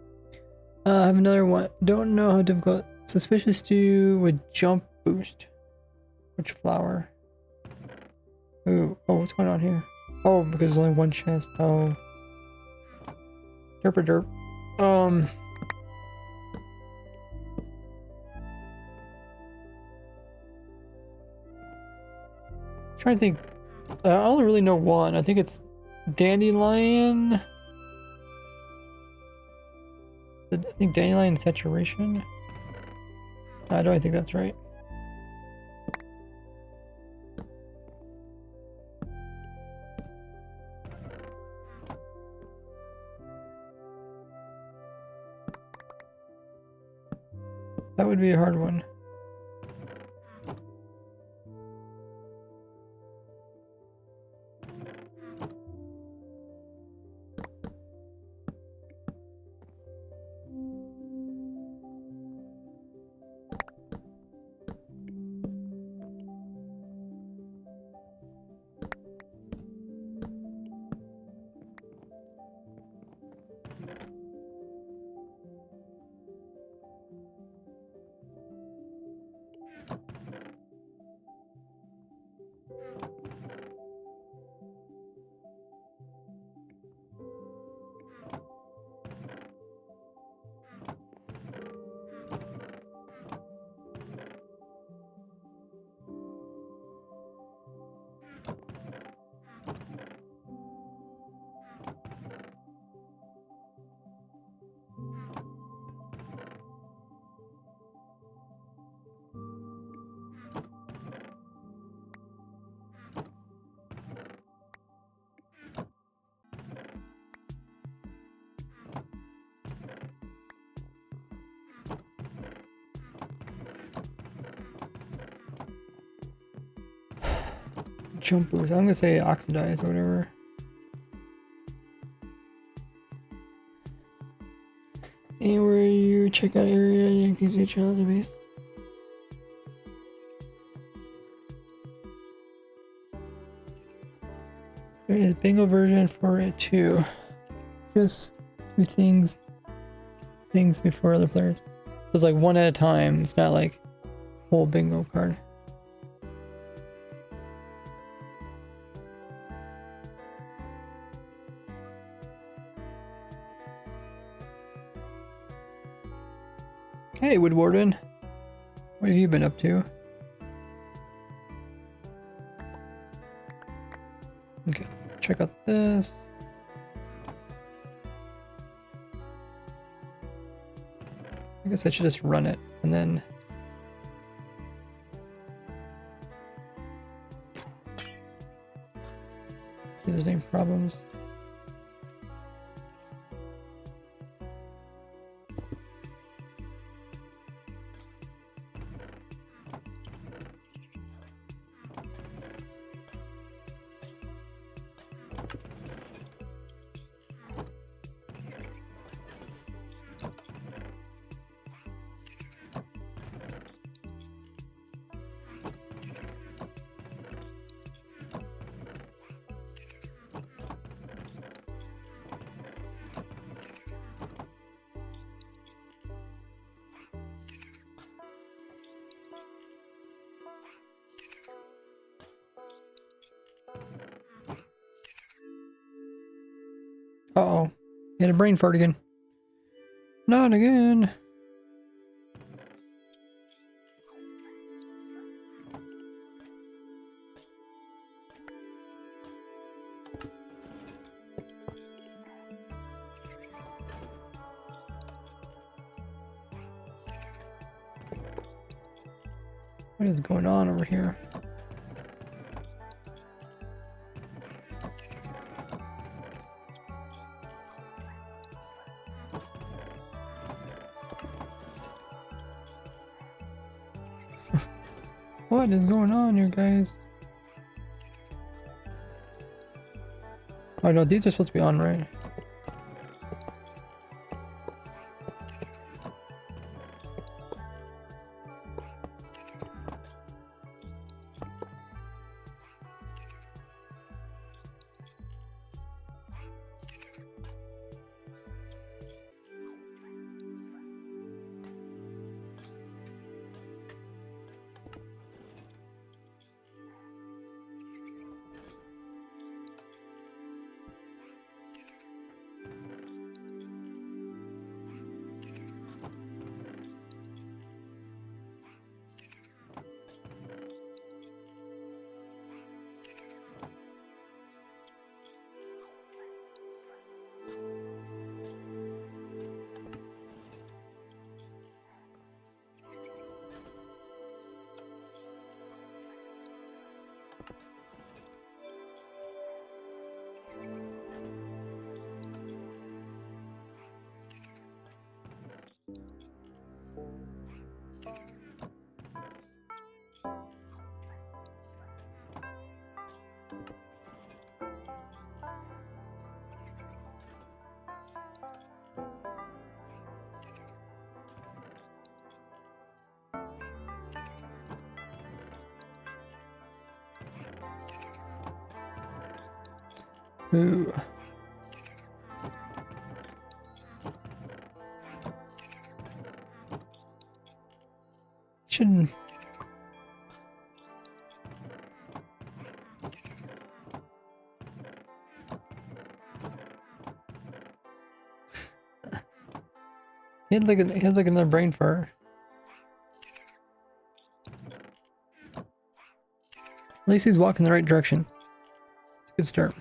I have another one. Don't know how difficult. Suspicious stew with jump boost. Which flower? Ooh, oh, what's going on here? Oh, because there's only one chest. Oh. Derp derp. Trying to think. I only really know one. I think it's dandelion. I think dandelion saturation. I don't think that's right. That would be a hard one. Jump boost. I'm gonna say oxidize or whatever. Anywhere you check out area, you can see child base. There is bingo version for it too. Just do things before other players. So it's like one at a time. It's not like whole bingo card. Hey, Woodwarden. What have you been up to? Okay, check out this. I guess I should just run it and then see if there's any problems. Uh-oh. He had a brain fart again. Not again. What is going on over here? What is going on here, guys? Oh no, these are supposed to be on, right? Ooh. Shouldn't. He had like another brain fart. At least he's walking the right direction. It's a good start.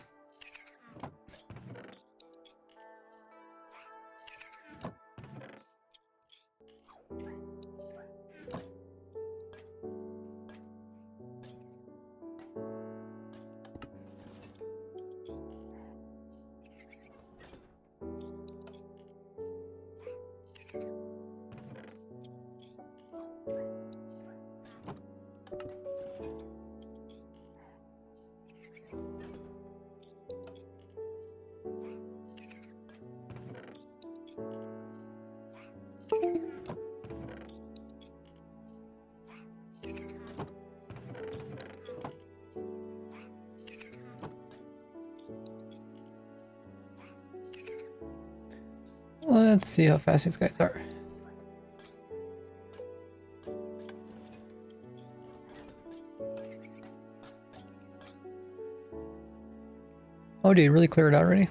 Let's see how fast these guys are. Oh, did you really clear it out already?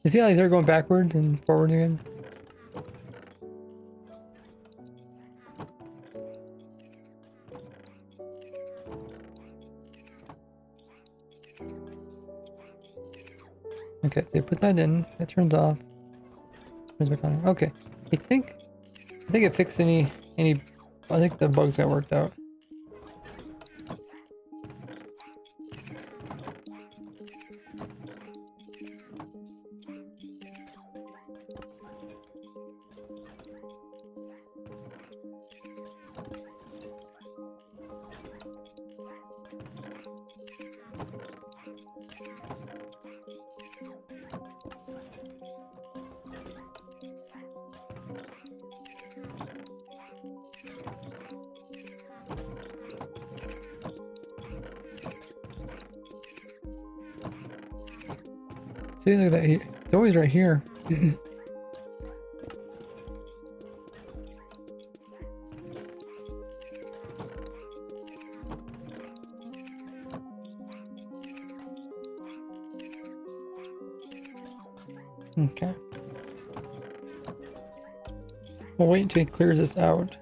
You see how these are going backwards and forward again? Okay, so you put that in, it turns off. Turns back on. Okay. I think it fixed any I think the bugs got worked out. See, look at that. It's always right here. Okay. We'll wait until he clears this out.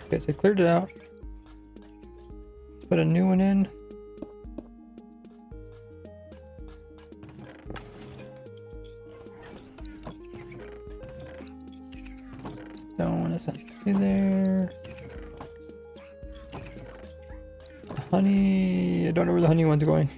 Okay, so he cleared it out. Let's put a new one in. Stone is there. Honey, I don't know where the honey one's going.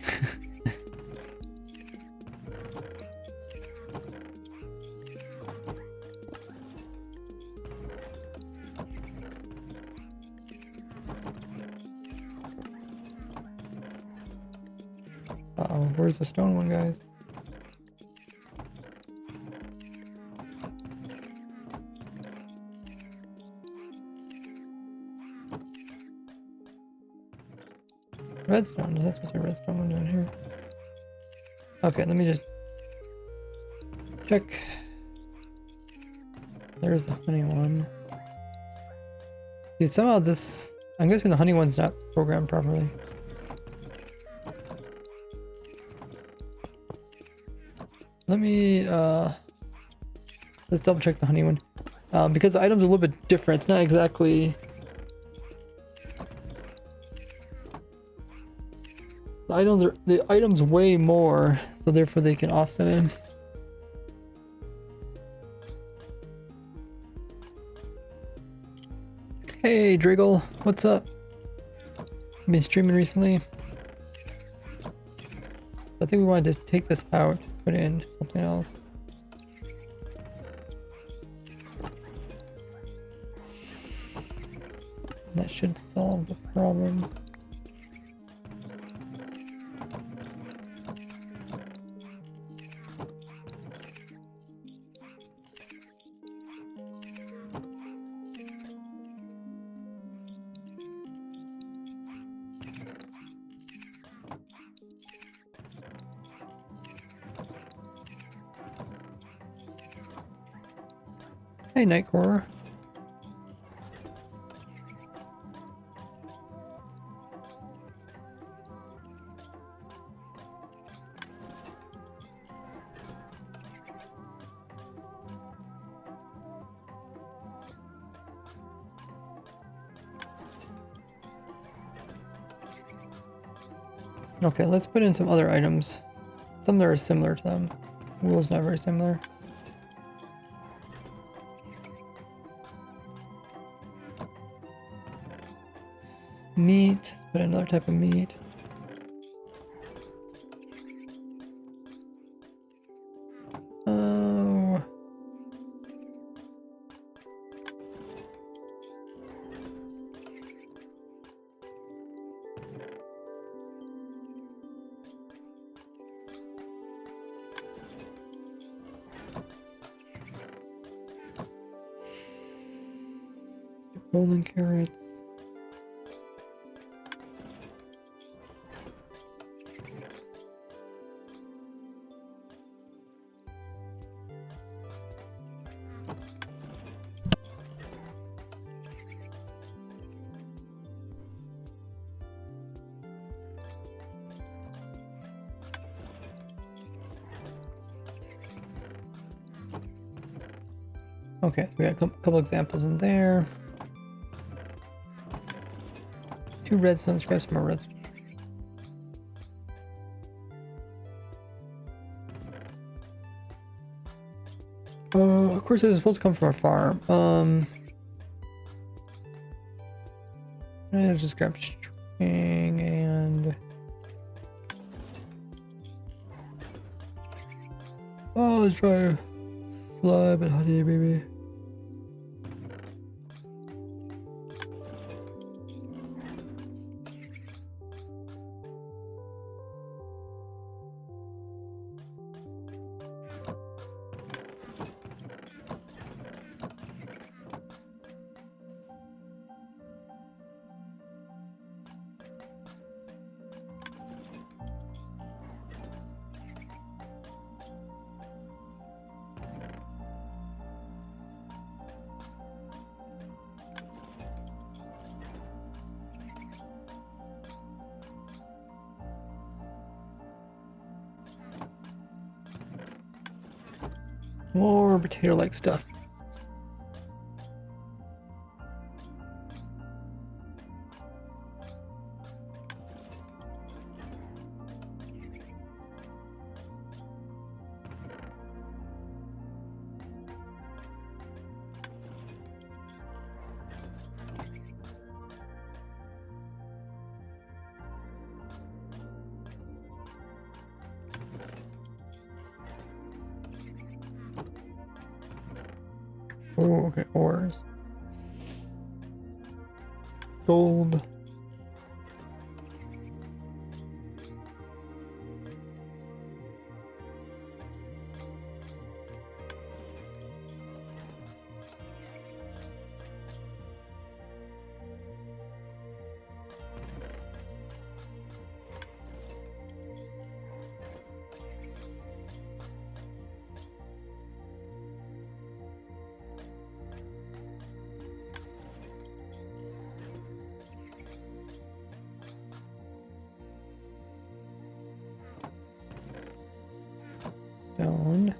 Uh-oh, where's the stone one, guys? Redstone, that's what's a redstone one down here. Okay, let me just check. There's the honey one. See, somehow this, I'm guessing the honey one's not programmed properly. Let me, let's double check the honey one. Because the items are a little bit different. It's not exactly... The items weigh more, so therefore they can offset it. Hey Driggle, what's up? Been streaming recently. I think we want to just take this out, put it in something else. That should solve the problem. Hey, Nightcore. Okay, let's put in some other items. Some that are similar to them. Wool's not very similar. Meat, put another type of meat. golden carrots. Okay, so we got a couple examples in there. 2 redstone scraps, some more redstone. Of course, it was supposed to come from a farm. And just grab string and. Oh, let's try slab and honey, baby. More potato-like stuff. Oh, okay, ores. Gold. Stone.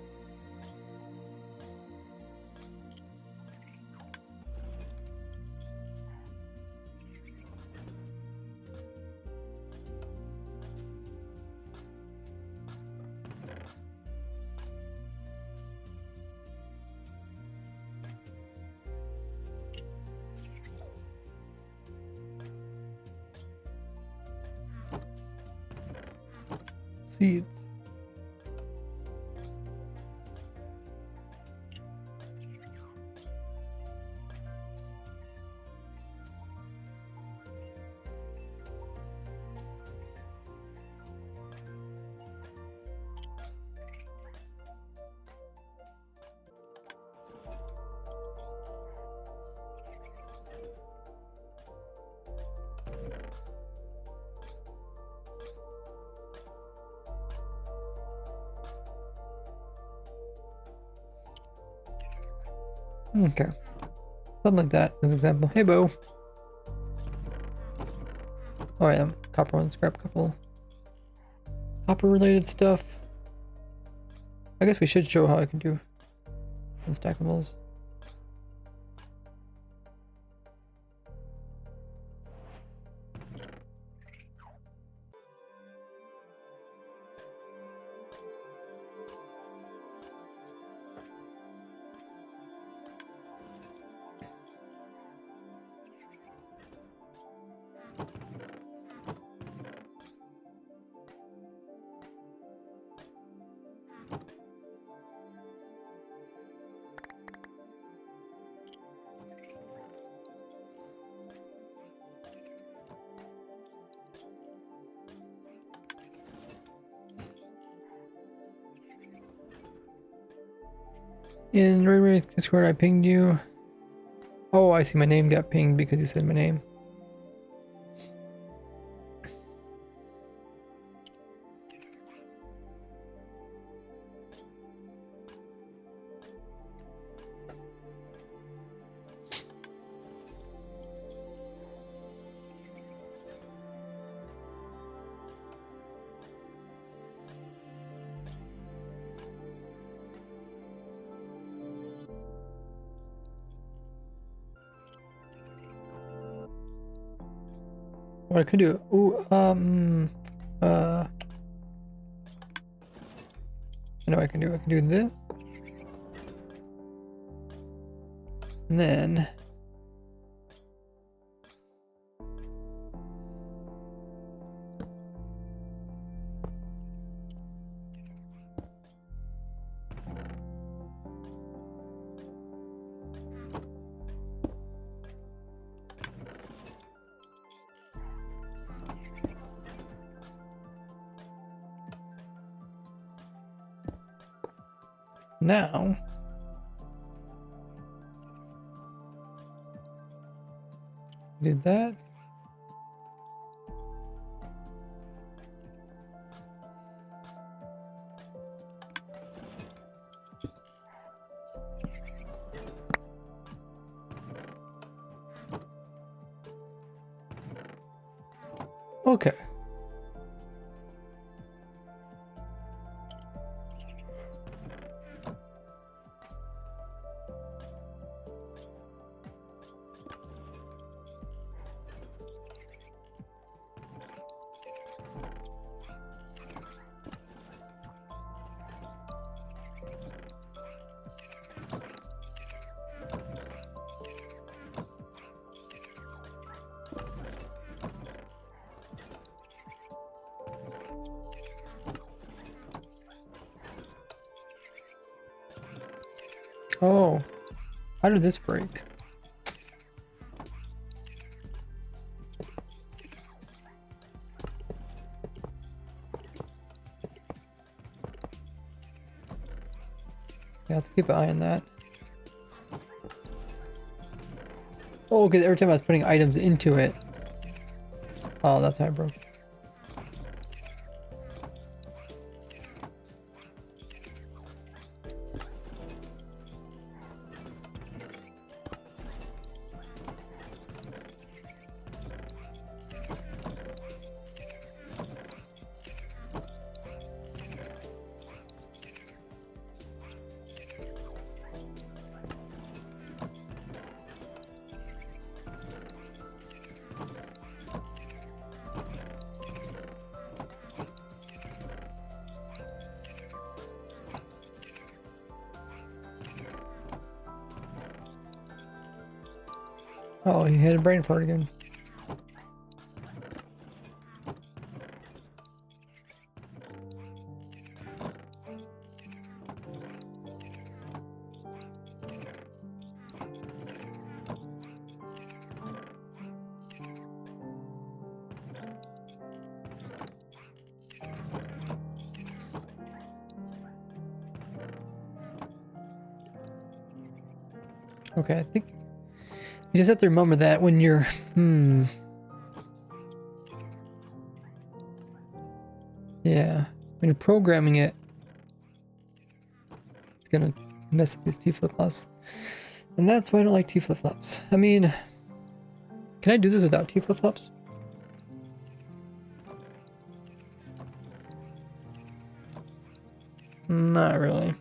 Seeds. Okay. Something like that as an example. Hey, Bo. Oh, yeah. Copper ones. Grab a couple copper related stuff. I guess we should show how I can do unstackables. In Ray Discord, I pinged you. Oh, I see my name got pinged because you said my name. What I could do? Ooh, I know I can do. I can do this, and then now. Did that. Okay. Oh, how did this break? Yeah, I have to keep an eye on that. Oh, because every time I was putting items into it. Oh, that's how it broke. Oh, he had a brain fart again. Okay, I think you just have to remember that when you're, yeah, when you're programming it, it's gonna mess up these T flip-flops. And that's why I don't like T flip-flops. I mean, can I do this without T flip-flops? Not really.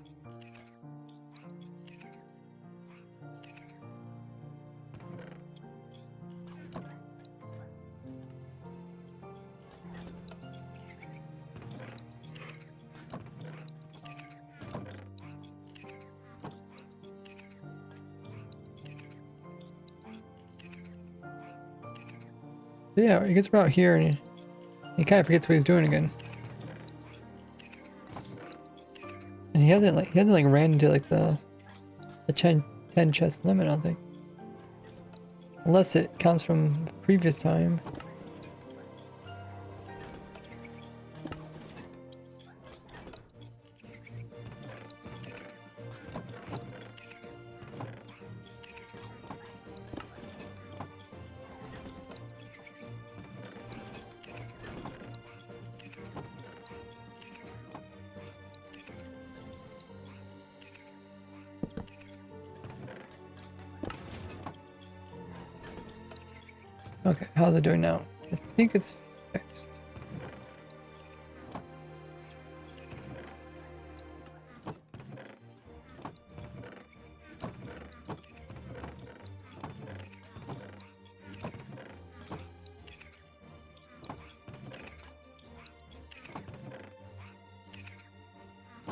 But yeah, he gets about here and he kind of forgets what he's doing again. And he hasn't like ran into like the 10 chest limit, I don't think. Unless it counts from previous time. Okay, how's it doing now? I think it's fixed.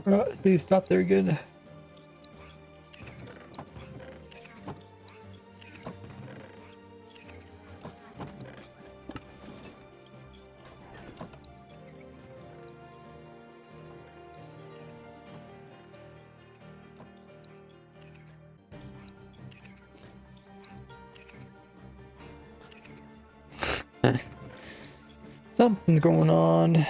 Alright, so you stop there, good. Something's going on.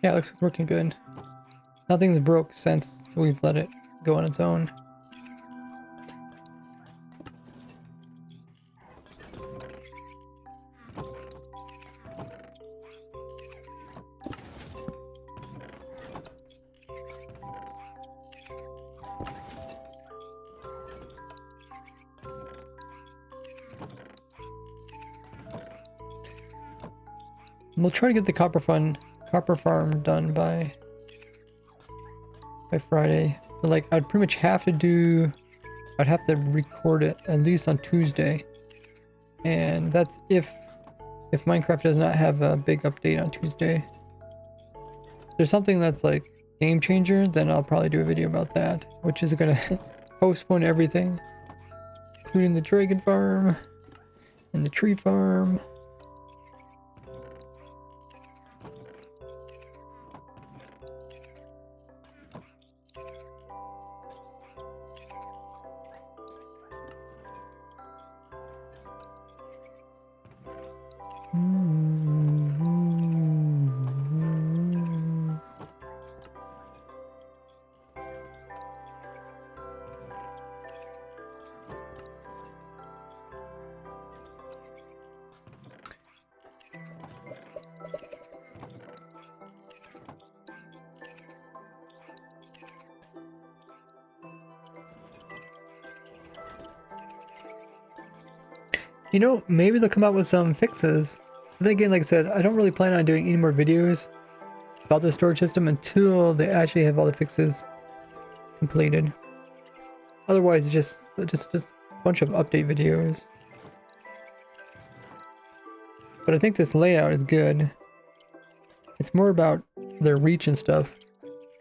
Yeah, it looks like it's working good. Nothing's broke since we've let it go on its own. We'll try to get the copper farm done by Friday. But like, I'd pretty much have to do. I'd have to record it at least on Tuesday, and that's if Minecraft does not have a big update on Tuesday. If there's something that's like game changer, then I'll probably do a video about that, which is gonna postpone everything, including the dragon farm and the tree farm. You know, maybe they'll come out with some fixes. But then again, like I said, I don't really plan on doing any more videos about the storage system until they actually have all the fixes completed. Otherwise, it's just a bunch of update videos. But I think this layout is good. It's more about their reach and stuff.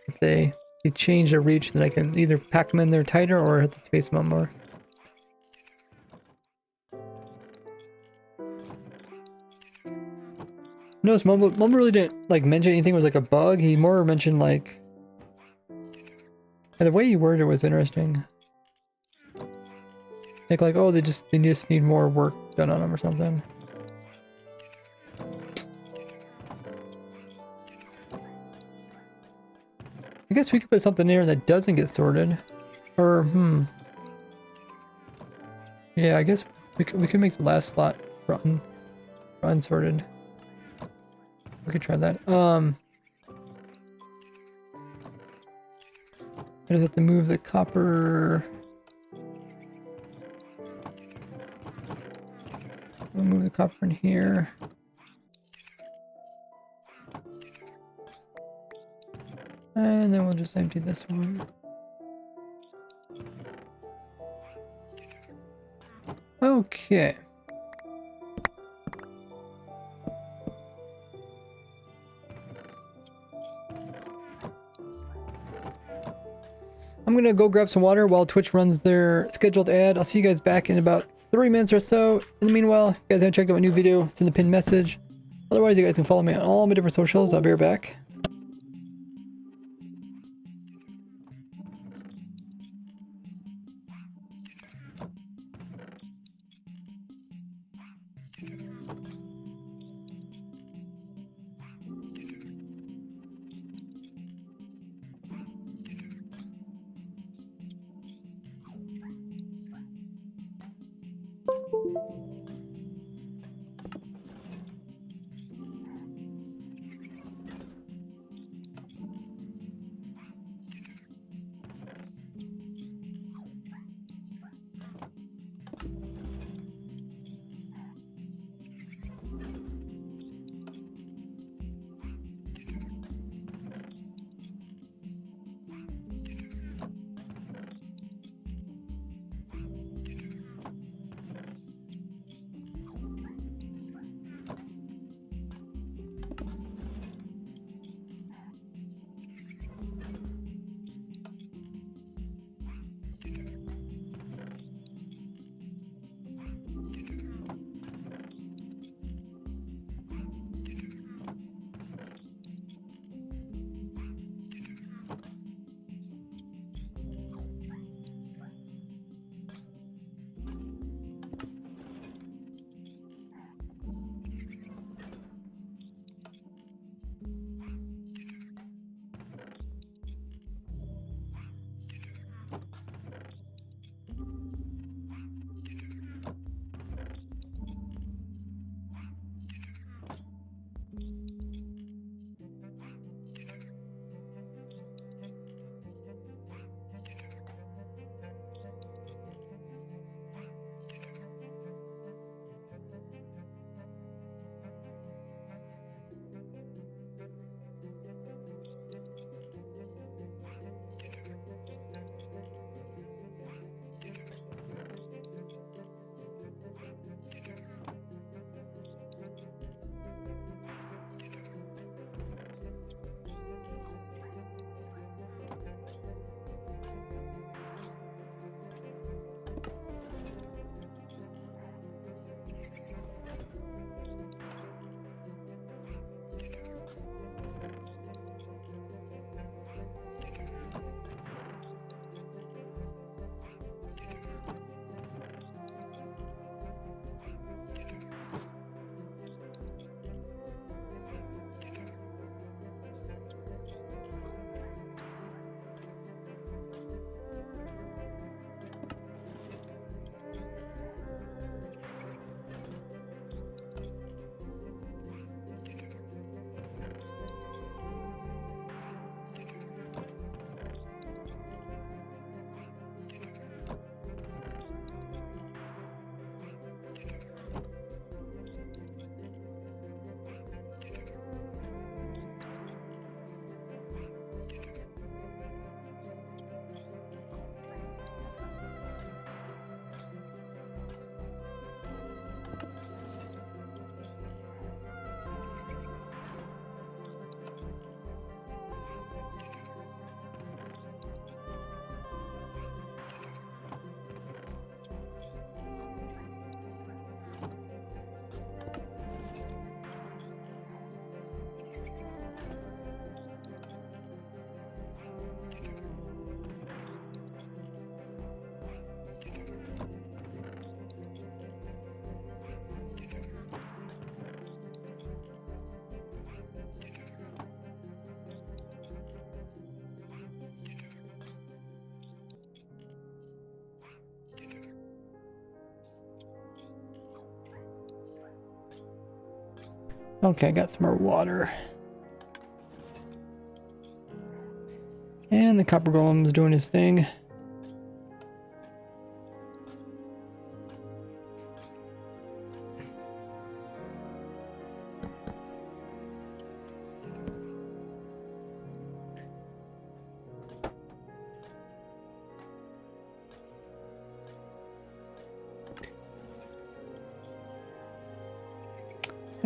If they change their reach, then I can either pack them in there tighter or hit the space them out more. Notice Mumble really didn't like mention anything was like a bug. He more mentioned like, and the way he worded it was interesting. Like oh they just need more work done on them or something. I guess we could put something there that doesn't get sorted, or yeah, I guess we could make the last slot for unsorted. We could try that. I just have to move the copper. We'll move the copper in here. And then we'll just empty this one. Okay. I'm gonna go grab some water while Twitch runs their scheduled ad. I'll see you guys back in about 3 minutes or so. In the meanwhile, if you guys haven't checked out my new video, it's in the pinned message. Otherwise, you guys can follow me on all my different socials. I'll be right back. Okay, I got some more water. And the copper golem's doing his thing.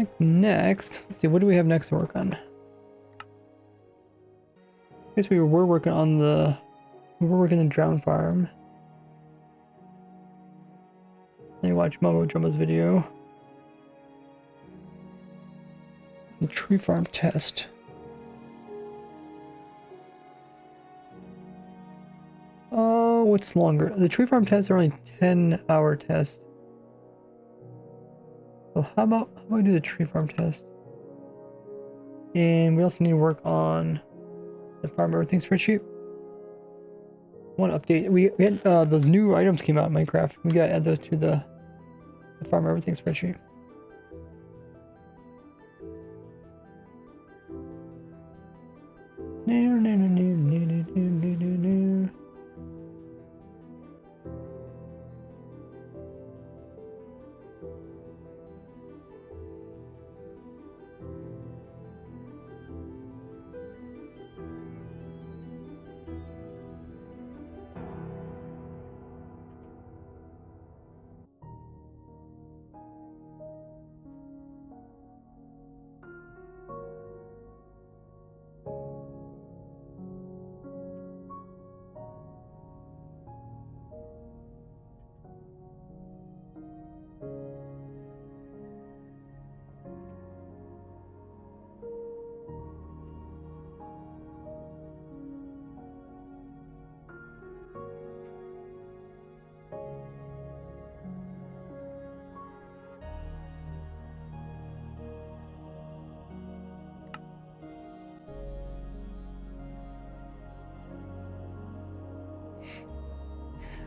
think next, let's see, what do we have next to work on? I guess we were working on the drown farm. Then you watch Momo Jumbo's video. The tree farm test. Oh, what's longer? The tree farm tests are only 10-hour tests. So how about we do the tree farm test? And we also need to work on the farm everything spreadsheet. One update. We had those new items came out in Minecraft. We gotta add those to the farm everything spreadsheet.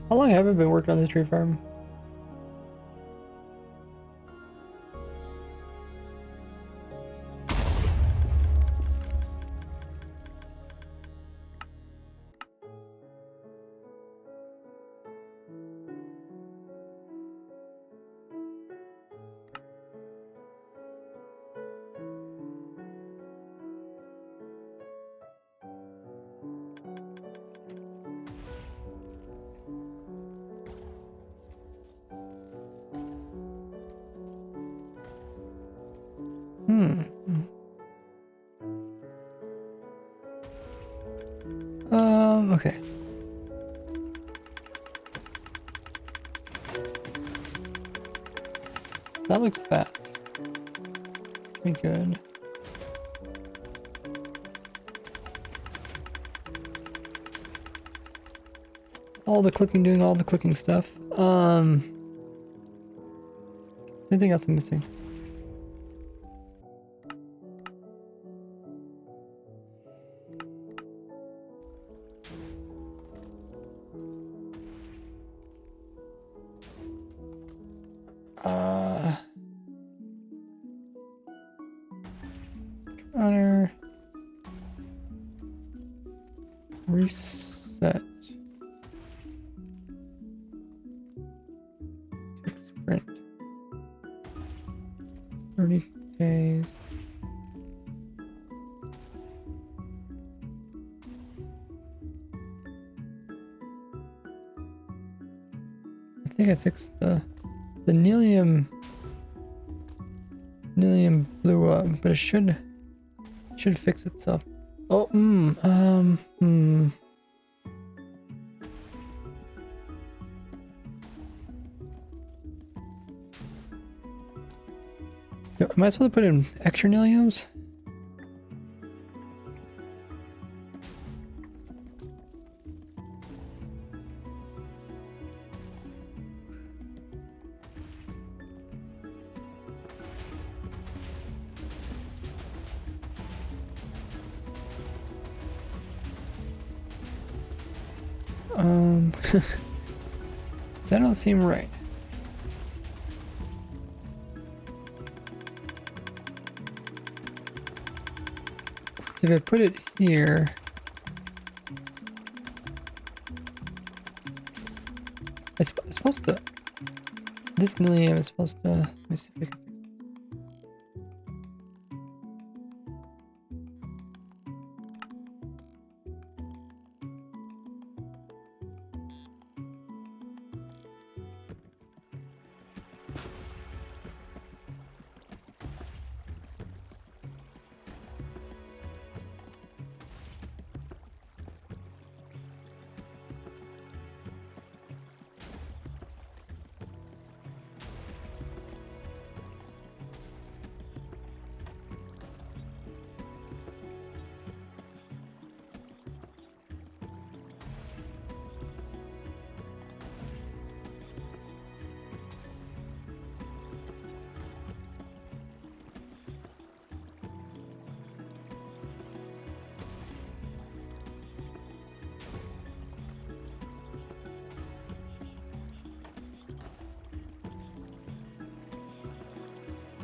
How long have I been working on the tree farm? Okay. That looks fast. Pretty good. All the clicking, doing all the clicking stuff. Anything else I'm missing? Counter. Reset. Sprint. 30 days. I think I fixed the Nelium blew up, but it should fix itself. Oh, Am I supposed to put in extra Neliums? That don't seem right. So if I put it here, it's supposed to. This Nelium is supposed to. Let me see if I can.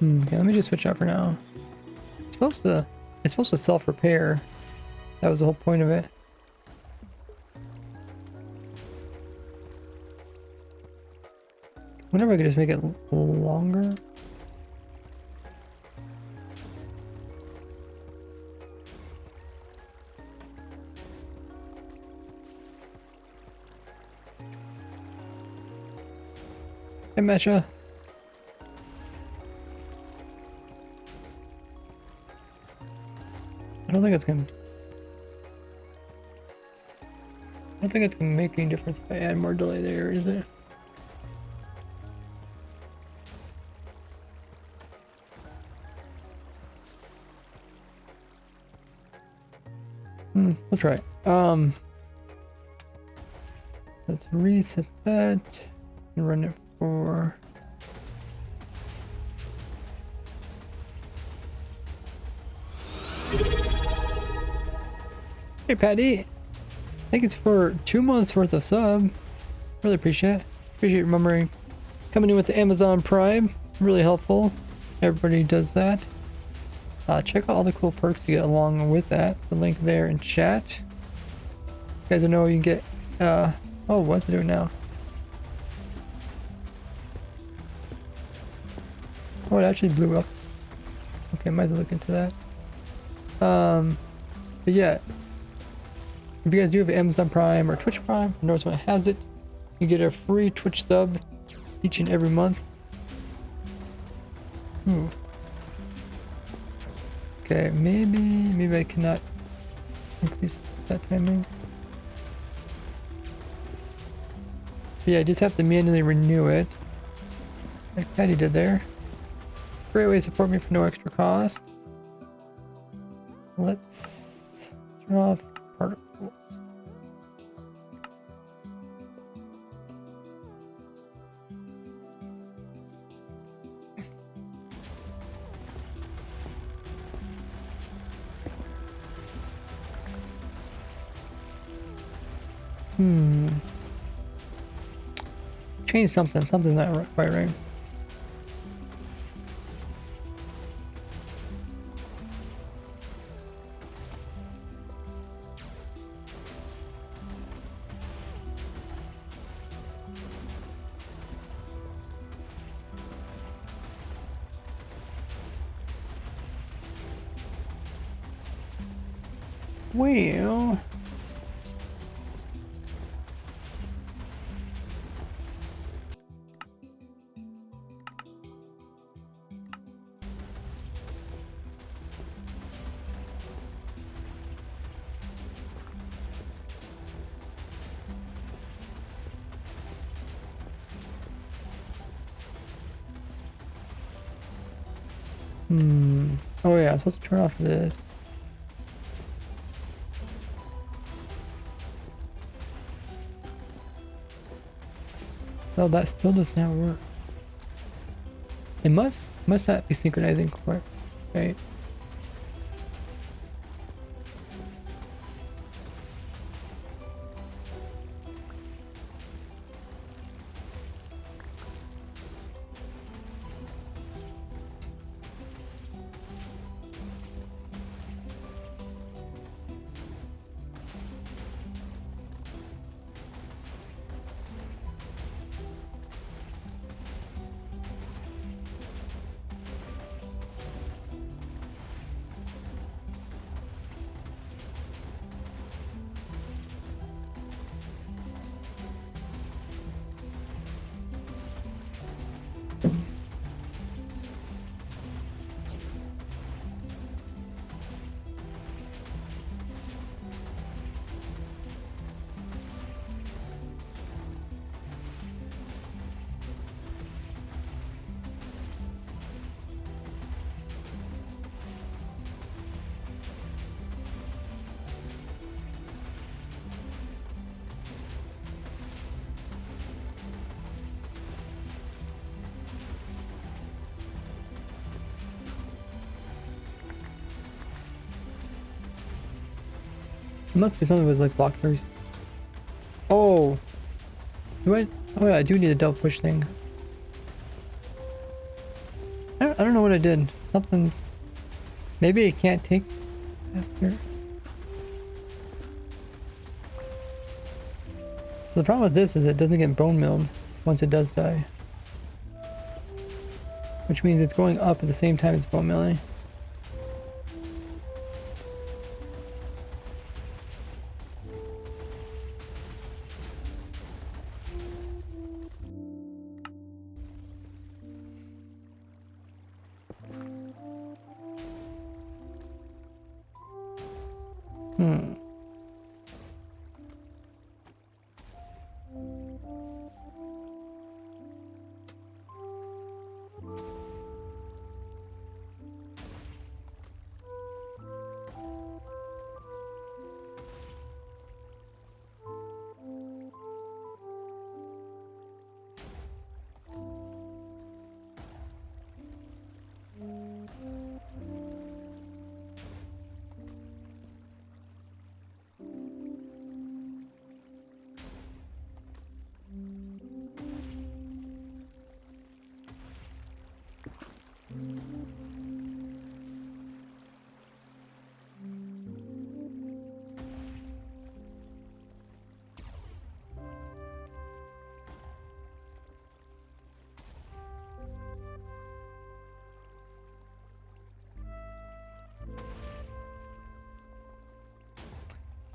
Okay, let me just switch out for now. It's supposed to self-repair. That was the whole point of it. Wonder if I could just make it longer. Hey, Mesha. I don't think it's gonna make any difference if I add more delay there, is it? We'll try it. Let's reset that and run it for Hey Patty, I think it's for 2 months worth of sub. Really appreciate you remembering coming in with the Amazon Prime. Really helpful. Everybody does that. Check out all the cool perks you get along with that. The link there in chat. You guys know you can get oh, what's it doing now? Oh, it actually blew up. Okay, might have to look into that. But yeah, if you guys do have Amazon Prime or Twitch Prime, or knows when it has it, you get a free Twitch sub each and every month. Ooh. Okay, maybe I cannot increase that timing. But yeah, I just have to manually renew it, like Patty did there. Great way to support me for no extra cost. Let's turn off particles. Change something. Something's not quite right. Well, oh yeah, I'm supposed to turn off this. Oh, that still does not work. It must not be synchronizing quite right. It must be something with like block first. Oh, oh yeah, I do need a double push thing. I don't know what I did. Something's... Maybe it can't take faster. The problem with this is it doesn't get bone milled once it does die. Which means it's going up at the same time it's bone milling.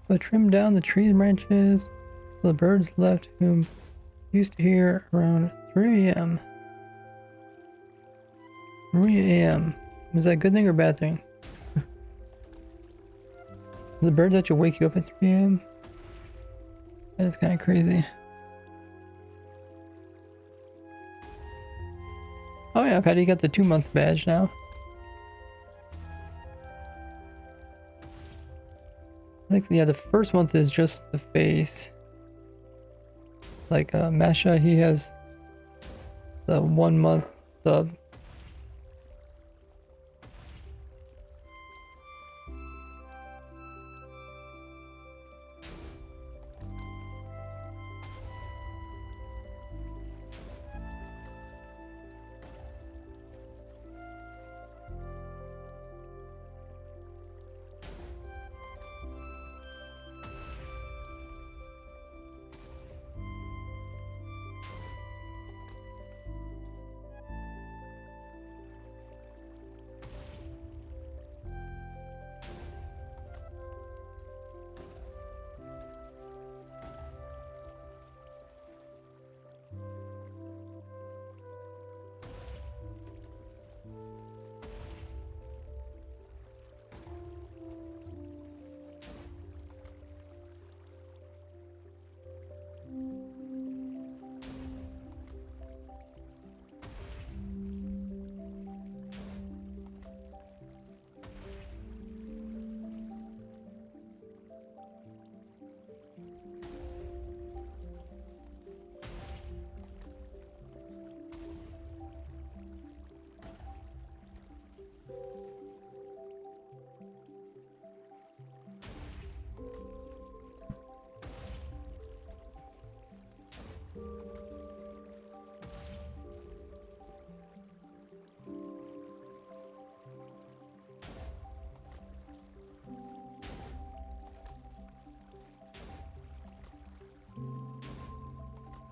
So trim down the trees and branches so the birds left whom used to hear around 3 a.m. 3 a.m. Is that a good thing or a bad thing? The birds that will wake you up at 3 a.m.? That is kind of crazy. Oh yeah, Patty got the 2-month badge now. I think, yeah, the first month is just the face. Like, Masha, he has the 1-month sub.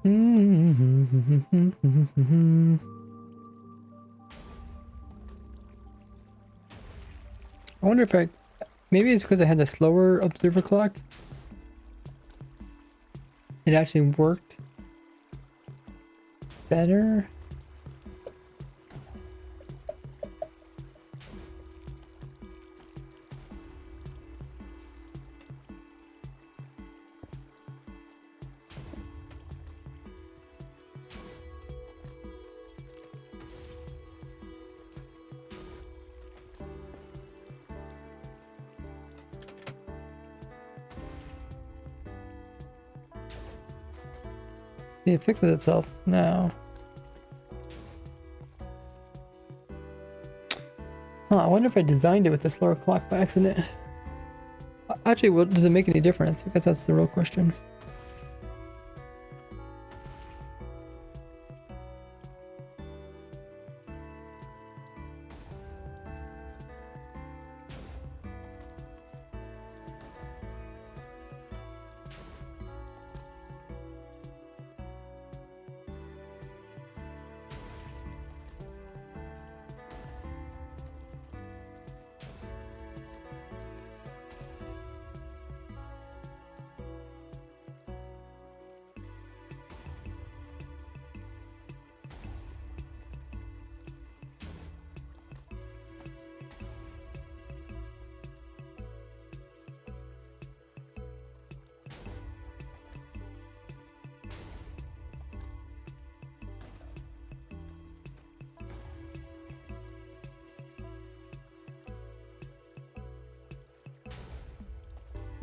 I wonder if maybe it's because I had the slower observer clock. It actually worked better. See, it fixes itself now. Huh, I wonder if I designed it with a slower clock by accident. Actually, well, does it make any difference? I guess that's the real question.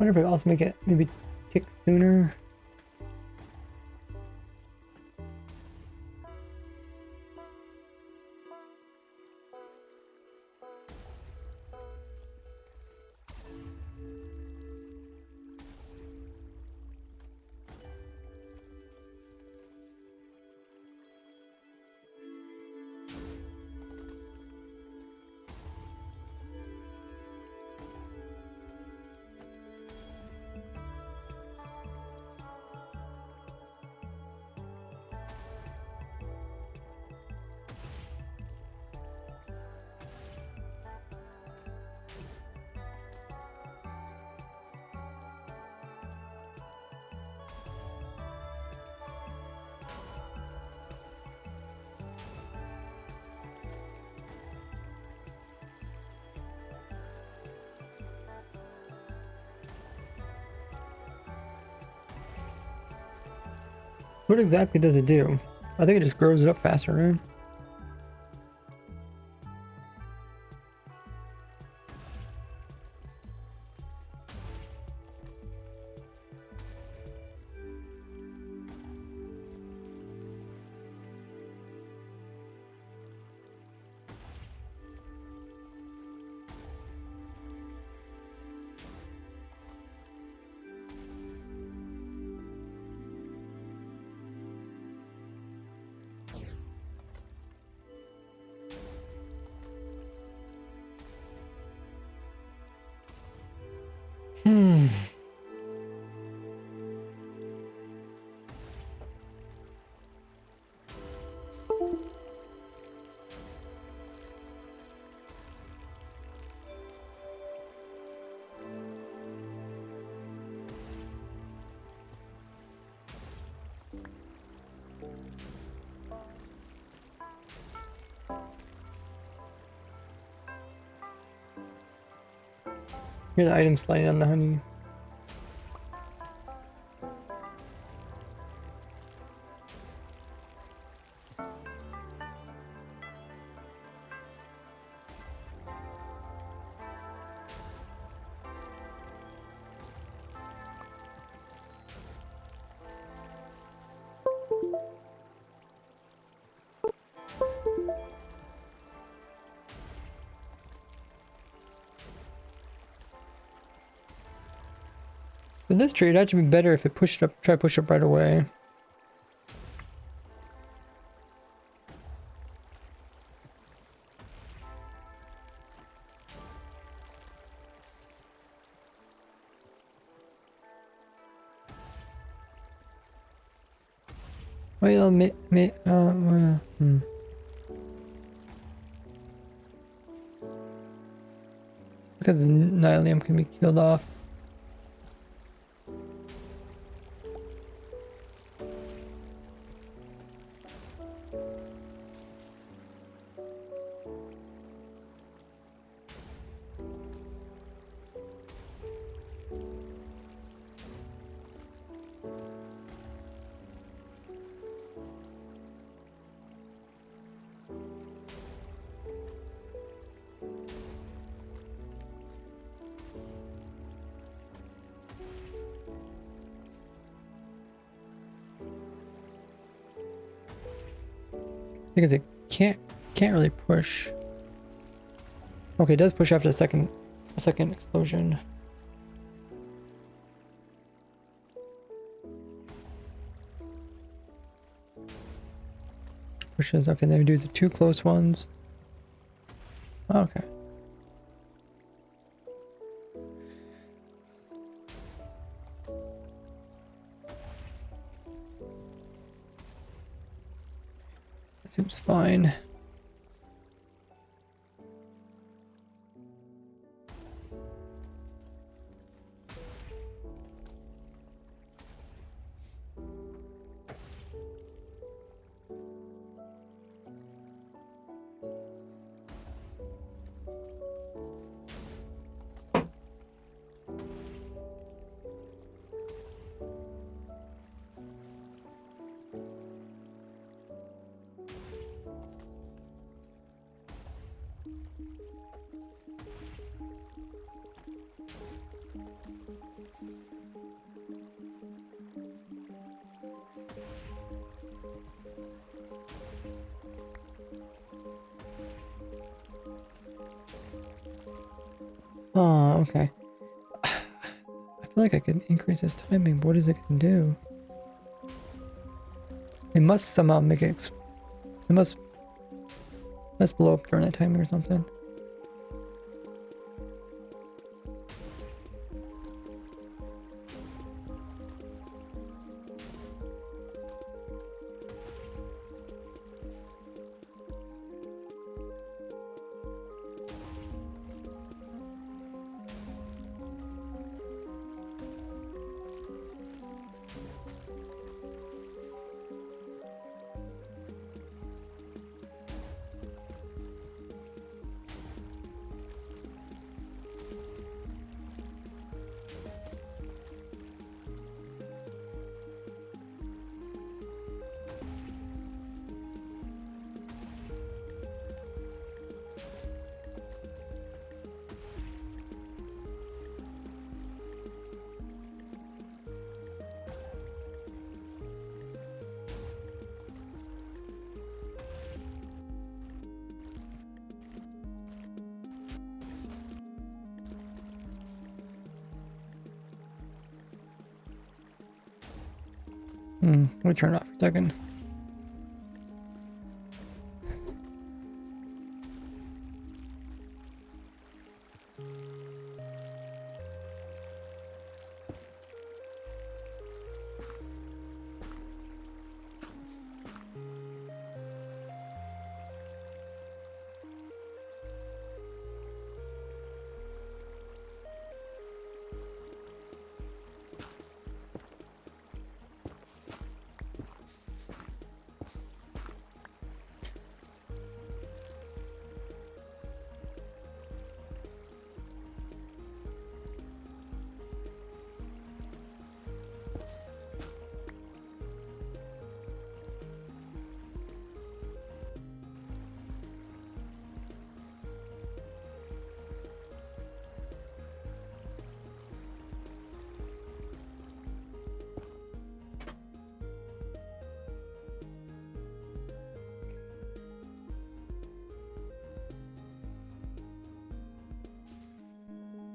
wonder if it also make it maybe tick sooner. What exactly does it do? I think it just grows it up faster, right? Hmm. Hear the item sliding on the honey. With this tree, it'd actually be better if it pushed up, try to push up right away. Well, because the Nylium can be killed off. Because it can't really push. Okay, it does push after the second explosion. Pushes. Okay, then we do the two close ones. Okay. That seems fine. Oh, okay. I feel like I could increase this timing, but what is it gonna do? It must somehow make it. It must blow up during that timing or something. Let me turn it off for a second.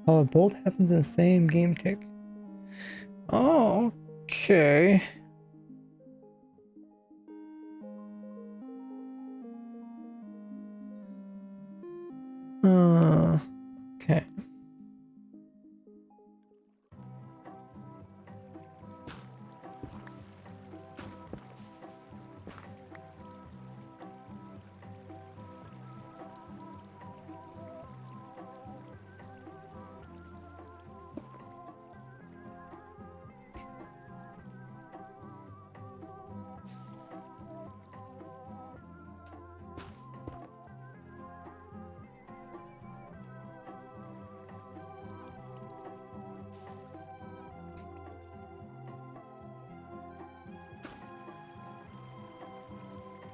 Oh, it both happens in the same game tick. Oh, okay. Okay.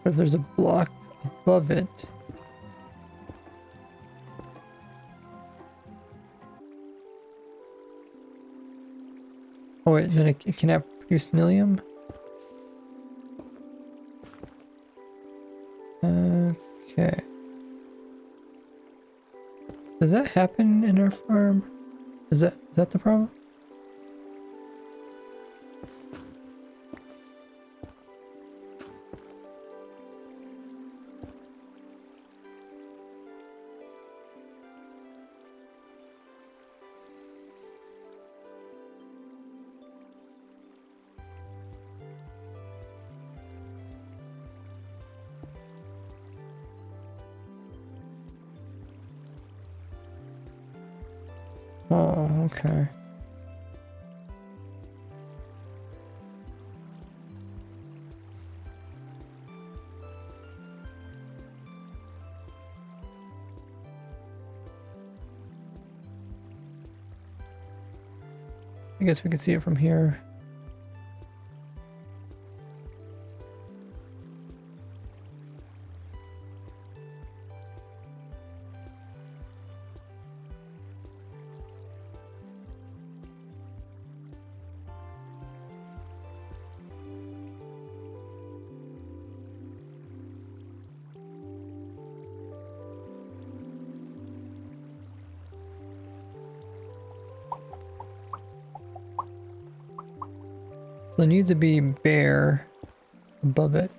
If there's a block above it. Oh wait, then it cannot produce nilium? Okay. Does that happen in our farm? Is that the problem? Oh, okay. I guess we can see it from here. So it needs to be bare above it.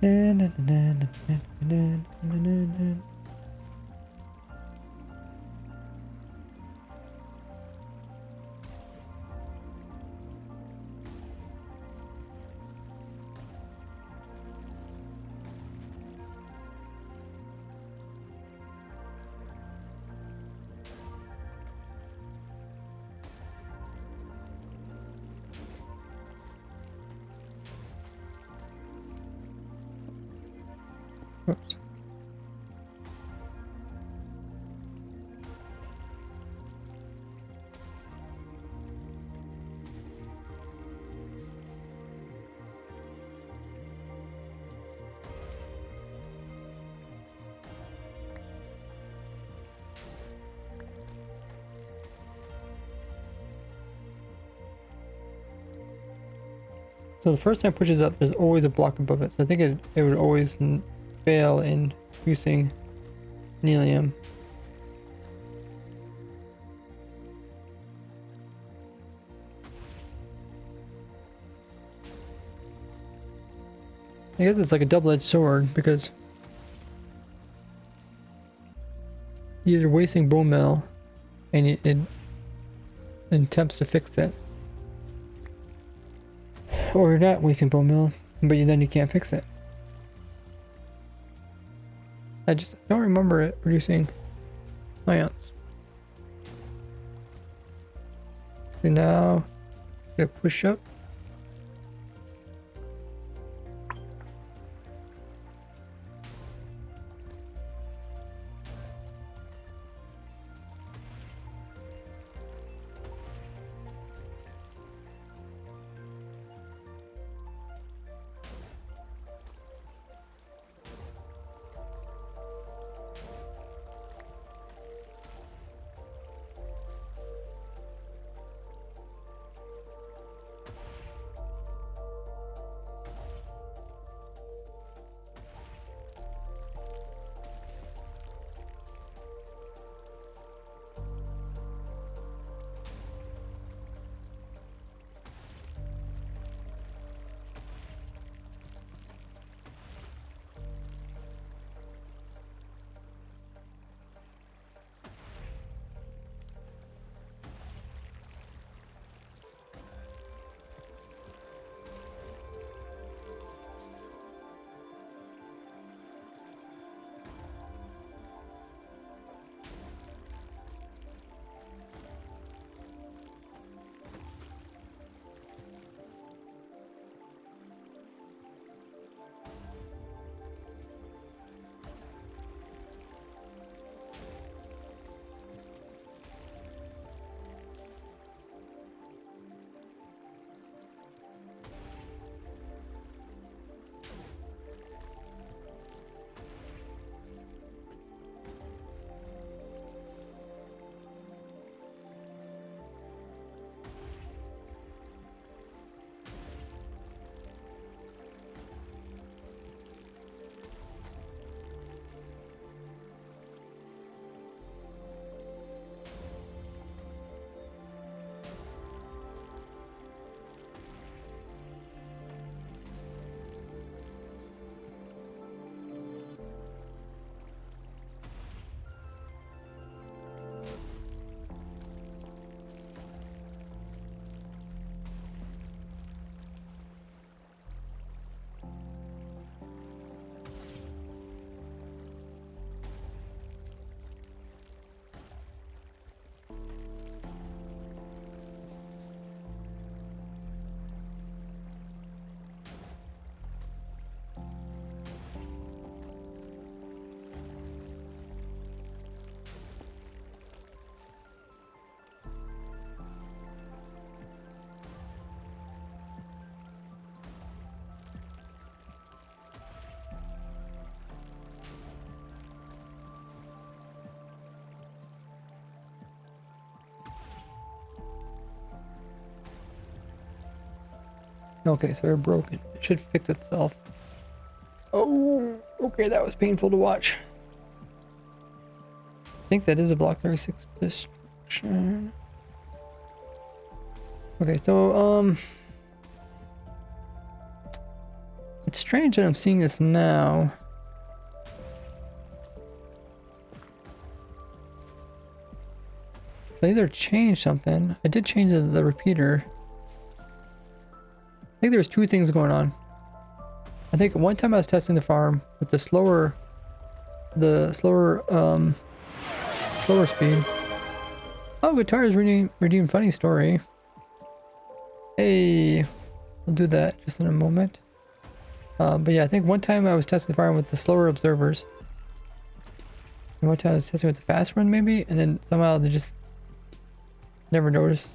Na, na, na, na, na, na, na, na, na. Oops. So the first time it pushes up, there's always a block above it. So I think it would always fail in using helium. I guess it's like a double-edged sword because you're either wasting bone meal and it attempts to fix it, or you're not wasting bone meal, but then you can't fix it. I just don't remember it producing ions. And now, gonna push up. Okay, so they're broken. It should fix itself. Oh, okay, that was painful to watch. I think that is a Block 36 destruction. Okay, so, it's strange that I'm seeing this now. I either changed something. I did change the repeater. I think there's two things going on. I think one time I was testing the farm with the slower speed. Oh, guitars redeem funny story. Hey, we'll do that just in a moment. But yeah, I think one time I was testing the farm with the slower observers. And one time I was testing with the fast one maybe, and then somehow they just never noticed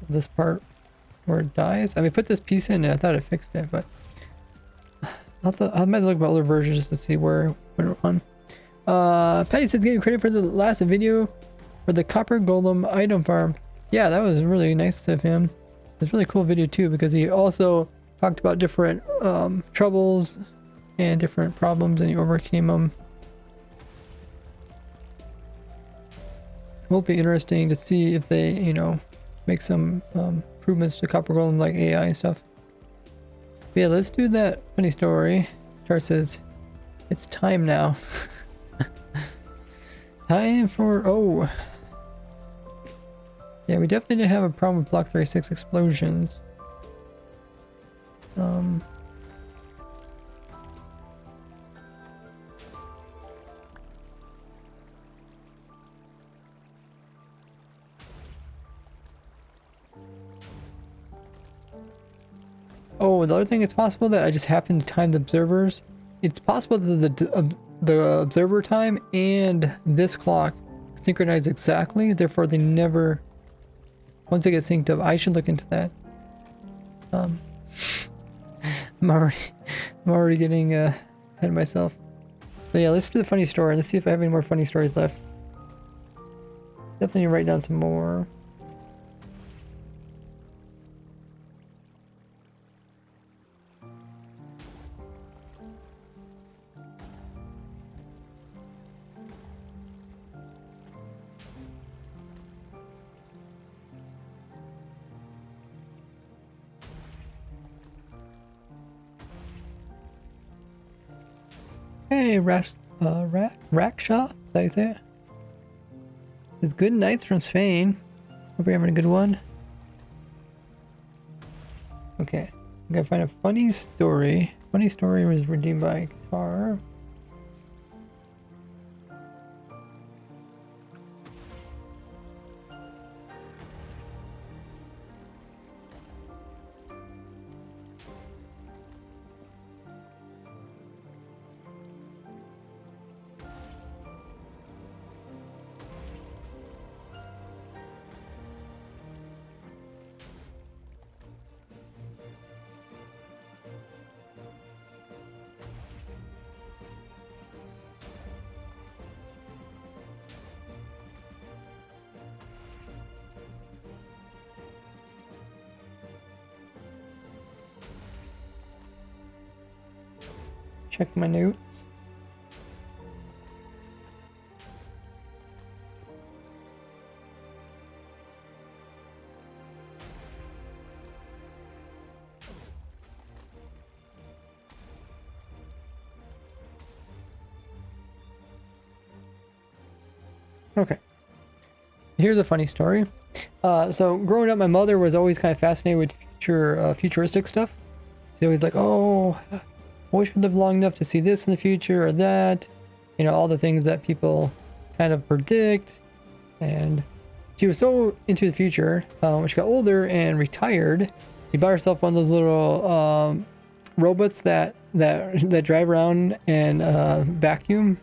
this part where it dies. I mean, put this piece in and I thought it fixed it, but I might look at other versions just to see where it went on. Patty says getting credit for the last video for the copper golem item farm. Yeah, that was really nice of him. It's a really cool video too, because he also talked about different troubles and different problems, and he overcame them. It will be interesting to see if they, you know, make some improvements to copper golem like AI and stuff. But yeah, let's do that funny story. Tar says, it's time now. Time for, oh. Yeah, we definitely did have a problem with Block 36 explosions. Oh, the other thing, it's possible that I just happened to time the observers. It's possible that the observer time and this clock synchronize exactly, therefore they never, once they get synced up. I should look into that. I'm already getting ahead of myself. But yeah, let's do the funny story. Let's see if I have any more funny stories left. Definitely write down some more. Hey, Rakshaw, is that how you say it? It's good nights from Spain. Hope you're having a good one. Okay, I gotta find a funny story. Funny story was redeemed by guitar. Check my notes. Okay. Here's a funny story. So growing up, my mother was always kind of fascinated with futuristic stuff. She always like, oh, I wish I lived long enough to see this in the future or that. You know, all the things that people kind of predict. And she was so into the future. When she got older and retired, she bought herself one of those little robots that drive around and vacuum.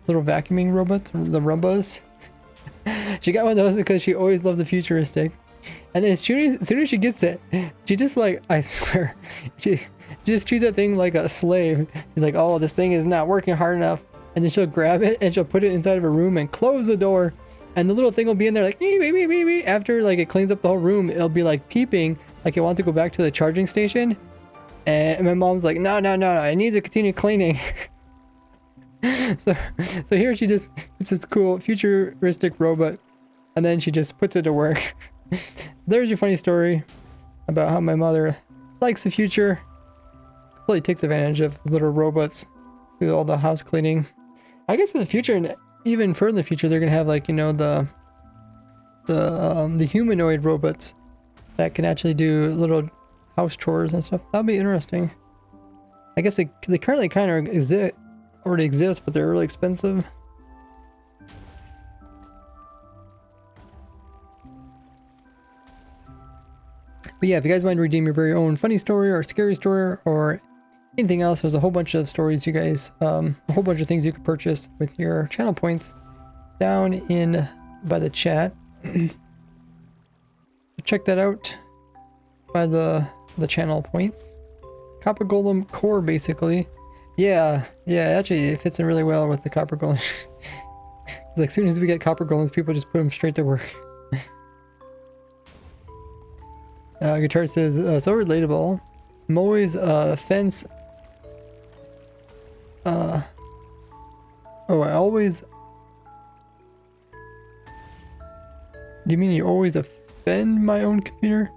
Little vacuuming robots, the Rumbas. She got one of those because she always loved the futuristic. And then as soon as she gets it, she just like, I swear, she just treats that thing like a slave. She's like, oh, this thing is not working hard enough. And then she'll grab it and she'll put it inside of a room and close the door. And the little thing will be in there like beep, beep, beep, beep, beep. After like it cleans up the whole room, it'll be like peeping, like it wants to go back to the charging station. And my mom's like, no, I need to continue cleaning. so here she just, it's this cool futuristic robot, and then she just puts it to work. There's your funny story about how my mother likes the future. Really takes advantage of little robots do all the house cleaning. I guess in the future, and even further in the future, they're gonna have like, you know, the humanoid robots that can actually do little house chores and stuff. That'll be interesting. I guess they currently kind of already exist, but they're really expensive. But yeah, if you guys want to redeem your very own funny story or scary story or anything else, there's a whole bunch of stories you guys, a whole bunch of things you can purchase with your channel points down in by the chat. Check that out by the channel points. Copper Golem core, basically. Yeah, actually it fits in really well with the Copper Golem. Like, as soon as we get Copper Golems, people just put them straight to work. Guitar says, so relatable. I'm always fence. I always. Do you mean you always offend my own computer?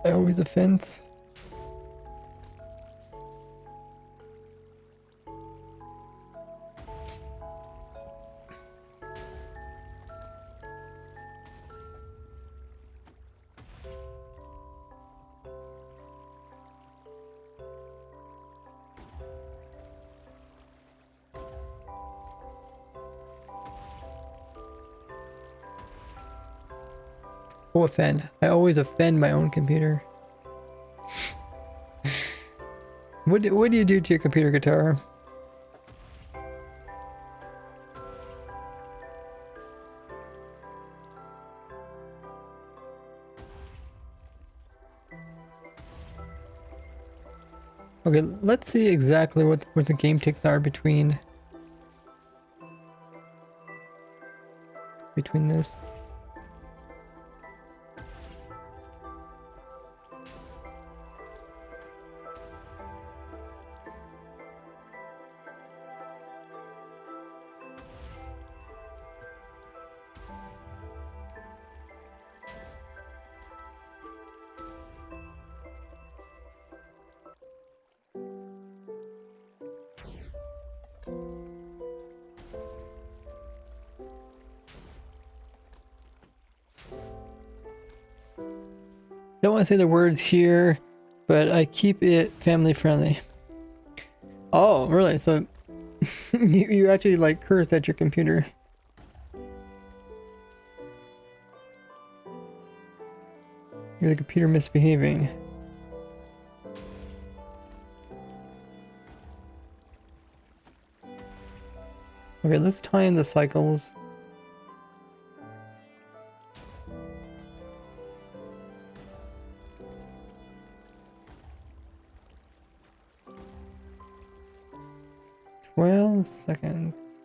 I always offense. Oh, offend. I always offend my own computer. What do you do to your computer, Guitar? Okay, let's see exactly what the game ticks are between this. Don't want to say the words here, but I keep it family friendly. Oh, really? So you actually like curse at your computer? You're the computer misbehaving. Okay, let's tie in the cycles. Seconds.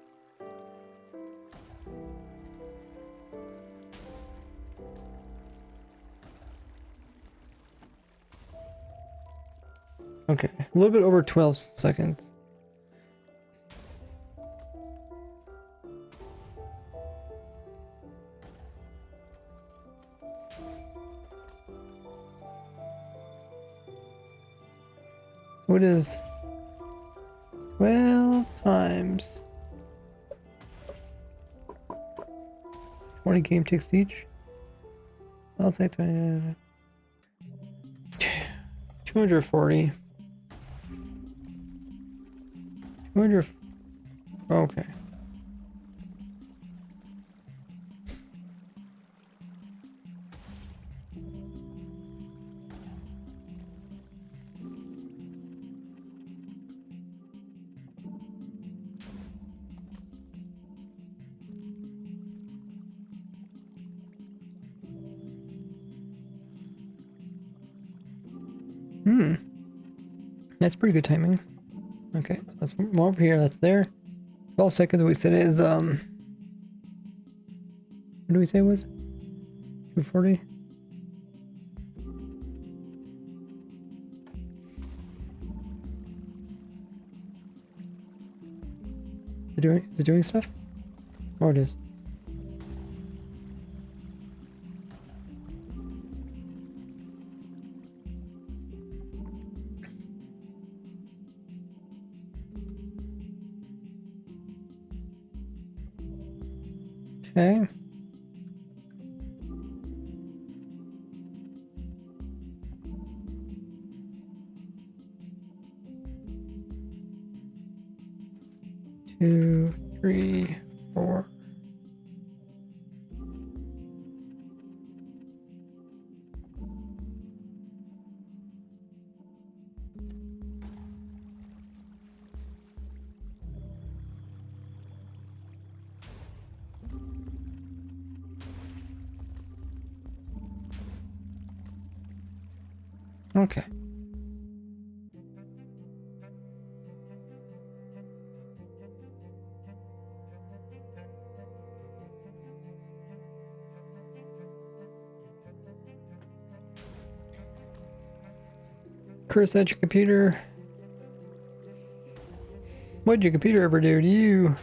Okay, a little bit over 12 seconds. So what is 12 times 20 game ticks each? I'll say 20. 240. 200. Okay. That's pretty good timing. Okay, so that's more over here, that's there. 12 seconds we said is What do we say it was? 240? Is it doing stuff? Oh, it is. Okay. Two, three, four. Okay. Curse at your computer. What did your computer ever do to you?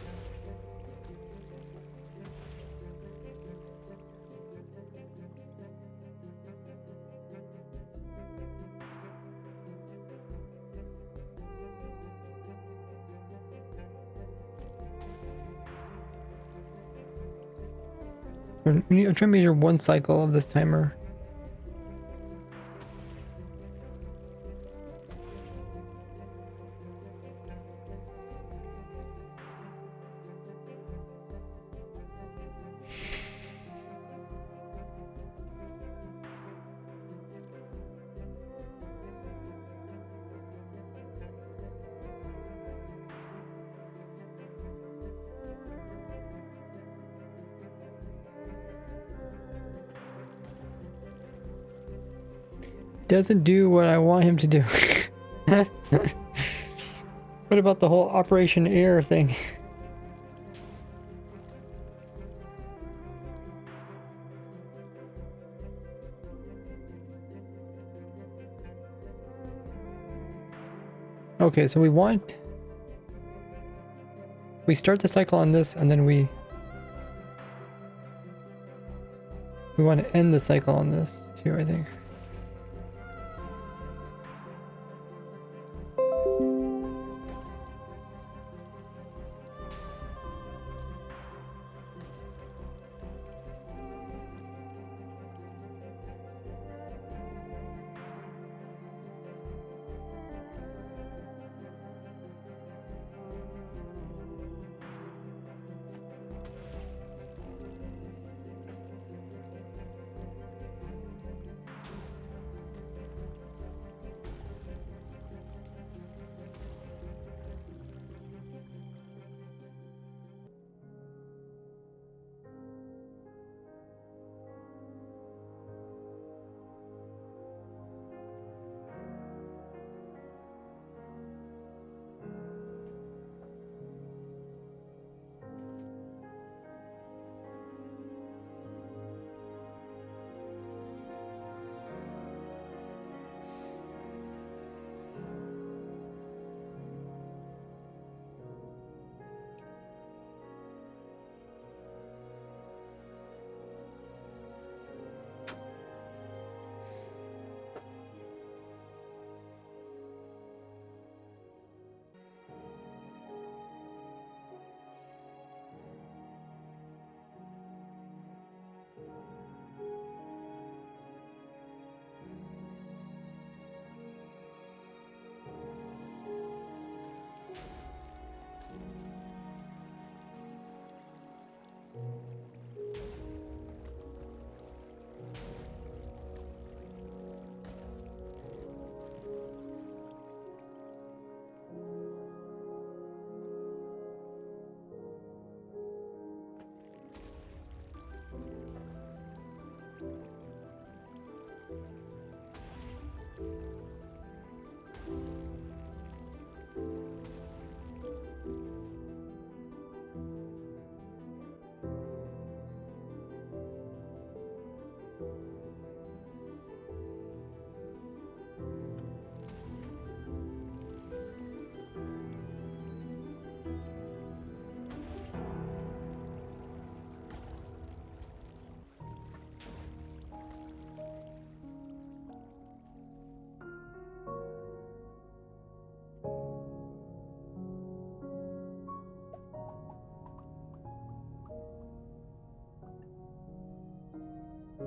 I'm trying to measure one cycle of this timer. Doesn't do what I want him to do. What about the whole Operation Air thing? Okay, so we start the cycle on this, and then we want to end the cycle on this too, I think.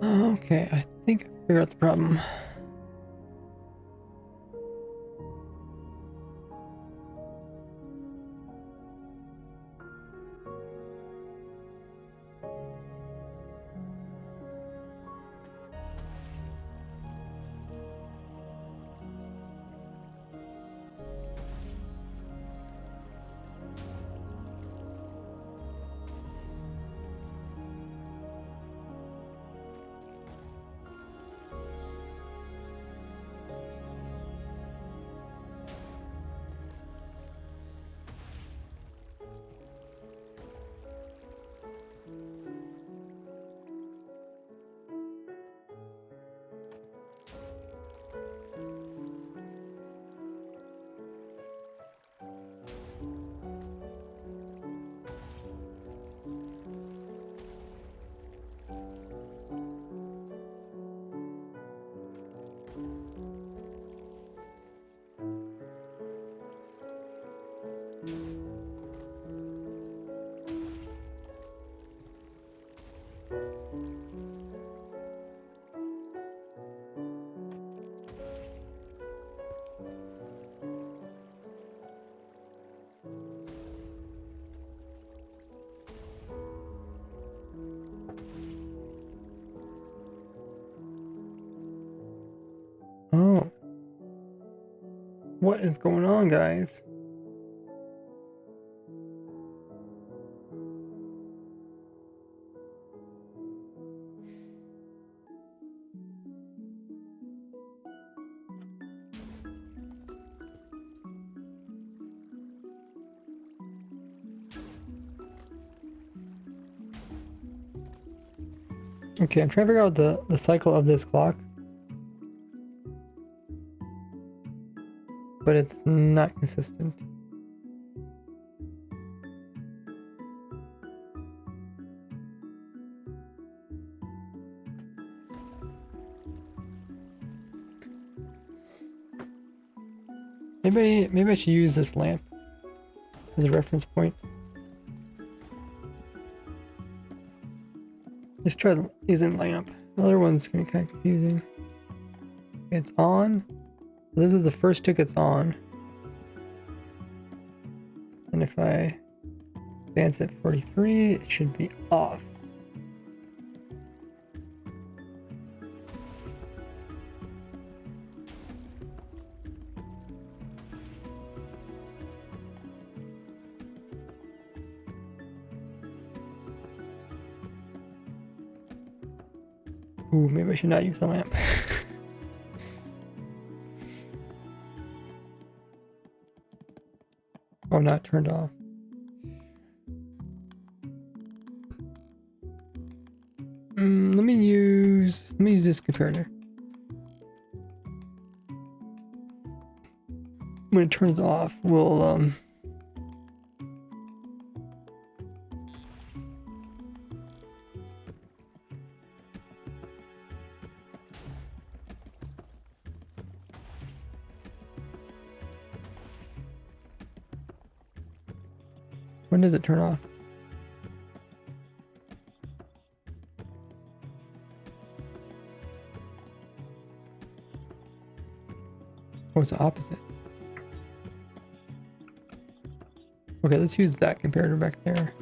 Okay, I think I figured out the problem. Oh. What is going on, guys? Okay, I'm trying to figure out the cycle of this clock. But it's not consistent. Maybe I should use this lamp as a reference point. Let's try using lamp. The other one's gonna be kind of confusing. It's on. This is the first tick it's on. And if I advance at 43, it should be off. Ooh, maybe I should not use the lamp. Oh, not turned off. Let me use this comparator. When it turns off, we'll when does it turn off? Oh, it's the opposite. Okay, let's use that comparator back there.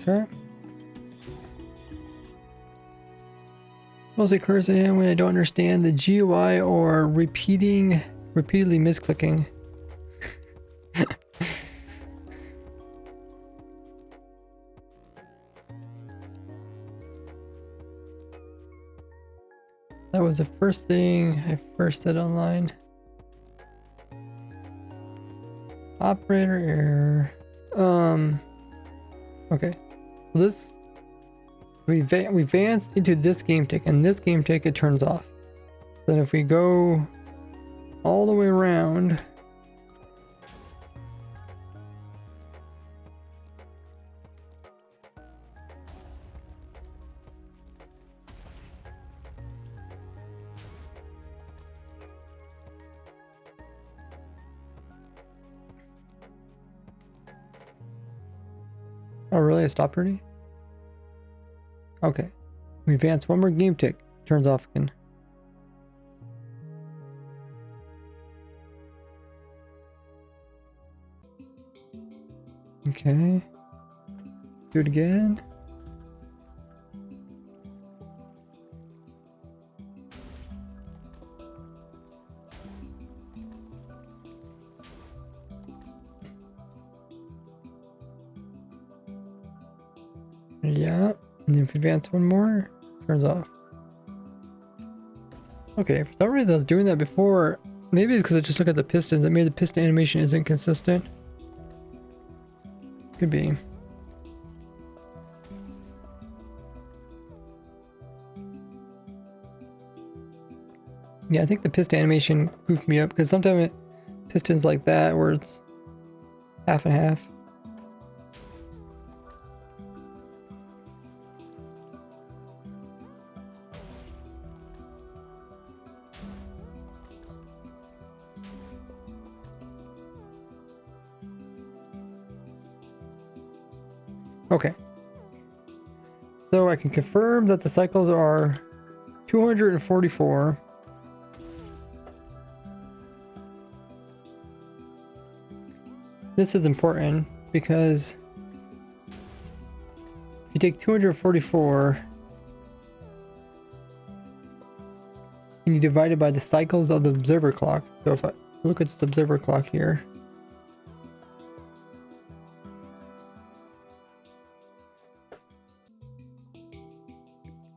Okay. Mostly cursing when I don't understand the GUI or repeatedly misclicking. That was the first thing I first said online. Operator error. Okay. This we advanced into this game tick, and this game tick it turns off. Then if we go all the way around, Oh, really? I stopped already? Okay. We advance one more game tick. Turns off again. Okay. Do it again. Yeah, and if we advance one more, turns off. Okay, for some reason I was doing that before. Maybe it's because I just look at the pistons. That maybe the piston animation isn't consistent. Could be. Yeah, I think the piston animation goofed me up because sometimes pistons like that where it's half and half. Okay. So I can confirm that the cycles are 244. This is important because if you take 244 and you divide it by the cycles of the observer clock. So if I look at this observer clock here.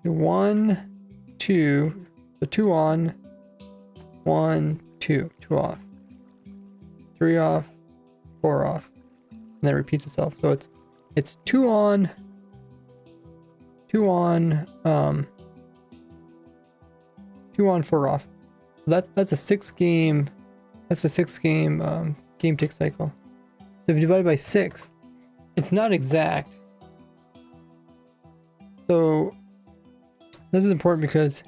One, two, so 2 on, 1, 2, 2 off, 3 off, 4 off, and then it repeats itself. So it's 2 on, 2 on, 2 on, 4 off. So that's a 6 game. That's a 6 game game tick cycle. So if you divide it by 6, it's not exact. So this is important because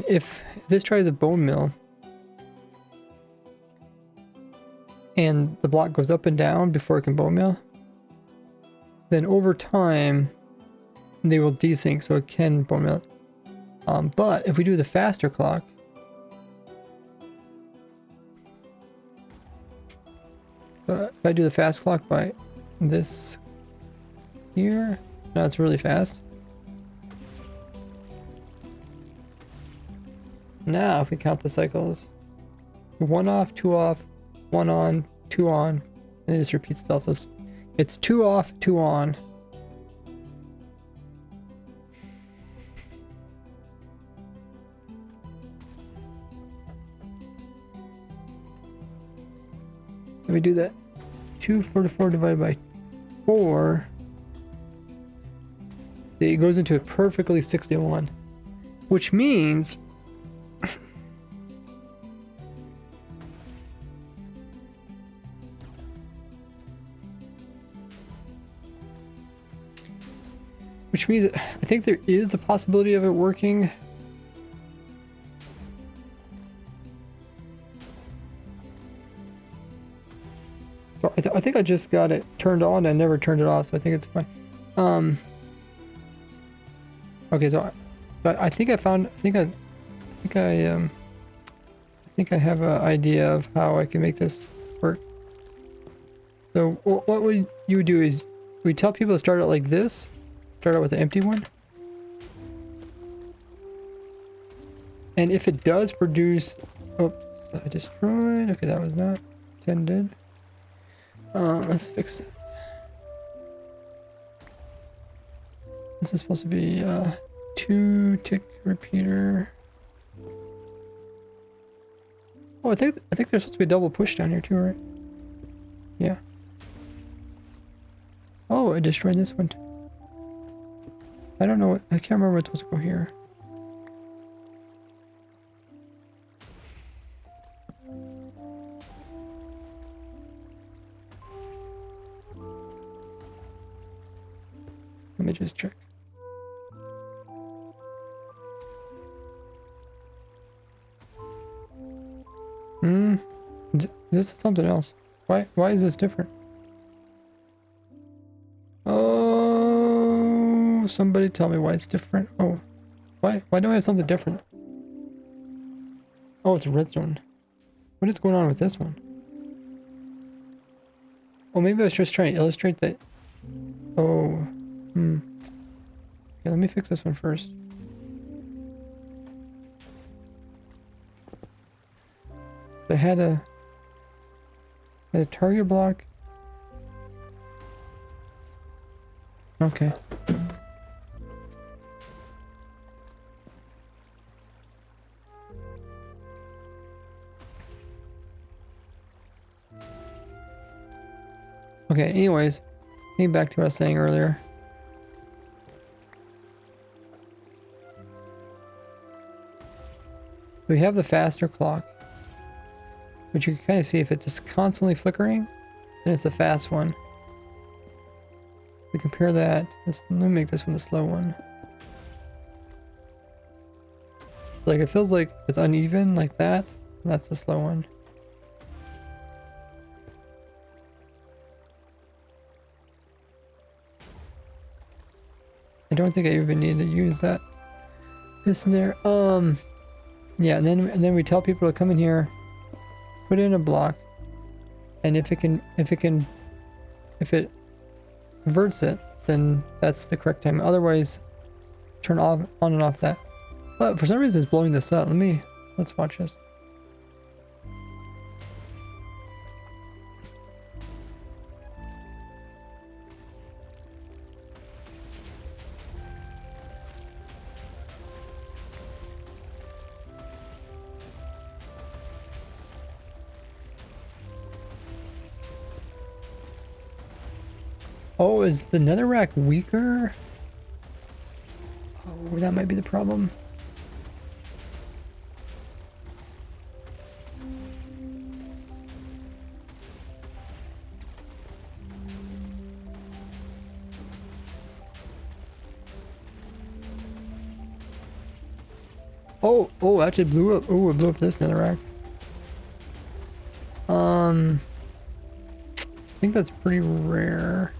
if this tries a bone mill and the block goes up and down before it can bone mill, then over time they will desync so it can bone mill. But if we do the faster clock, if I do the fast clock by this here, now it's really fast. Now, if we count the cycles, 1 off, 2 off, 1 on, 2 on, and it just repeats itself. So it's 2 off, 2 on. If we do that, 244 divided by 4, it goes into a perfectly 61, which means I think there is a possibility of it working. So I think I just got it turned on and never turned it off, so I think it's fine. Okay, so I think I found. I think I have an idea of how I can make this work. So what you would do is we tell people to start out like this. Start out with an empty one. And if it does produce... Oops, I destroyed. Okay, that was not intended. Let's fix it. This is supposed to be 2 tick repeater. Oh, I think there's supposed to be a double push down here too, right? Yeah. Oh, I destroyed this one too. I don't know. I can't remember what's supposed to go here. Let me just check. This is something else. Why is this different? Oh, somebody tell me why it's different. Oh, why do I have something different? Oh, it's a redstone. What is going on with this one? Oh, maybe I was just trying to illustrate that. Oh, Okay, let me fix this one first. I had a target block. Okay. Okay, anyways, getting back to what I was saying earlier. We have the faster clock, which you can kind of see if it's just constantly flickering, then it's a fast one. We compare that. Let me make this one a slow one. Like it feels like it's uneven like that. That's a slow one. I don't think I even need to use that. This in there. Yeah, and then we tell people to come in here, put in a block, and if it converts it, then that's the correct time. Otherwise, turn on and off that. But for some reason it's blowing this up. Let's watch this. Oh, is the netherrack weaker? Oh, that might be the problem. Oh, actually blew up. Oh, it blew up this netherrack. I think that's pretty rare.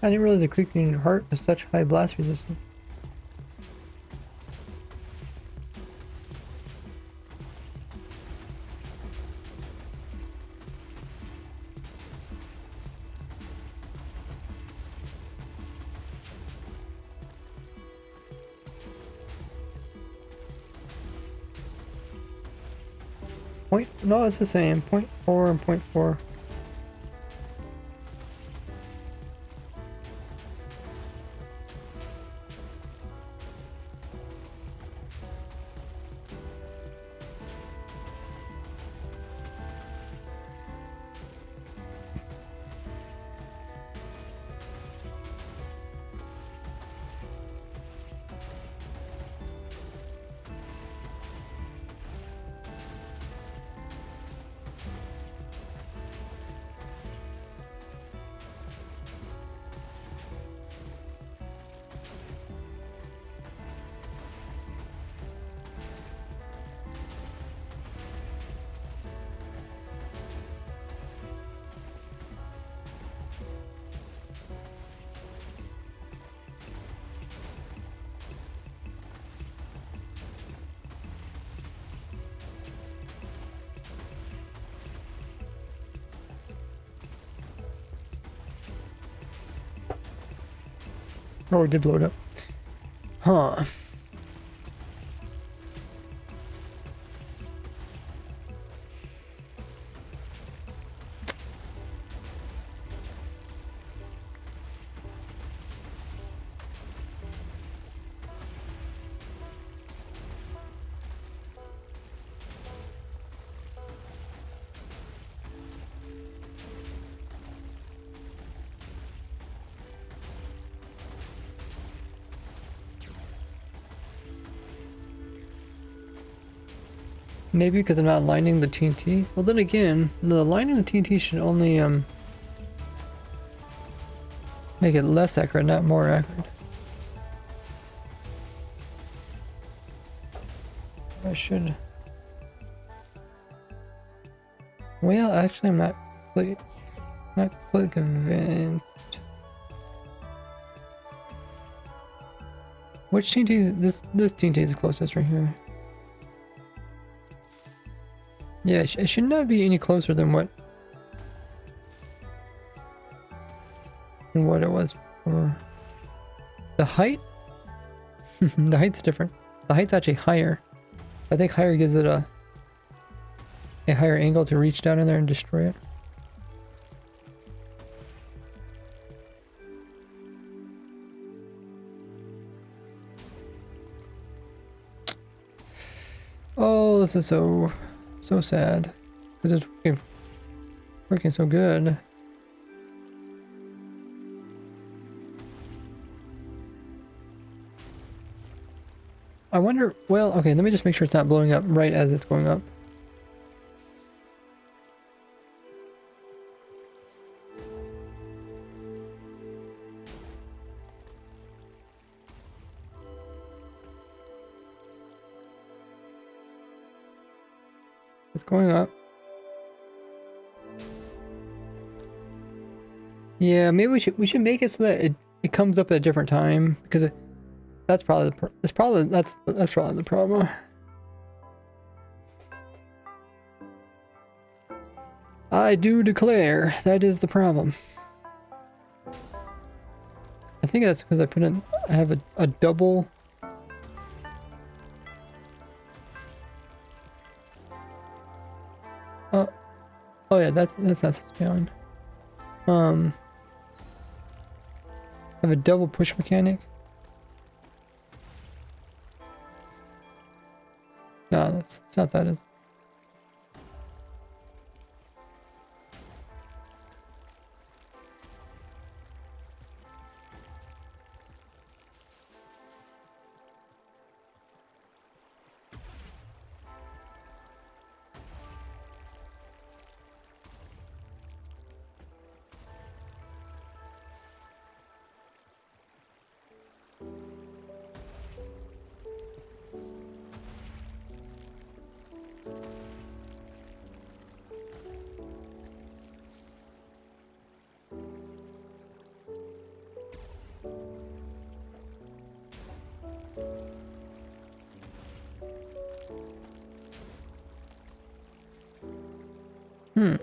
I didn't realize the clicking heart was such high blast resistance. No, it's the same. 0.4 and 0.4. Oh, it did blow it up. Huh. Maybe because I'm not aligning the TNT. Well, then again, the aligning the TNT should only make it less accurate, not more accurate. I should. Well, actually, I'm not completely convinced. Which TNT? This TNT is the closest right here. Yeah, it should not be any closer than what it was before. The height? The height's different. The height's actually higher. I think higher gives it a higher angle to reach down in there and destroy it. Oh, this is so sad because it's working so good. I wonder, well, okay, let me just make sure it's not blowing up right as it's going up. It's going up. Yeah, maybe we should make it so that it comes up at a different time because that's probably the problem. I do declare that is the problem. I think that's because I have a double. Oh yeah, that's not supposed to be on. I have a double push mechanic. No, it's not that, is it? Hmm.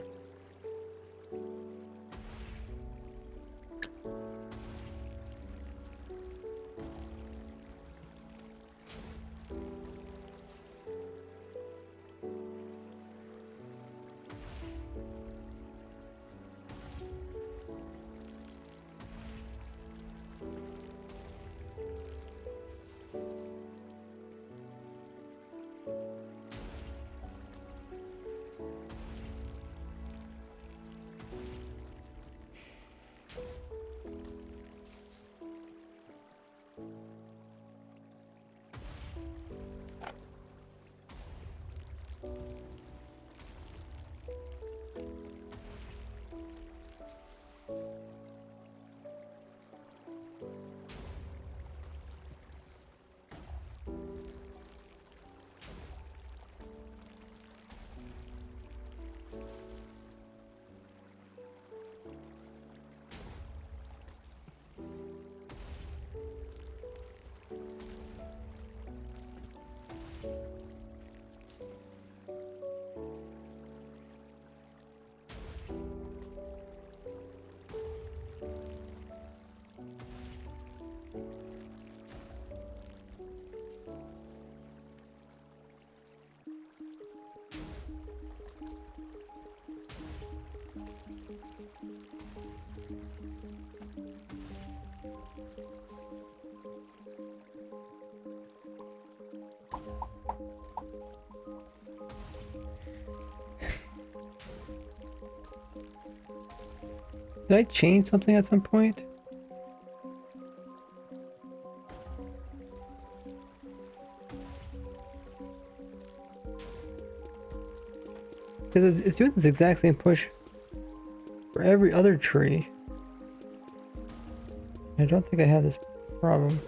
Did I change something at some point? Because it's doing this exact same push for every other tree. I don't think I have this problem.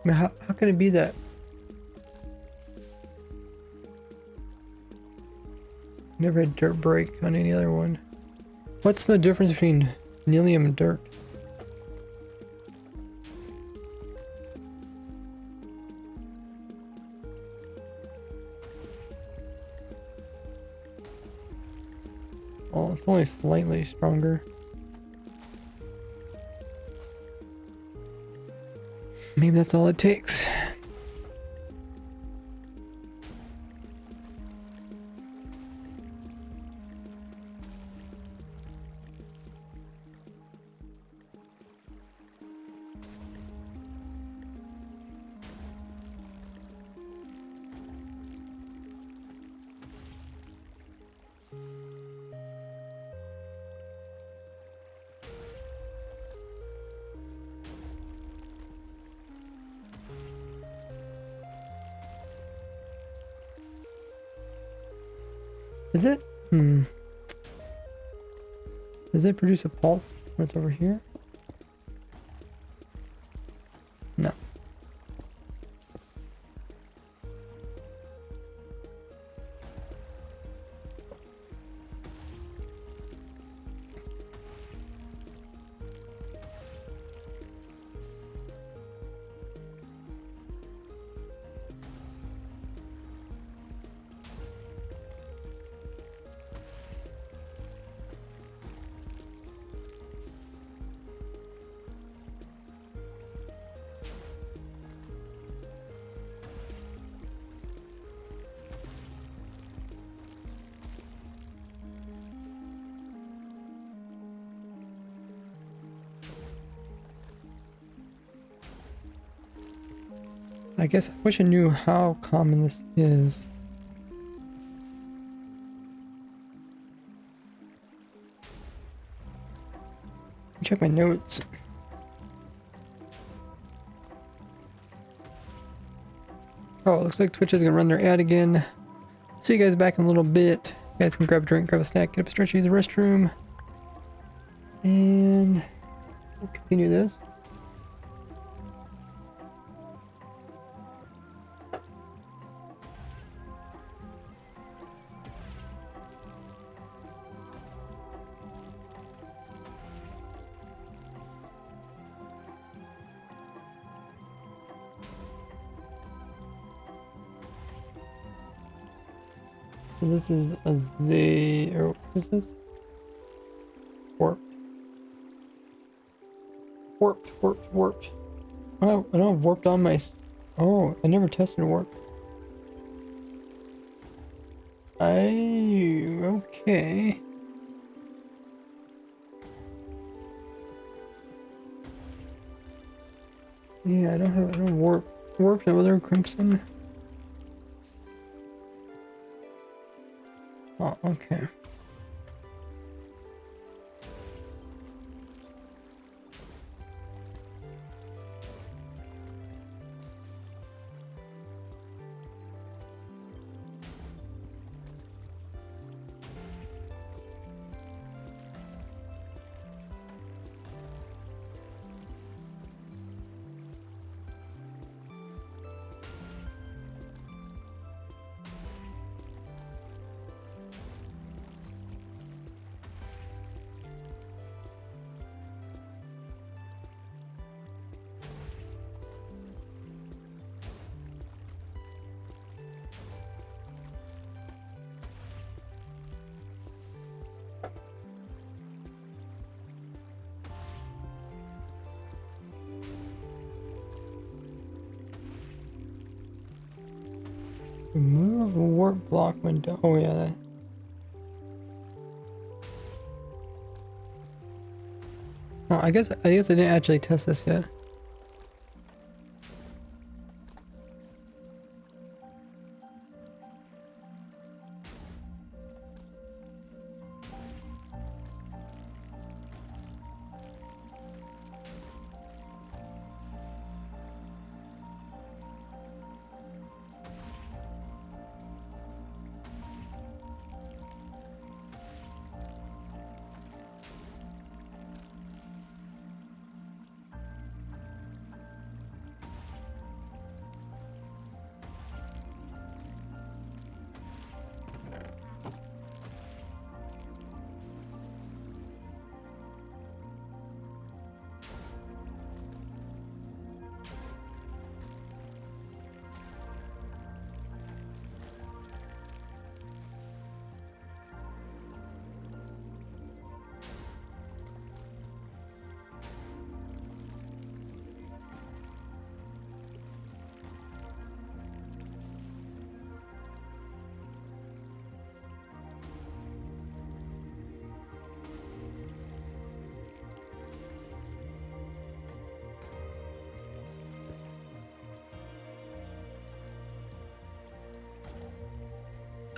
I mean, how can it be that? Never had dirt break on any other one. What's the difference between Nelium and dirt? Oh, it's only slightly stronger. Maybe that's all it takes. Is it? Does it produce a pulse when it's over here? No. I guess I wish I knew how common this is. Check my notes. Oh, it looks like Twitch is gonna run their ad again. See you guys back in a little bit. You guys can grab a drink, grab a snack, get up a stretch, use the restroom. And we'll continue this. So this is a Z, or what is this? Warped. Warped. Oh, I don't have warped on my... Oh, I never tested warp. Okay. Yeah, I don't warped over there, Crimson. Oh, okay. Remove a warp block window. Oh yeah, that. Oh, I guess I didn't actually test this yet.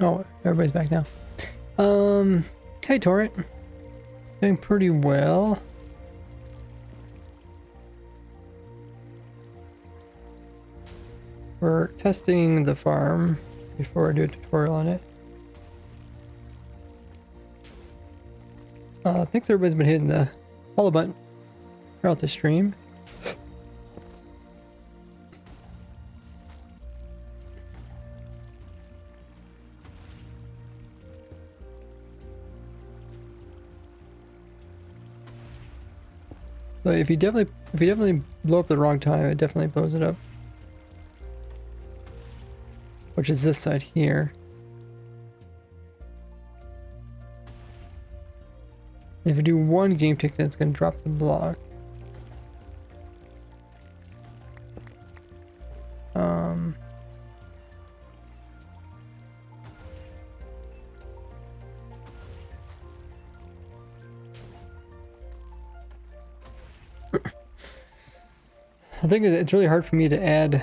Oh, everybody's back now. Hey Torrent. Doing pretty well. We're testing the farm before I do a tutorial on it. Thanks everybody's been hitting the follow button throughout the stream. So if you definitely blow up the wrong time, it definitely blows it up. Which is this side here. If you do one game tick, then it's going to drop the block. I think it's really hard for me to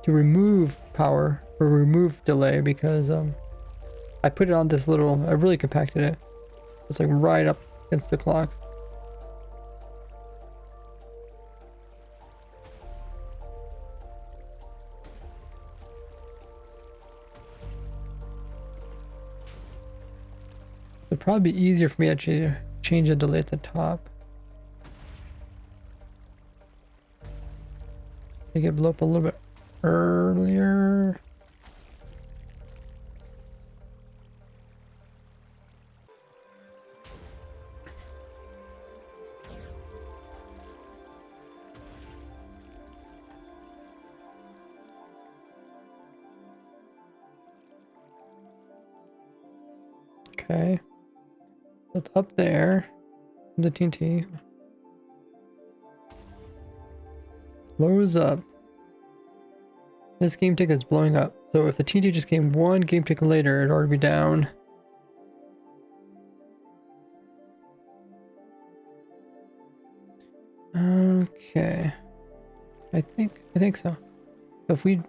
remove power or remove delay because I put it on this little, I really compacted it. It's like right up against the clock. It'd probably be easier for me actually to change the delay at the top. Make it blow up a little bit earlier. Okay. So it's up there. The TNT. Blows up. This game tick is blowing up. So if the TNT just came one game tick later, it'd already be down. Okay. I think so. So if we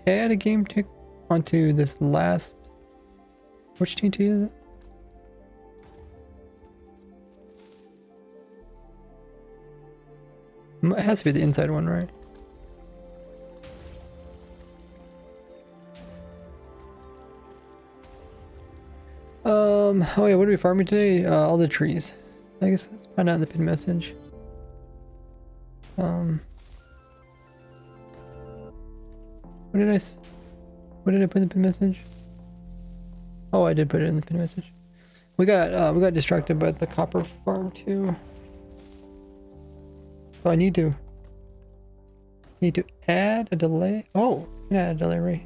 add a game tick onto this last, which TNT is it? It has to be the inside one, right? Oh yeah, what are we farming today? All the trees. I guess let's find out in the pin message. What did I put in the pin message? Oh, I did put it in the pin message. We got distracted by the copper farm too. So I need to add a delay. Oh, I can add a delay, right?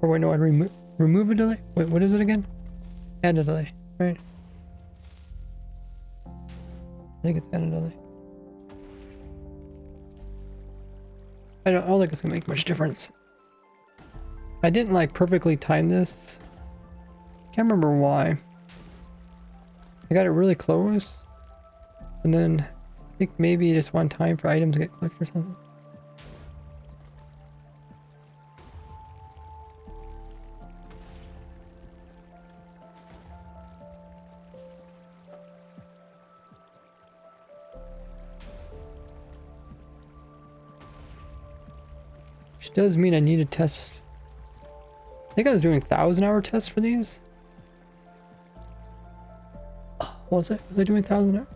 Or wait, no, I'd remove a delay. Wait, what is it again? Add a delay, right? I think it's add a delay. I don't think it's gonna make much difference. I didn't like perfectly time this. Can't remember why. I got it really close, and then I think maybe just one time for items to get clicked or something. Which does mean I need to test. I think I was doing 1,000-hour tests for these. Was I doing 1,000 hours?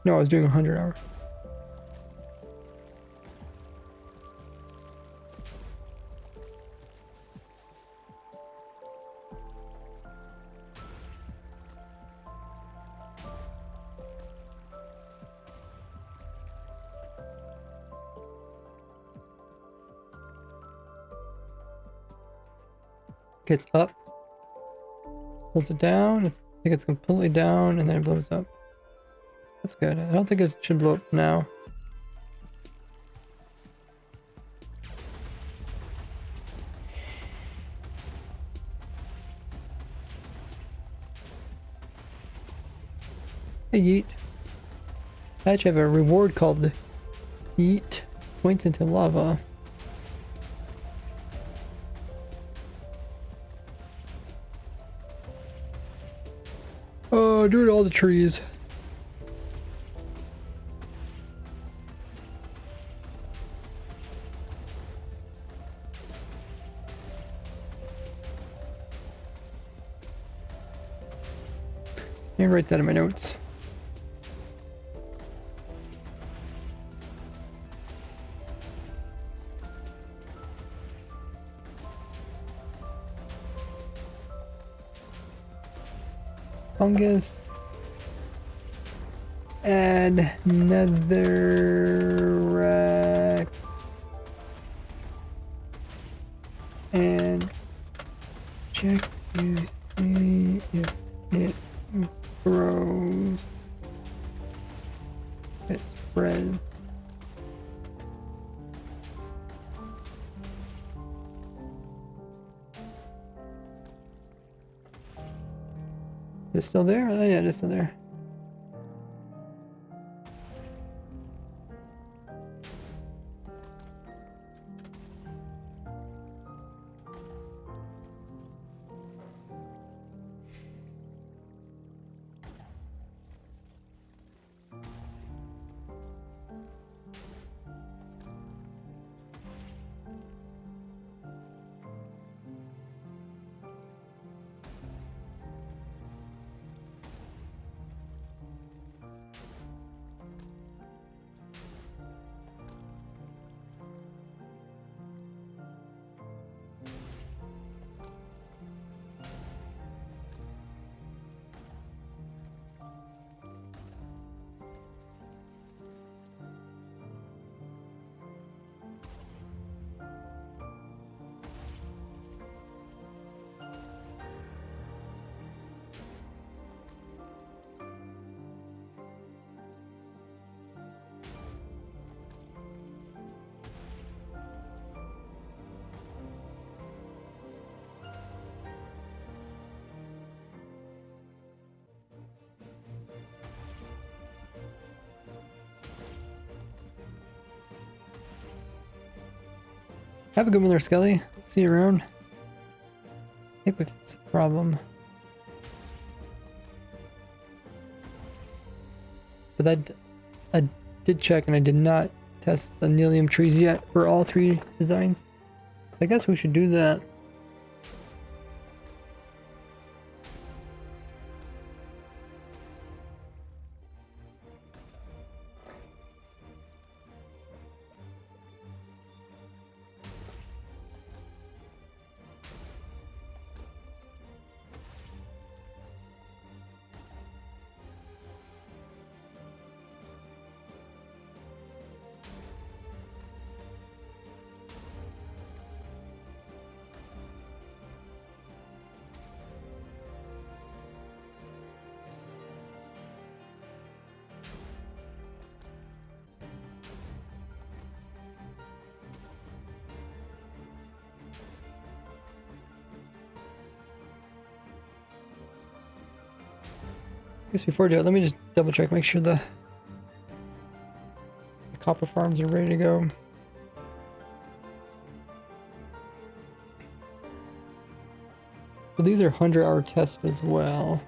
No, I was doing 100 hours. Gets up, pulls it down. I think it's completely down, and then it blows up. That's good. I don't think it should blow up now. Hey, Yeet. I actually have a reward called Yeet Points into Lava. Oh, doing all the trees. Let me write that in my notes. Fungus. Add netherrack. And check to see if it grows. It spreads. Is it still there? Oh yeah, it is still there. Have a good one there, Skelly. See you around. I think we fixed the problem. But I did check and I did not test the Nelium trees yet for all three designs. So I guess we should do that. I guess before I do it, let me just double check, make sure the copper farms are ready to go. So these are 100-hour tests as well.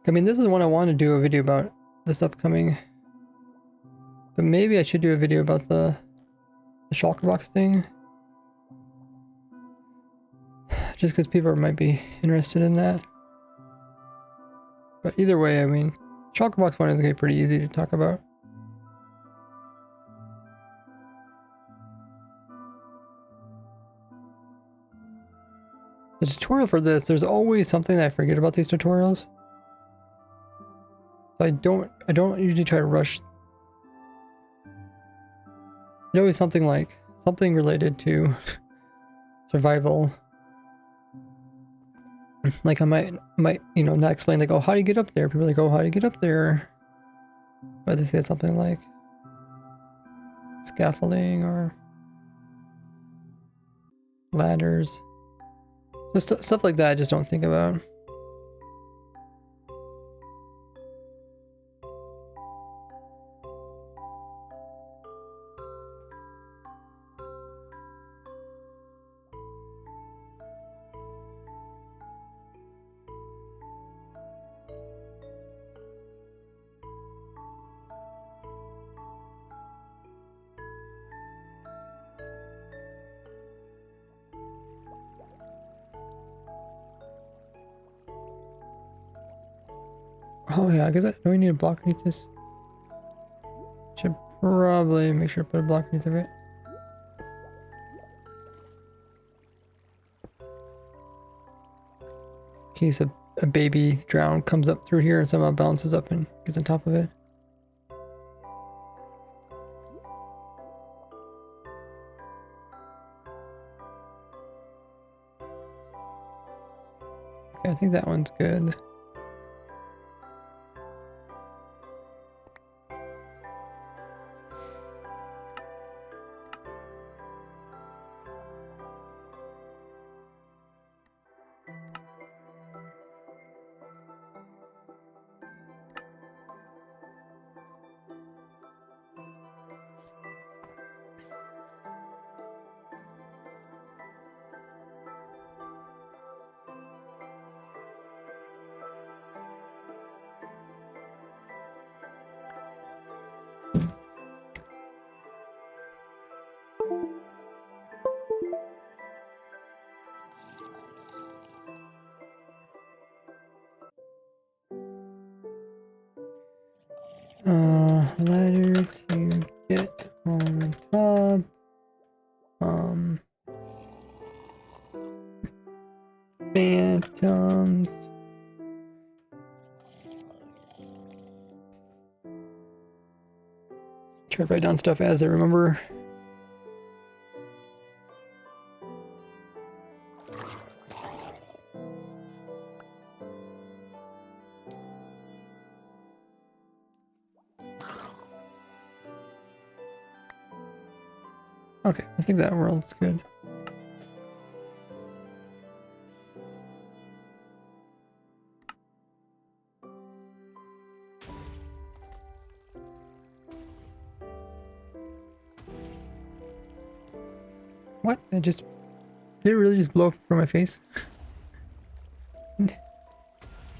I mean, this is one I want to do a video about this upcoming. But maybe I should do a video about the shulker box thing. Just because people might be interested in that. But either way, I mean, shulker box one is going to be pretty easy to talk about. The tutorial for this, there's always something that I forget about these tutorials. So I don't usually try to rush. There's always something related to survival. Like I might, you know, not explain like, oh, how do you get up there? People are like, oh, how do you get up there? But they say something like scaffolding or ladders. Just stuff like that I just don't think about. Oh yeah, I guess do we need a block underneath this? Should probably make sure to put a block underneath of it. In case a baby drown comes up through here and somehow bounces up and gets on top of it. Okay, I think that one's good. Ladder to get on top. Phantoms. Try to write down stuff as I remember. Okay, I think that world's good. What? Did it really just blow up from my face?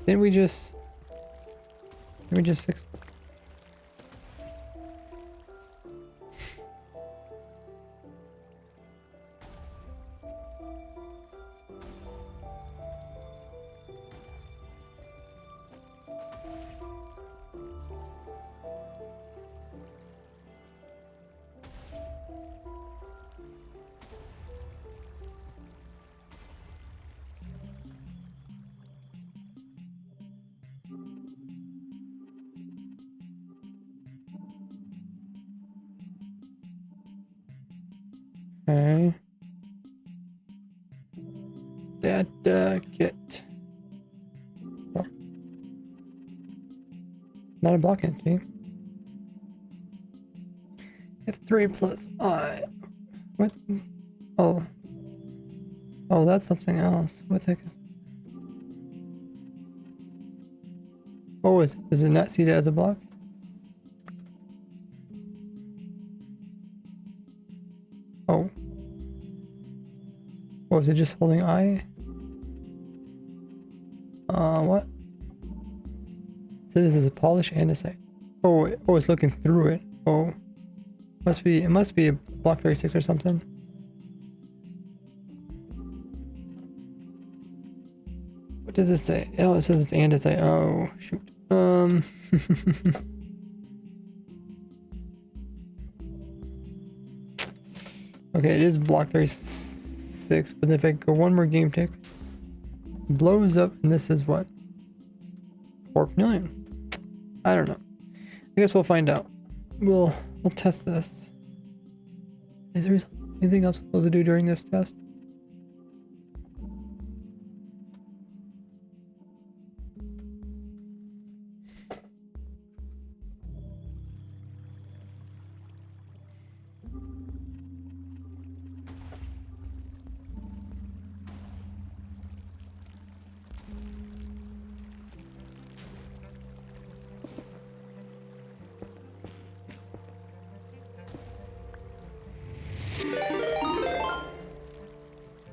Didn't we just fix it? Okay. That kit. Oh. Not a block entity. F3 plus I. What? Oh. Oh, that's something else. What the heck is... Oh, does it not see that as a block? Oh. What was it, just holding I? What? So this is a polish andesite. Oh, it's looking through it. Oh. It must be a block 36 or something. What does it say? Oh, it says it's andesite. Oh, shoot. Okay, it is block 36, but if I go one more game tick, blows up, and this is what? 4 million. I don't know. I guess we'll find out. We'll test this. Is there anything else we're supposed to do during this test?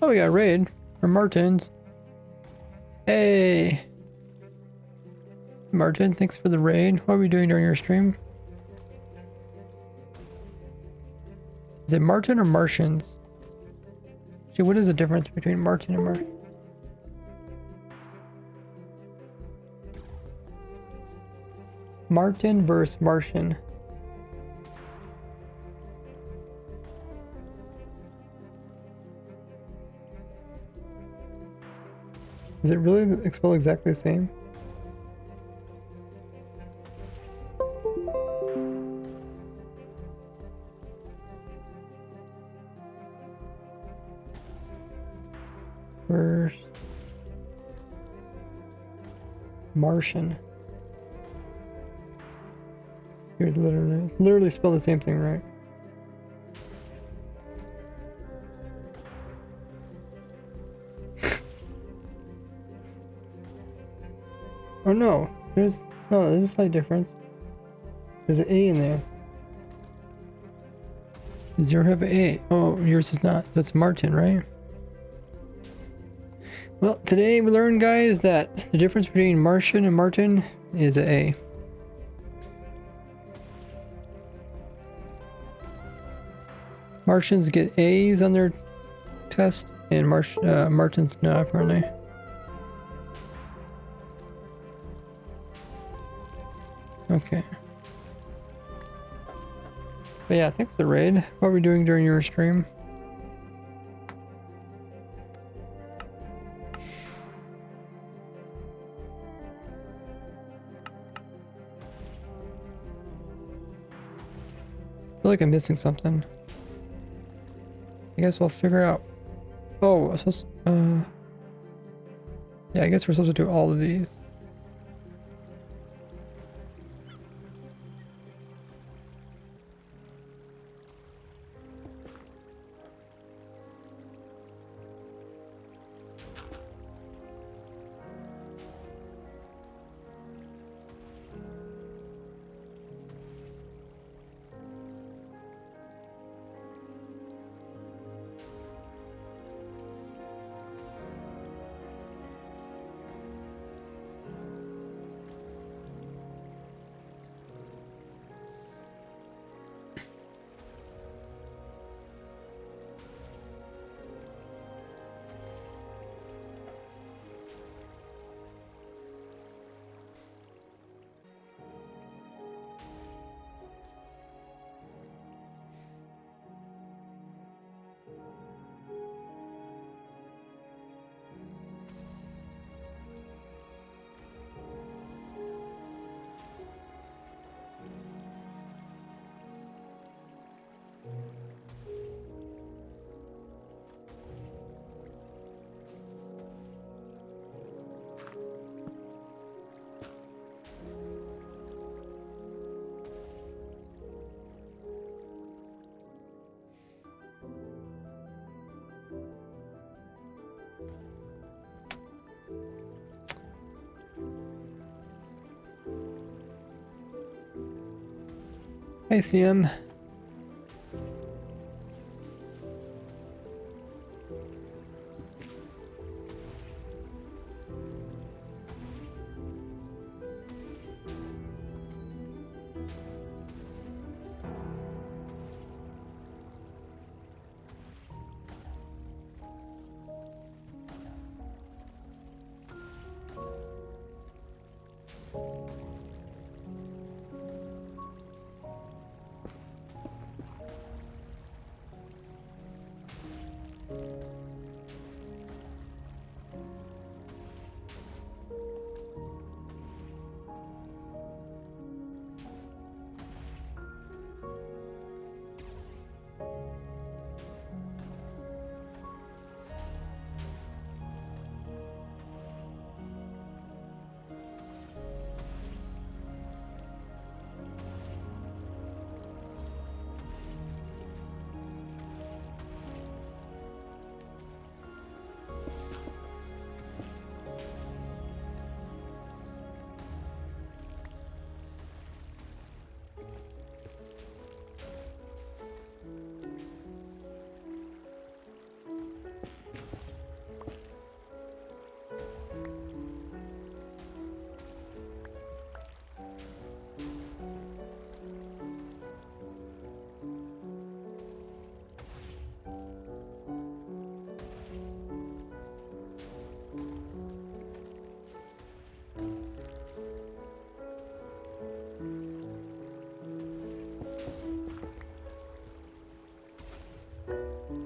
Oh, we got a raid from Martins. Hey, Martin, thanks for the raid. What are we doing during your stream? Is it Martin or Martians? Gee, what is the difference between Martin and Martian? Martin versus Martian. Is it really spelled exactly the same? First Martian. You're literally spell the same thing, right? Oh no, there's a slight difference. There's an A in there. Does yours have an A? Oh, yours is not. That's Martin, right? Well, today we learned, guys, that the difference between Martian and Martin is an A. Martians get A's on their test, and Martins not, apparently. Okay. But yeah, thanks for the raid. What were we doing during your stream? I feel like I'm missing something. I guess we'll figure out. Oh, yeah, I guess we're supposed to do all of these. Hey, CM.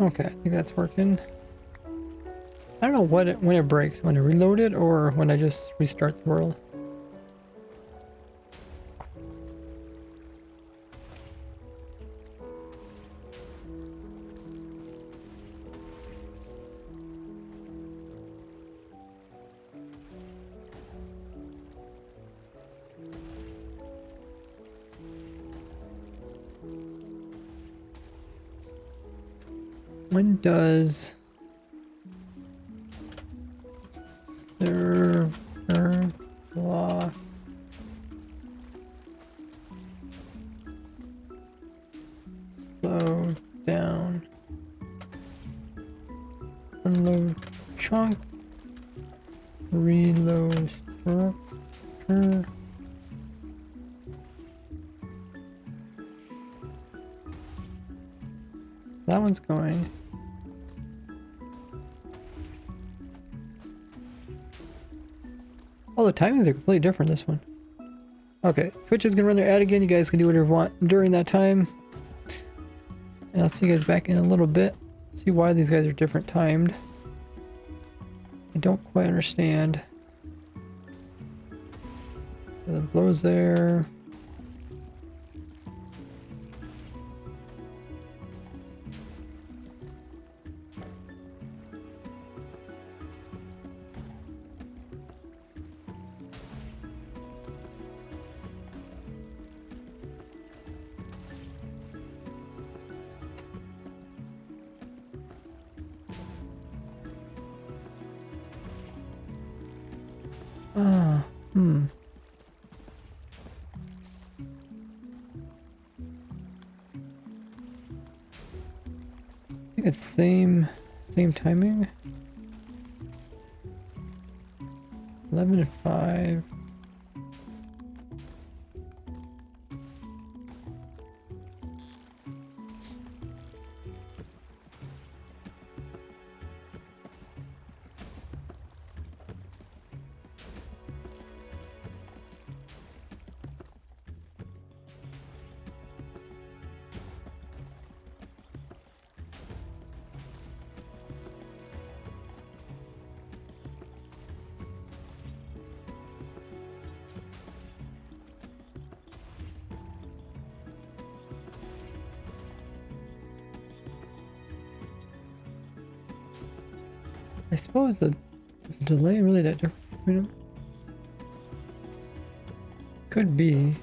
Okay, I think that's working. I don't know when it breaks, when I reload it or when I just restart the world. When does server block slow down? Unload chunk, reload structure. That one's going. Oh, the timings are completely different this one. Okay, Twitch is gonna run their ad again. You guys can do whatever you want during that time. And I'll see you guys back in a little bit. See why these guys are different timed. I don't quite understand. The blow's there. Ah, I think it's same timing. 11 and 5. I suppose is the delay really that different between them? Could be.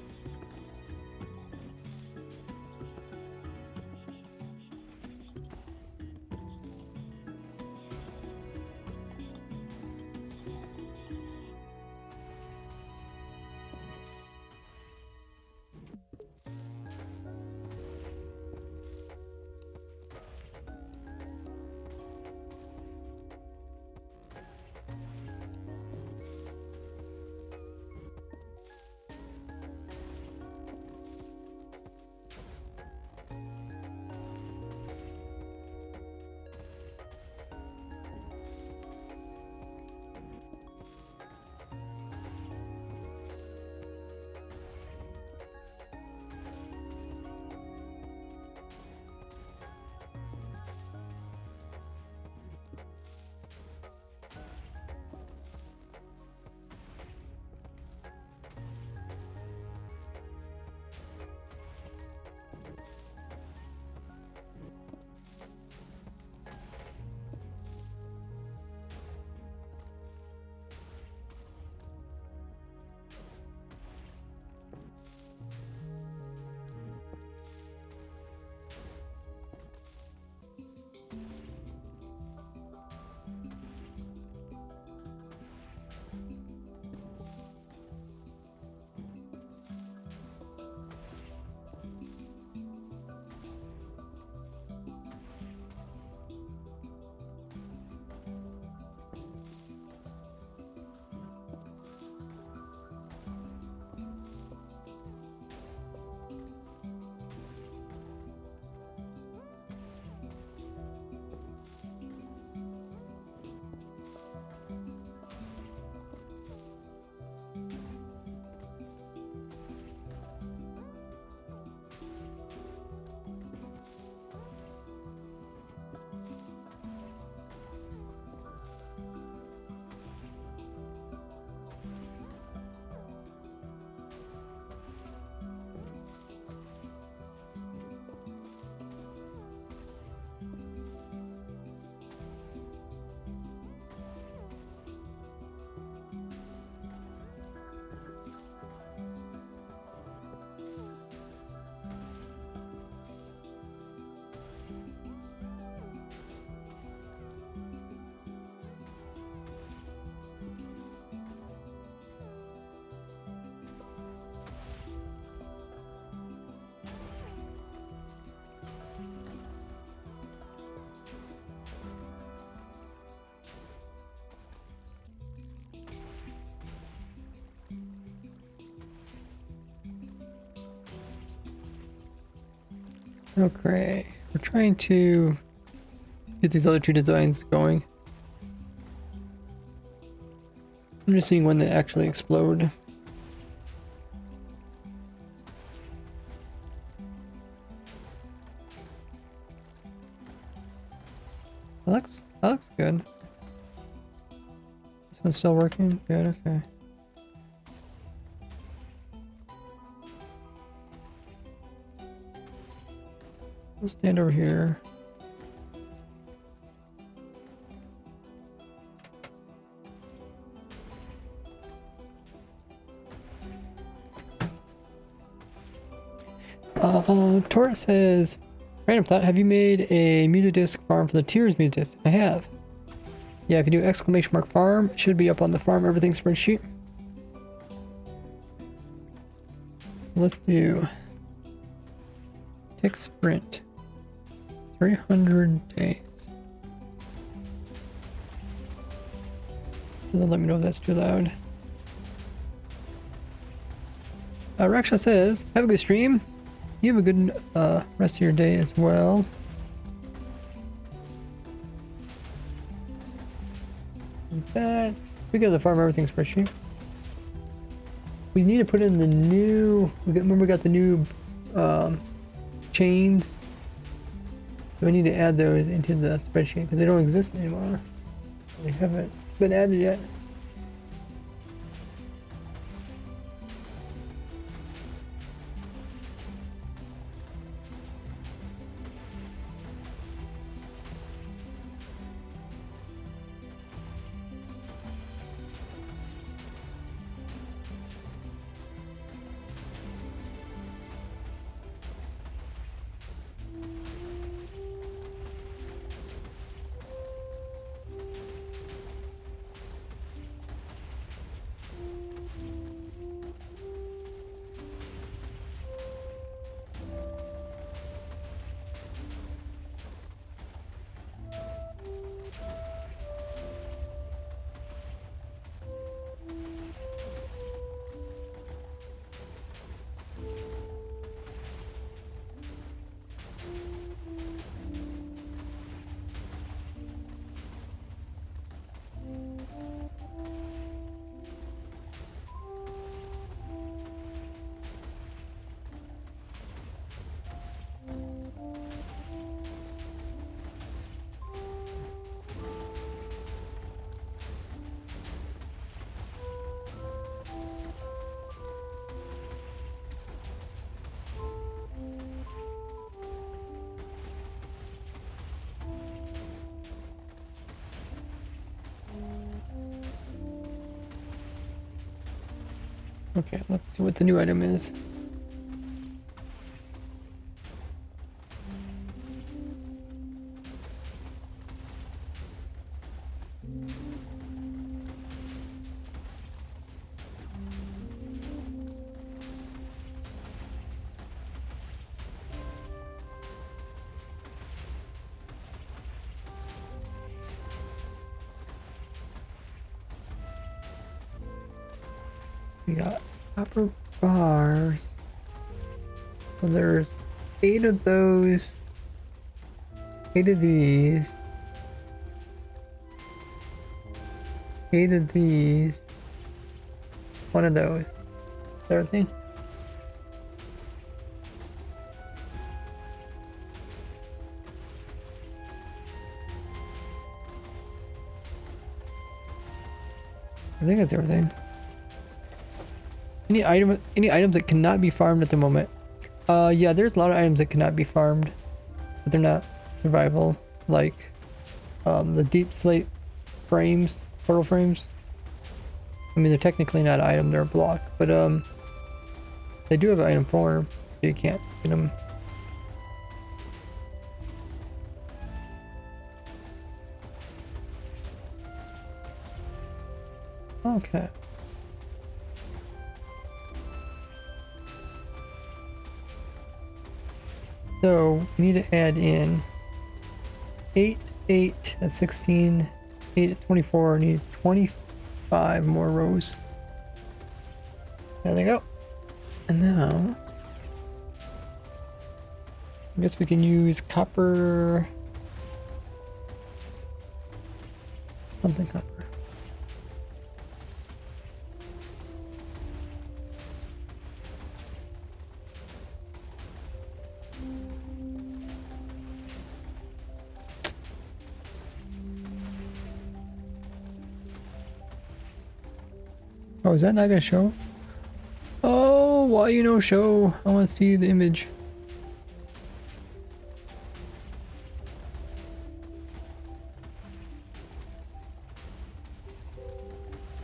Okay, we're trying to get these other two designs going. I'm just seeing when they actually explode. That looks good. This one's still working? Good, okay. We'll stand over here. Torres says, random thought, have you made a music disc farm for the Tears music disc? I have. Yeah, if you do exclamation mark farm, it should be up on the farm everything spreadsheet. So let's do tick sprint. 300 days. Doesn't let me know if that's too loud. Raksha says, have a good stream. You have a good rest of your day as well. That we got the farm everything spreadsheet. We need to put in the new. Remember we got the new chains. So we need to add those into the spreadsheet because they don't exist anymore. They haven't been added yet. Okay, let's see what the new item is. We got copper bars. So there's 8 of those, 8 of these, 8 of these, 1 of those. Is that everything? I think that's everything. Any items that cannot be farmed at the moment? Yeah, there's a lot of items that cannot be farmed, but they're not survival, like the deep slate frames, portal frames. I mean, they're technically not an item, they're a block, but they do have an item form, so you can't get them. Okay. So we need to add in 8, 8, that's 16, 8 at 24, I need 25 more rows. There they go. And now I guess we can use copper. Something copper. Oh, is that not gonna show? Oh, why you no show? I want to see the image.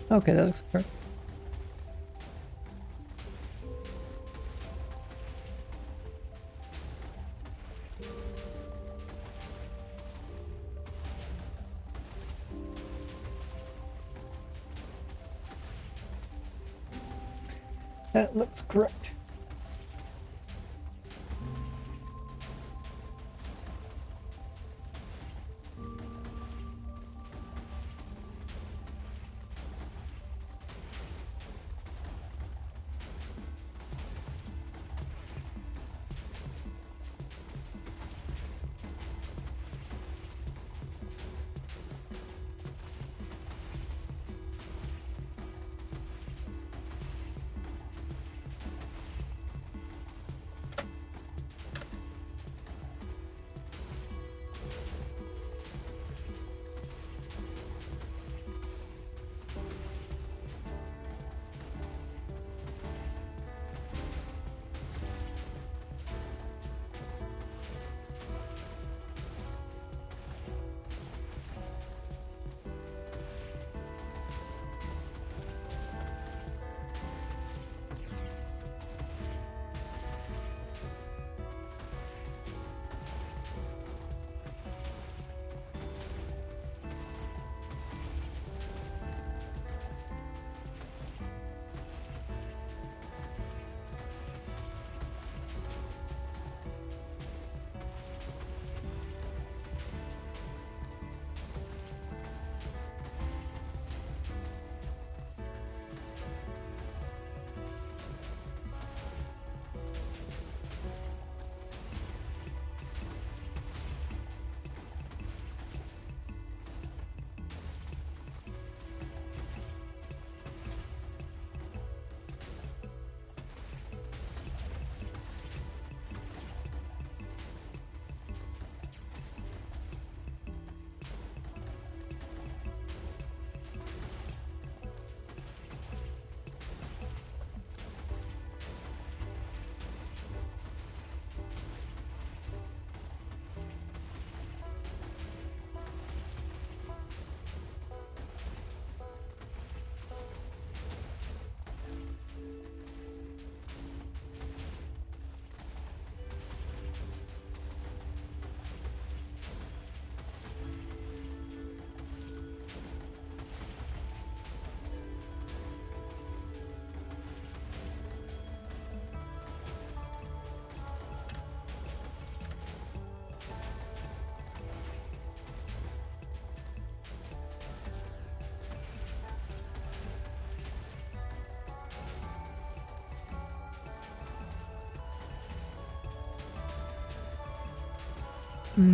Okay, that looks correct. That looks correct.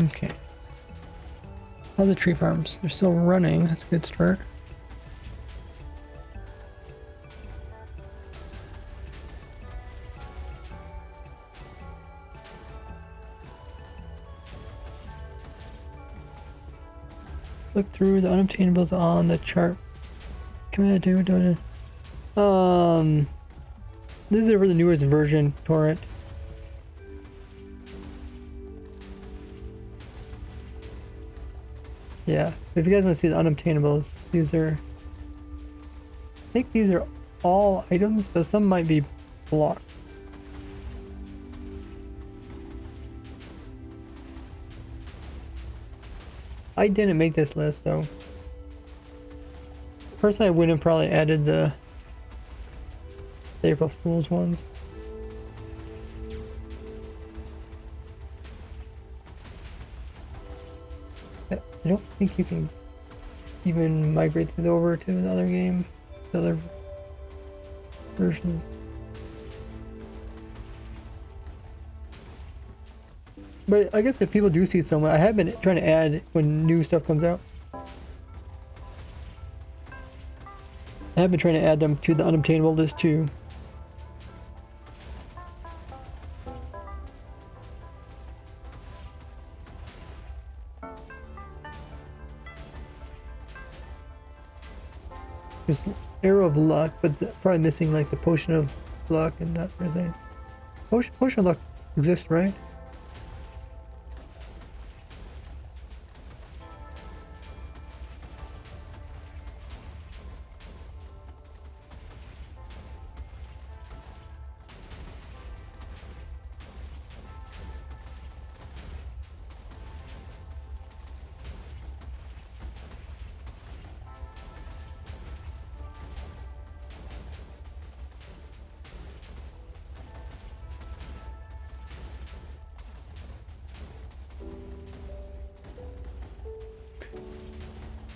Okay. All the tree farms, they're still running. That's a good start. Look through the unobtainables on the chart. Command do. This is for the newest version torrent. Yeah, if you guys want to see the unobtainables, these are... I think these are all items, but some might be blocked. I didn't make this list, so... Personally, I wouldn't have probably added the April Fool's ones. I don't think you can even migrate these over to the other game, the other versions. But I guess if people do see someone, I have been trying to add when new stuff comes out. I have been trying to add them to the unobtainable list too. There's Arrow of Luck, but probably missing like the Potion of Luck and that sort of thing. Potion of Luck exists, right?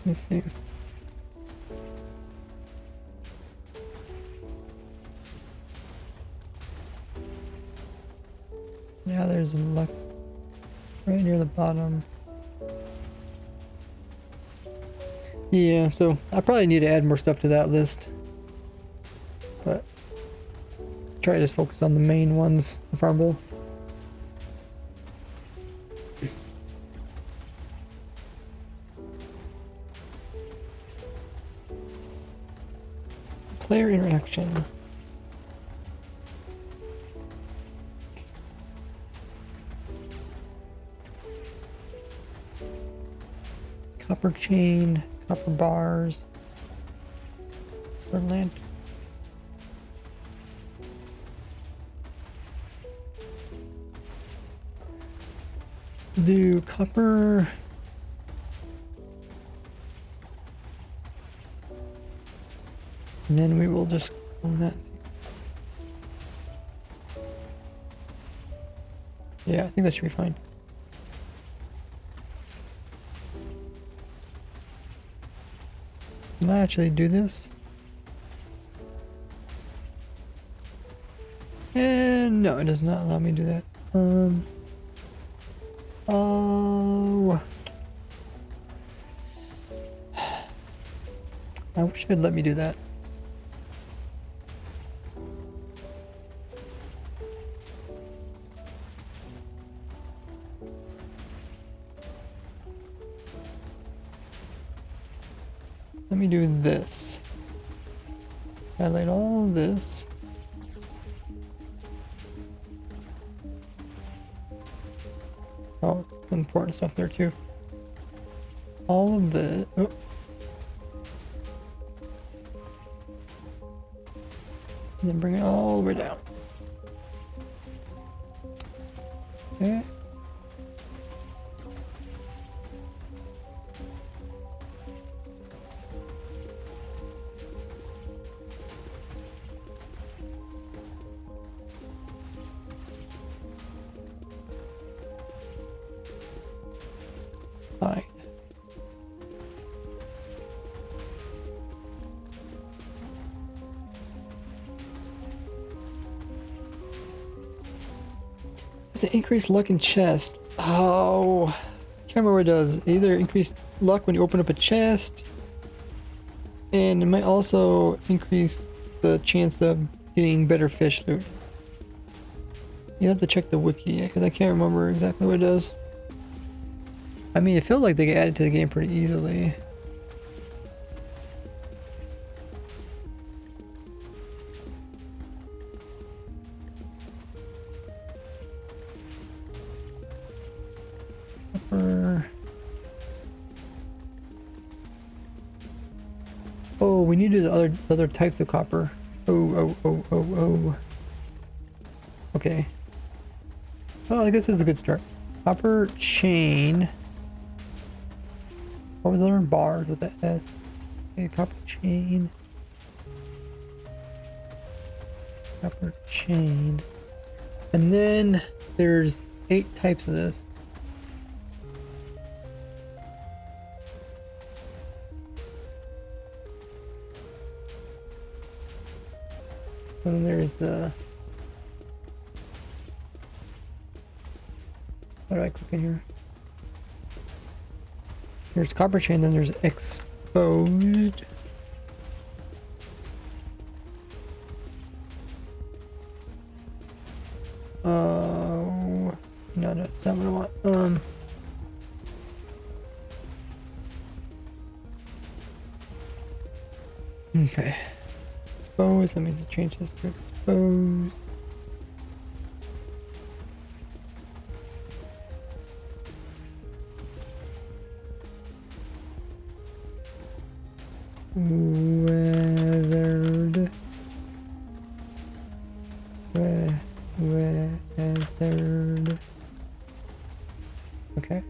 Let me see. Yeah, there's a luck right near the bottom. Yeah, so I probably need to add more stuff to that list. But try to just focus on the main ones, the farmable. Player interaction. Copper chain, copper bars, or lantern. Do copper. And then we will just on that. Yeah, I think that should be fine. Can I actually do this? And no, it does not allow me to do that. Oh. I wish it would let me do that. Let me do this. Highlight all of this. Oh, some important stuff there too. All of the. Oh. And then bring it all the way down. Okay. Fine. Does it increase luck in chest? Oh, I can't remember what it does. It either increase luck when you open up a chest, and it might also increase the chance of getting better fish loot. You have to check the wiki because I can't remember exactly what it does. I mean, it feels like they get added to the game pretty easily. Copper. Oh, we need to do the other types of copper. Oh. Okay. Well, I guess it's a good start. Copper chain. What was the other bars with that S? Okay, copper chain. Copper chain. And then there's 8 types of this. And then there's the How do I click in here? There's copper chain, then there's exposed. Oh, no, that's not what I want. Okay. Expose, that means to change this to expose. Weathered. Weathered. Okay.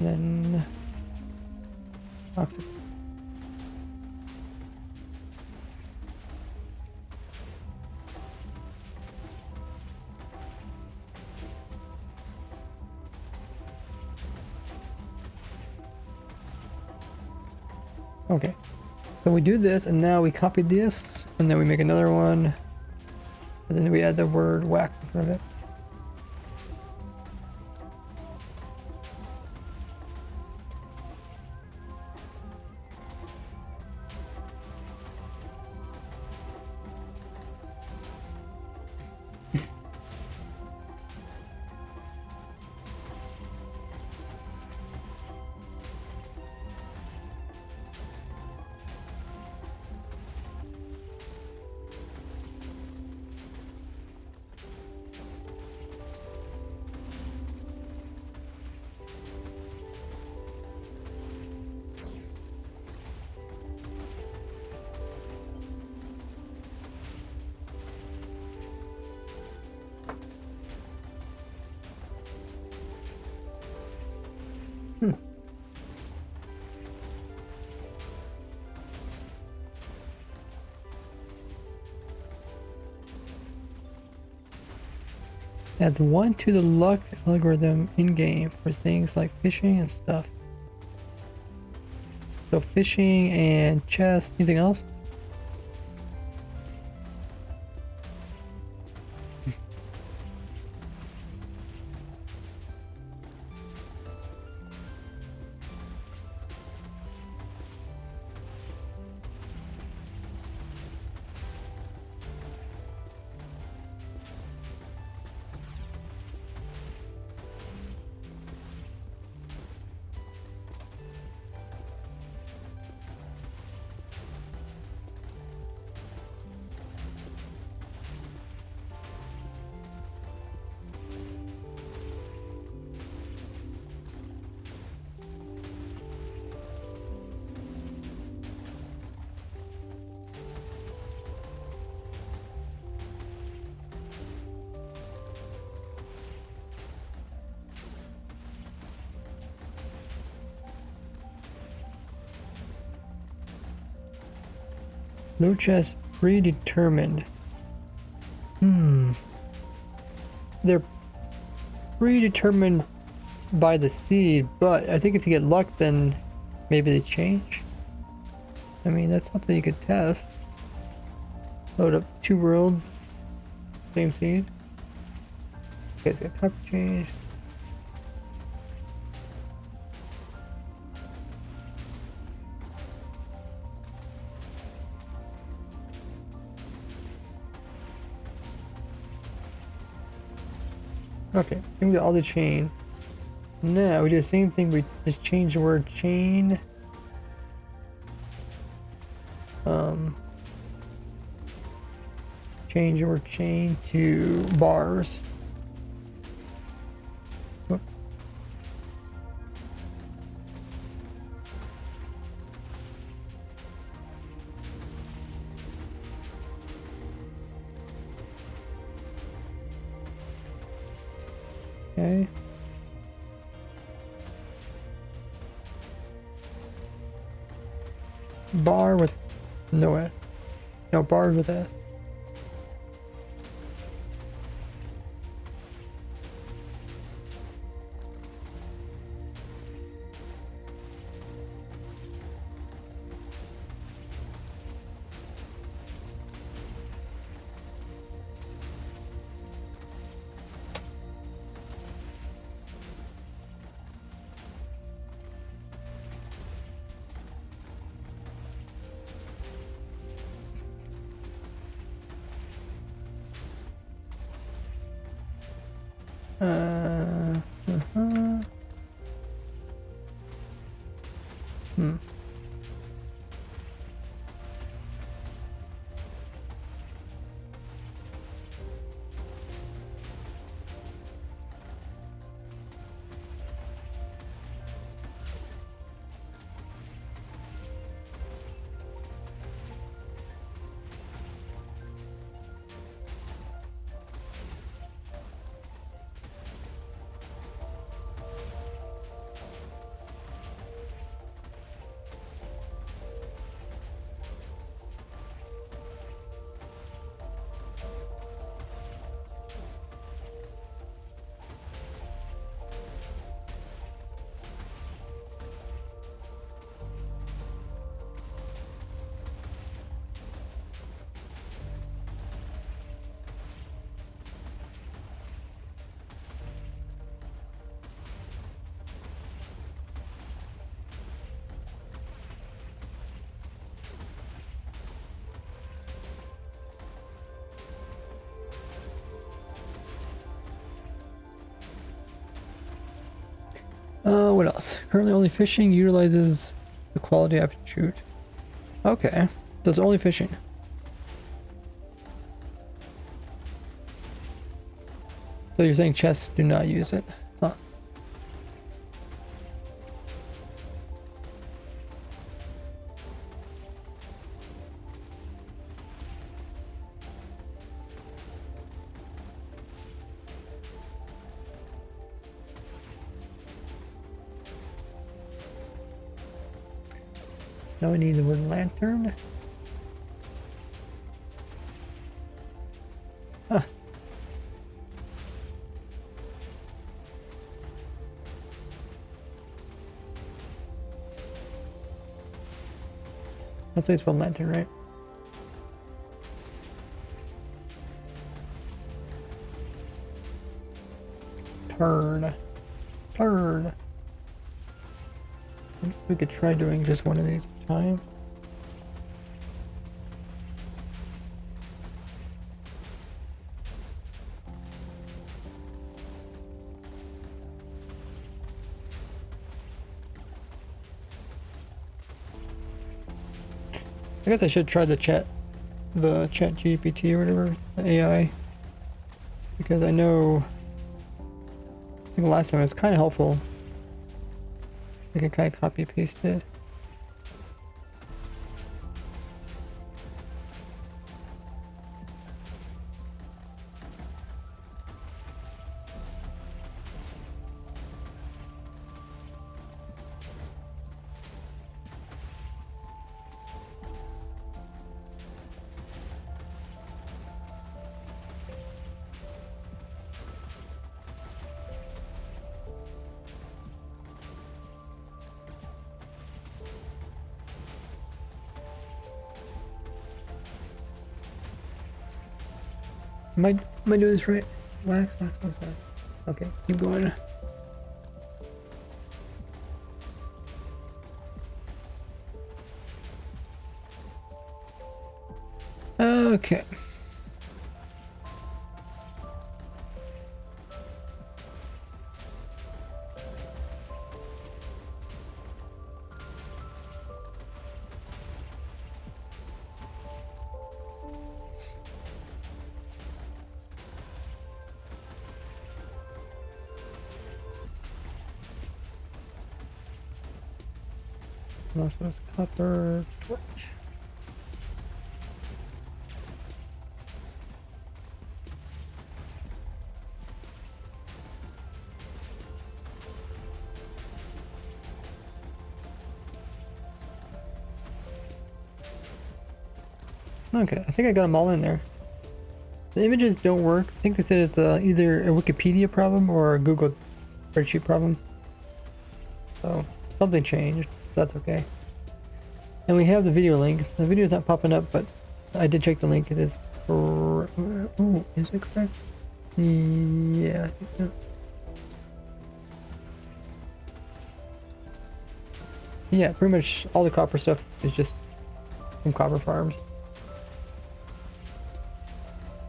Then oxygen. Okay, so we do this, and now we copy this, and then we make another one, and then we add the word wax in front of it. Adds 1 to the luck algorithm in-game for things like fishing and stuff. So fishing and chest, anything else? Loot chest predetermined. They're predetermined by the seed, but I think if you get luck, then maybe they change. I mean, that's something you could test. Load up 2 worlds, same seed. Okay, it's got copper change. Okay, I think we got all the chain. Now we do the same thing, we just change the word chain. Change the word chain to bars. Whoop. Okay. Bar with no S. No, bar with S. Uh-huh. Hmm. What else? Currently only fishing utilizes the quality aptitude. Okay. Does only fishing. So you're saying chests do not use it? Huh. Now we need the wooden lantern. Huh. Let's say it's one lantern, right? Turn. We could try doing just one of these at a time. I guess I should try the chat GPT or whatever, the AI, because I know, I think last time it was kind of helpful. I can kind of copy paste it. Am I doing this right? Wax. Okay, keep going. Okay. Last one is copper torch. Okay, I think I got them all in there. The images don't work. I think they said it's either a Wikipedia problem or a Google spreadsheet problem. So something changed. That's okay. And we have the video link. The video is not popping up, but I did check the link. It is correct. Oh, is it correct? Yeah, I think so. Yeah, pretty much all the copper stuff is just from copper farms.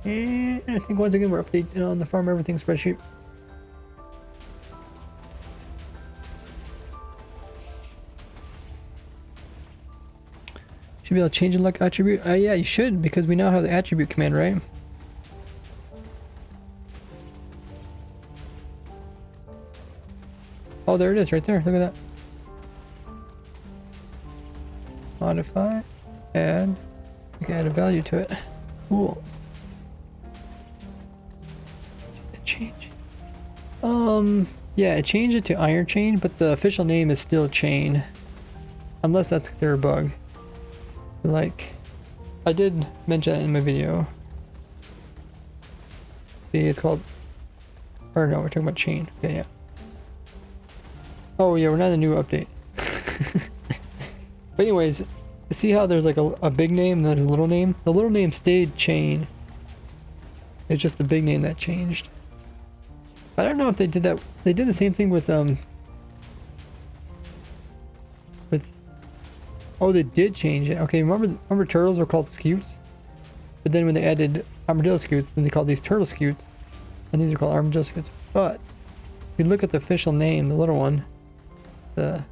And I think once again we're updating on the farm everything spreadsheet. Should be able to change a luck attribute. Yeah, you should, because we now have the attribute command, right? Oh, there it is, right there. Look at that. Modify, add. You can add a value to it. Cool. Change. Yeah, it changed it to Iron Chain, but the official name is still Chain. Unless that's their bug. Like, I did mention that in my video. See, it's called, or no, we're talking about Chain. Okay, yeah. Oh yeah, we're not in the new update. But anyways, see how there's like a big name and then there's a little name? The little name stayed Chain. It's just the big name that changed. I don't know if they did that. They did the same thing with oh, they did change it. Okay, remember turtles were called scutes? But then when they added armadillo scutes, then they called these turtle scutes. And these are called armadillo scutes. But if you look at the official name, the little one, the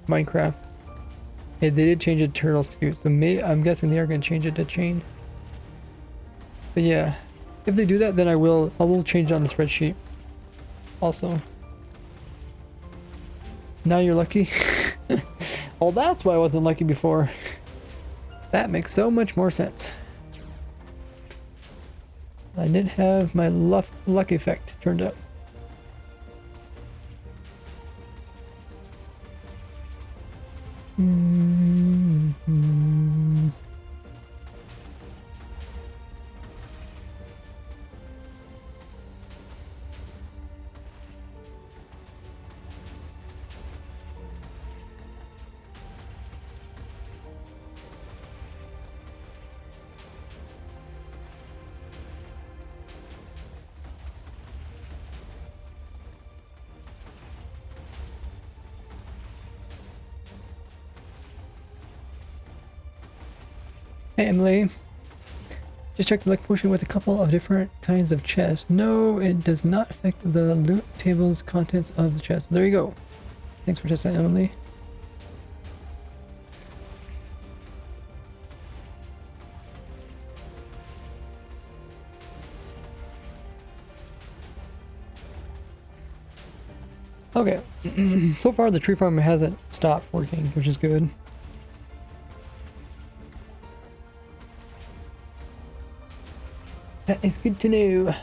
Minecraft, hey, they did change it to turtle scutes. So I'm guessing they are going to change it to Chain. But yeah, if they do that, then I will change it on the spreadsheet. Also, now you're lucky. Oh, that's why I wasn't lucky before. That makes so much more sense. I didn't have my luck effect turned up. Hey Emily, just checked the luck potion with a couple of different kinds of chests. No, it does not affect the loot table's contents of the chest. There you go. Thanks for testing, Emily. Okay, so far the tree farm hasn't stopped working, which is good. That is good to know.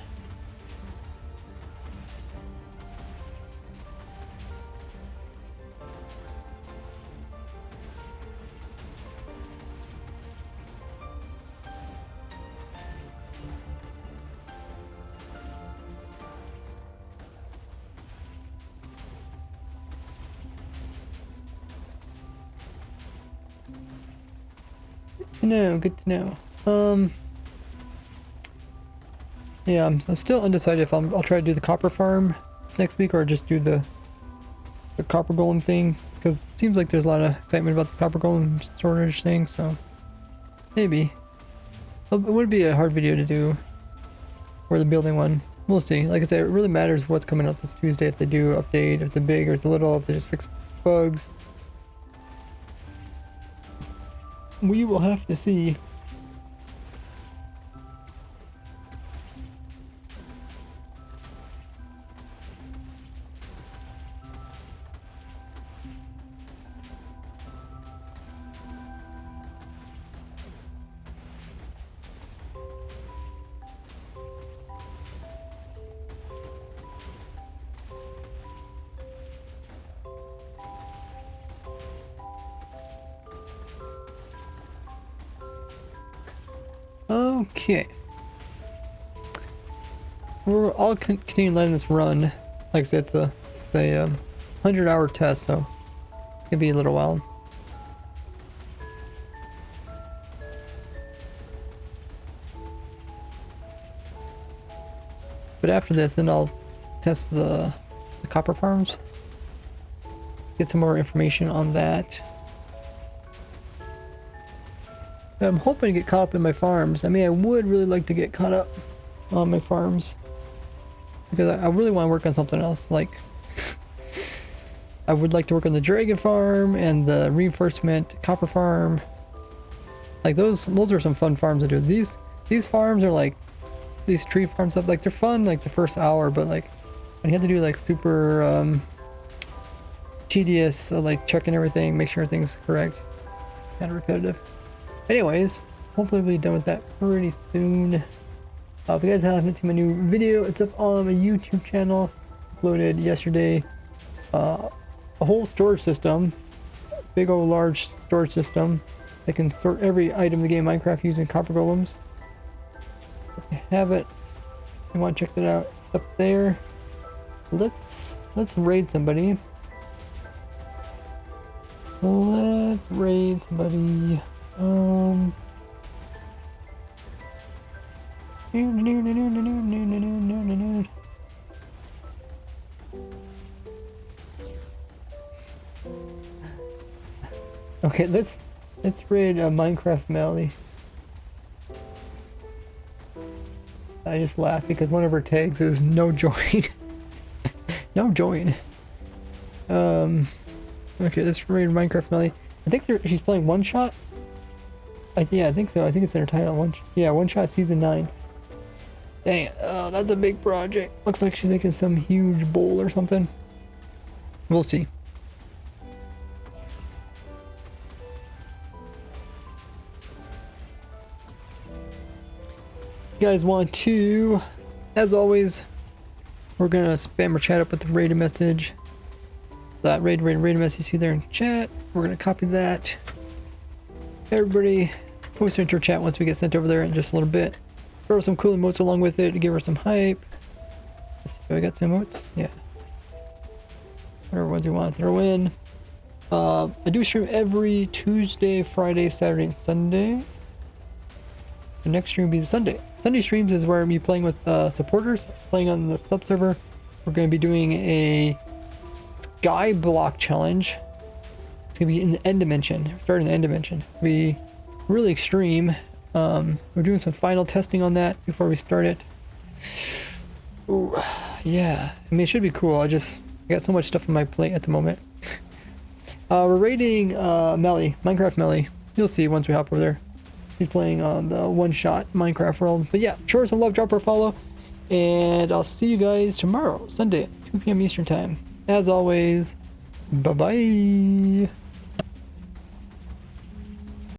Good to know. Yeah, I'm still undecided if I'll try to do the copper farm next week or just do the copper golem thing, because it seems like there's a lot of excitement about the copper golem storage thing, so maybe. It would be a hard video to do, or the building one. We'll see. Like I said, it really matters what's coming out this Tuesday, if they do update, if it's a big or it's a little, if they just fix bugs. We will have to see. Okay. I'll continue letting this run. Like I said, it's a 100-hour test, so it's gonna be a little while. But after this, then I'll test the copper farms. Get some more information on that. I'm hoping to get caught up in my farms. I mean, I would really like to get caught up on my farms, because I really want to work on something else. Like, I would like to work on the dragon farm and the reinforcement copper farm. Like those are some fun farms to do. These farms are like these tree farm stuff. Like they're fun like the first hour, but like when you have to do like super tedious, like checking everything, make sure everything's correct. It's kind of repetitive. Anyways, hopefully we'll be done with that pretty soon. If you guys haven't seen my new video, it's up on my YouTube channel. Uploaded yesterday. A whole storage system, big old large storage system that can sort every item in the game Minecraft using copper golems. If you have it, you want to check that out, it's up there. Let's raid somebody. Let's raid somebody. Okay, let's raid Minecraft Melly. I just laughed because one of her tags is no join. No join. Okay, let's raid Minecraft Melly. I think she's playing One Shot. Yeah, I think so. I think it's in her title. One Shot Season 9. Dang it. Oh, that's a big project. Looks like she's making some huge bowl or something. We'll see. You guys want to, as always, we're gonna spam our chat up with the rated message. That rated message you see there in chat. We're gonna copy that. Everybody post it into our chat once we get sent over there in just a little bit. Throw some cool emotes along with it to give her some hype. Let's see if I got some emotes. Yeah. Whatever ones you want to throw in. I do stream every Tuesday, Friday, Saturday, and Sunday. The next stream will be Sunday. Sunday streams is where I'm playing with supporters, playing on the sub server. We're going to be doing a sky block challenge. It's going to be in the end dimension, starting the end dimension. It'll be really extreme. We're doing some final testing on that before we start it. Ooh, yeah, I mean, it should be cool. I got so much stuff on my plate at the moment. We're raiding Melly, Minecraft Melly. You'll see once we hop over there. He's playing on the one-shot Minecraft world. But yeah, show her some love, drop her a follow. And I'll see you guys tomorrow, Sunday at 2 p.m. Eastern Time. As always, bye-bye.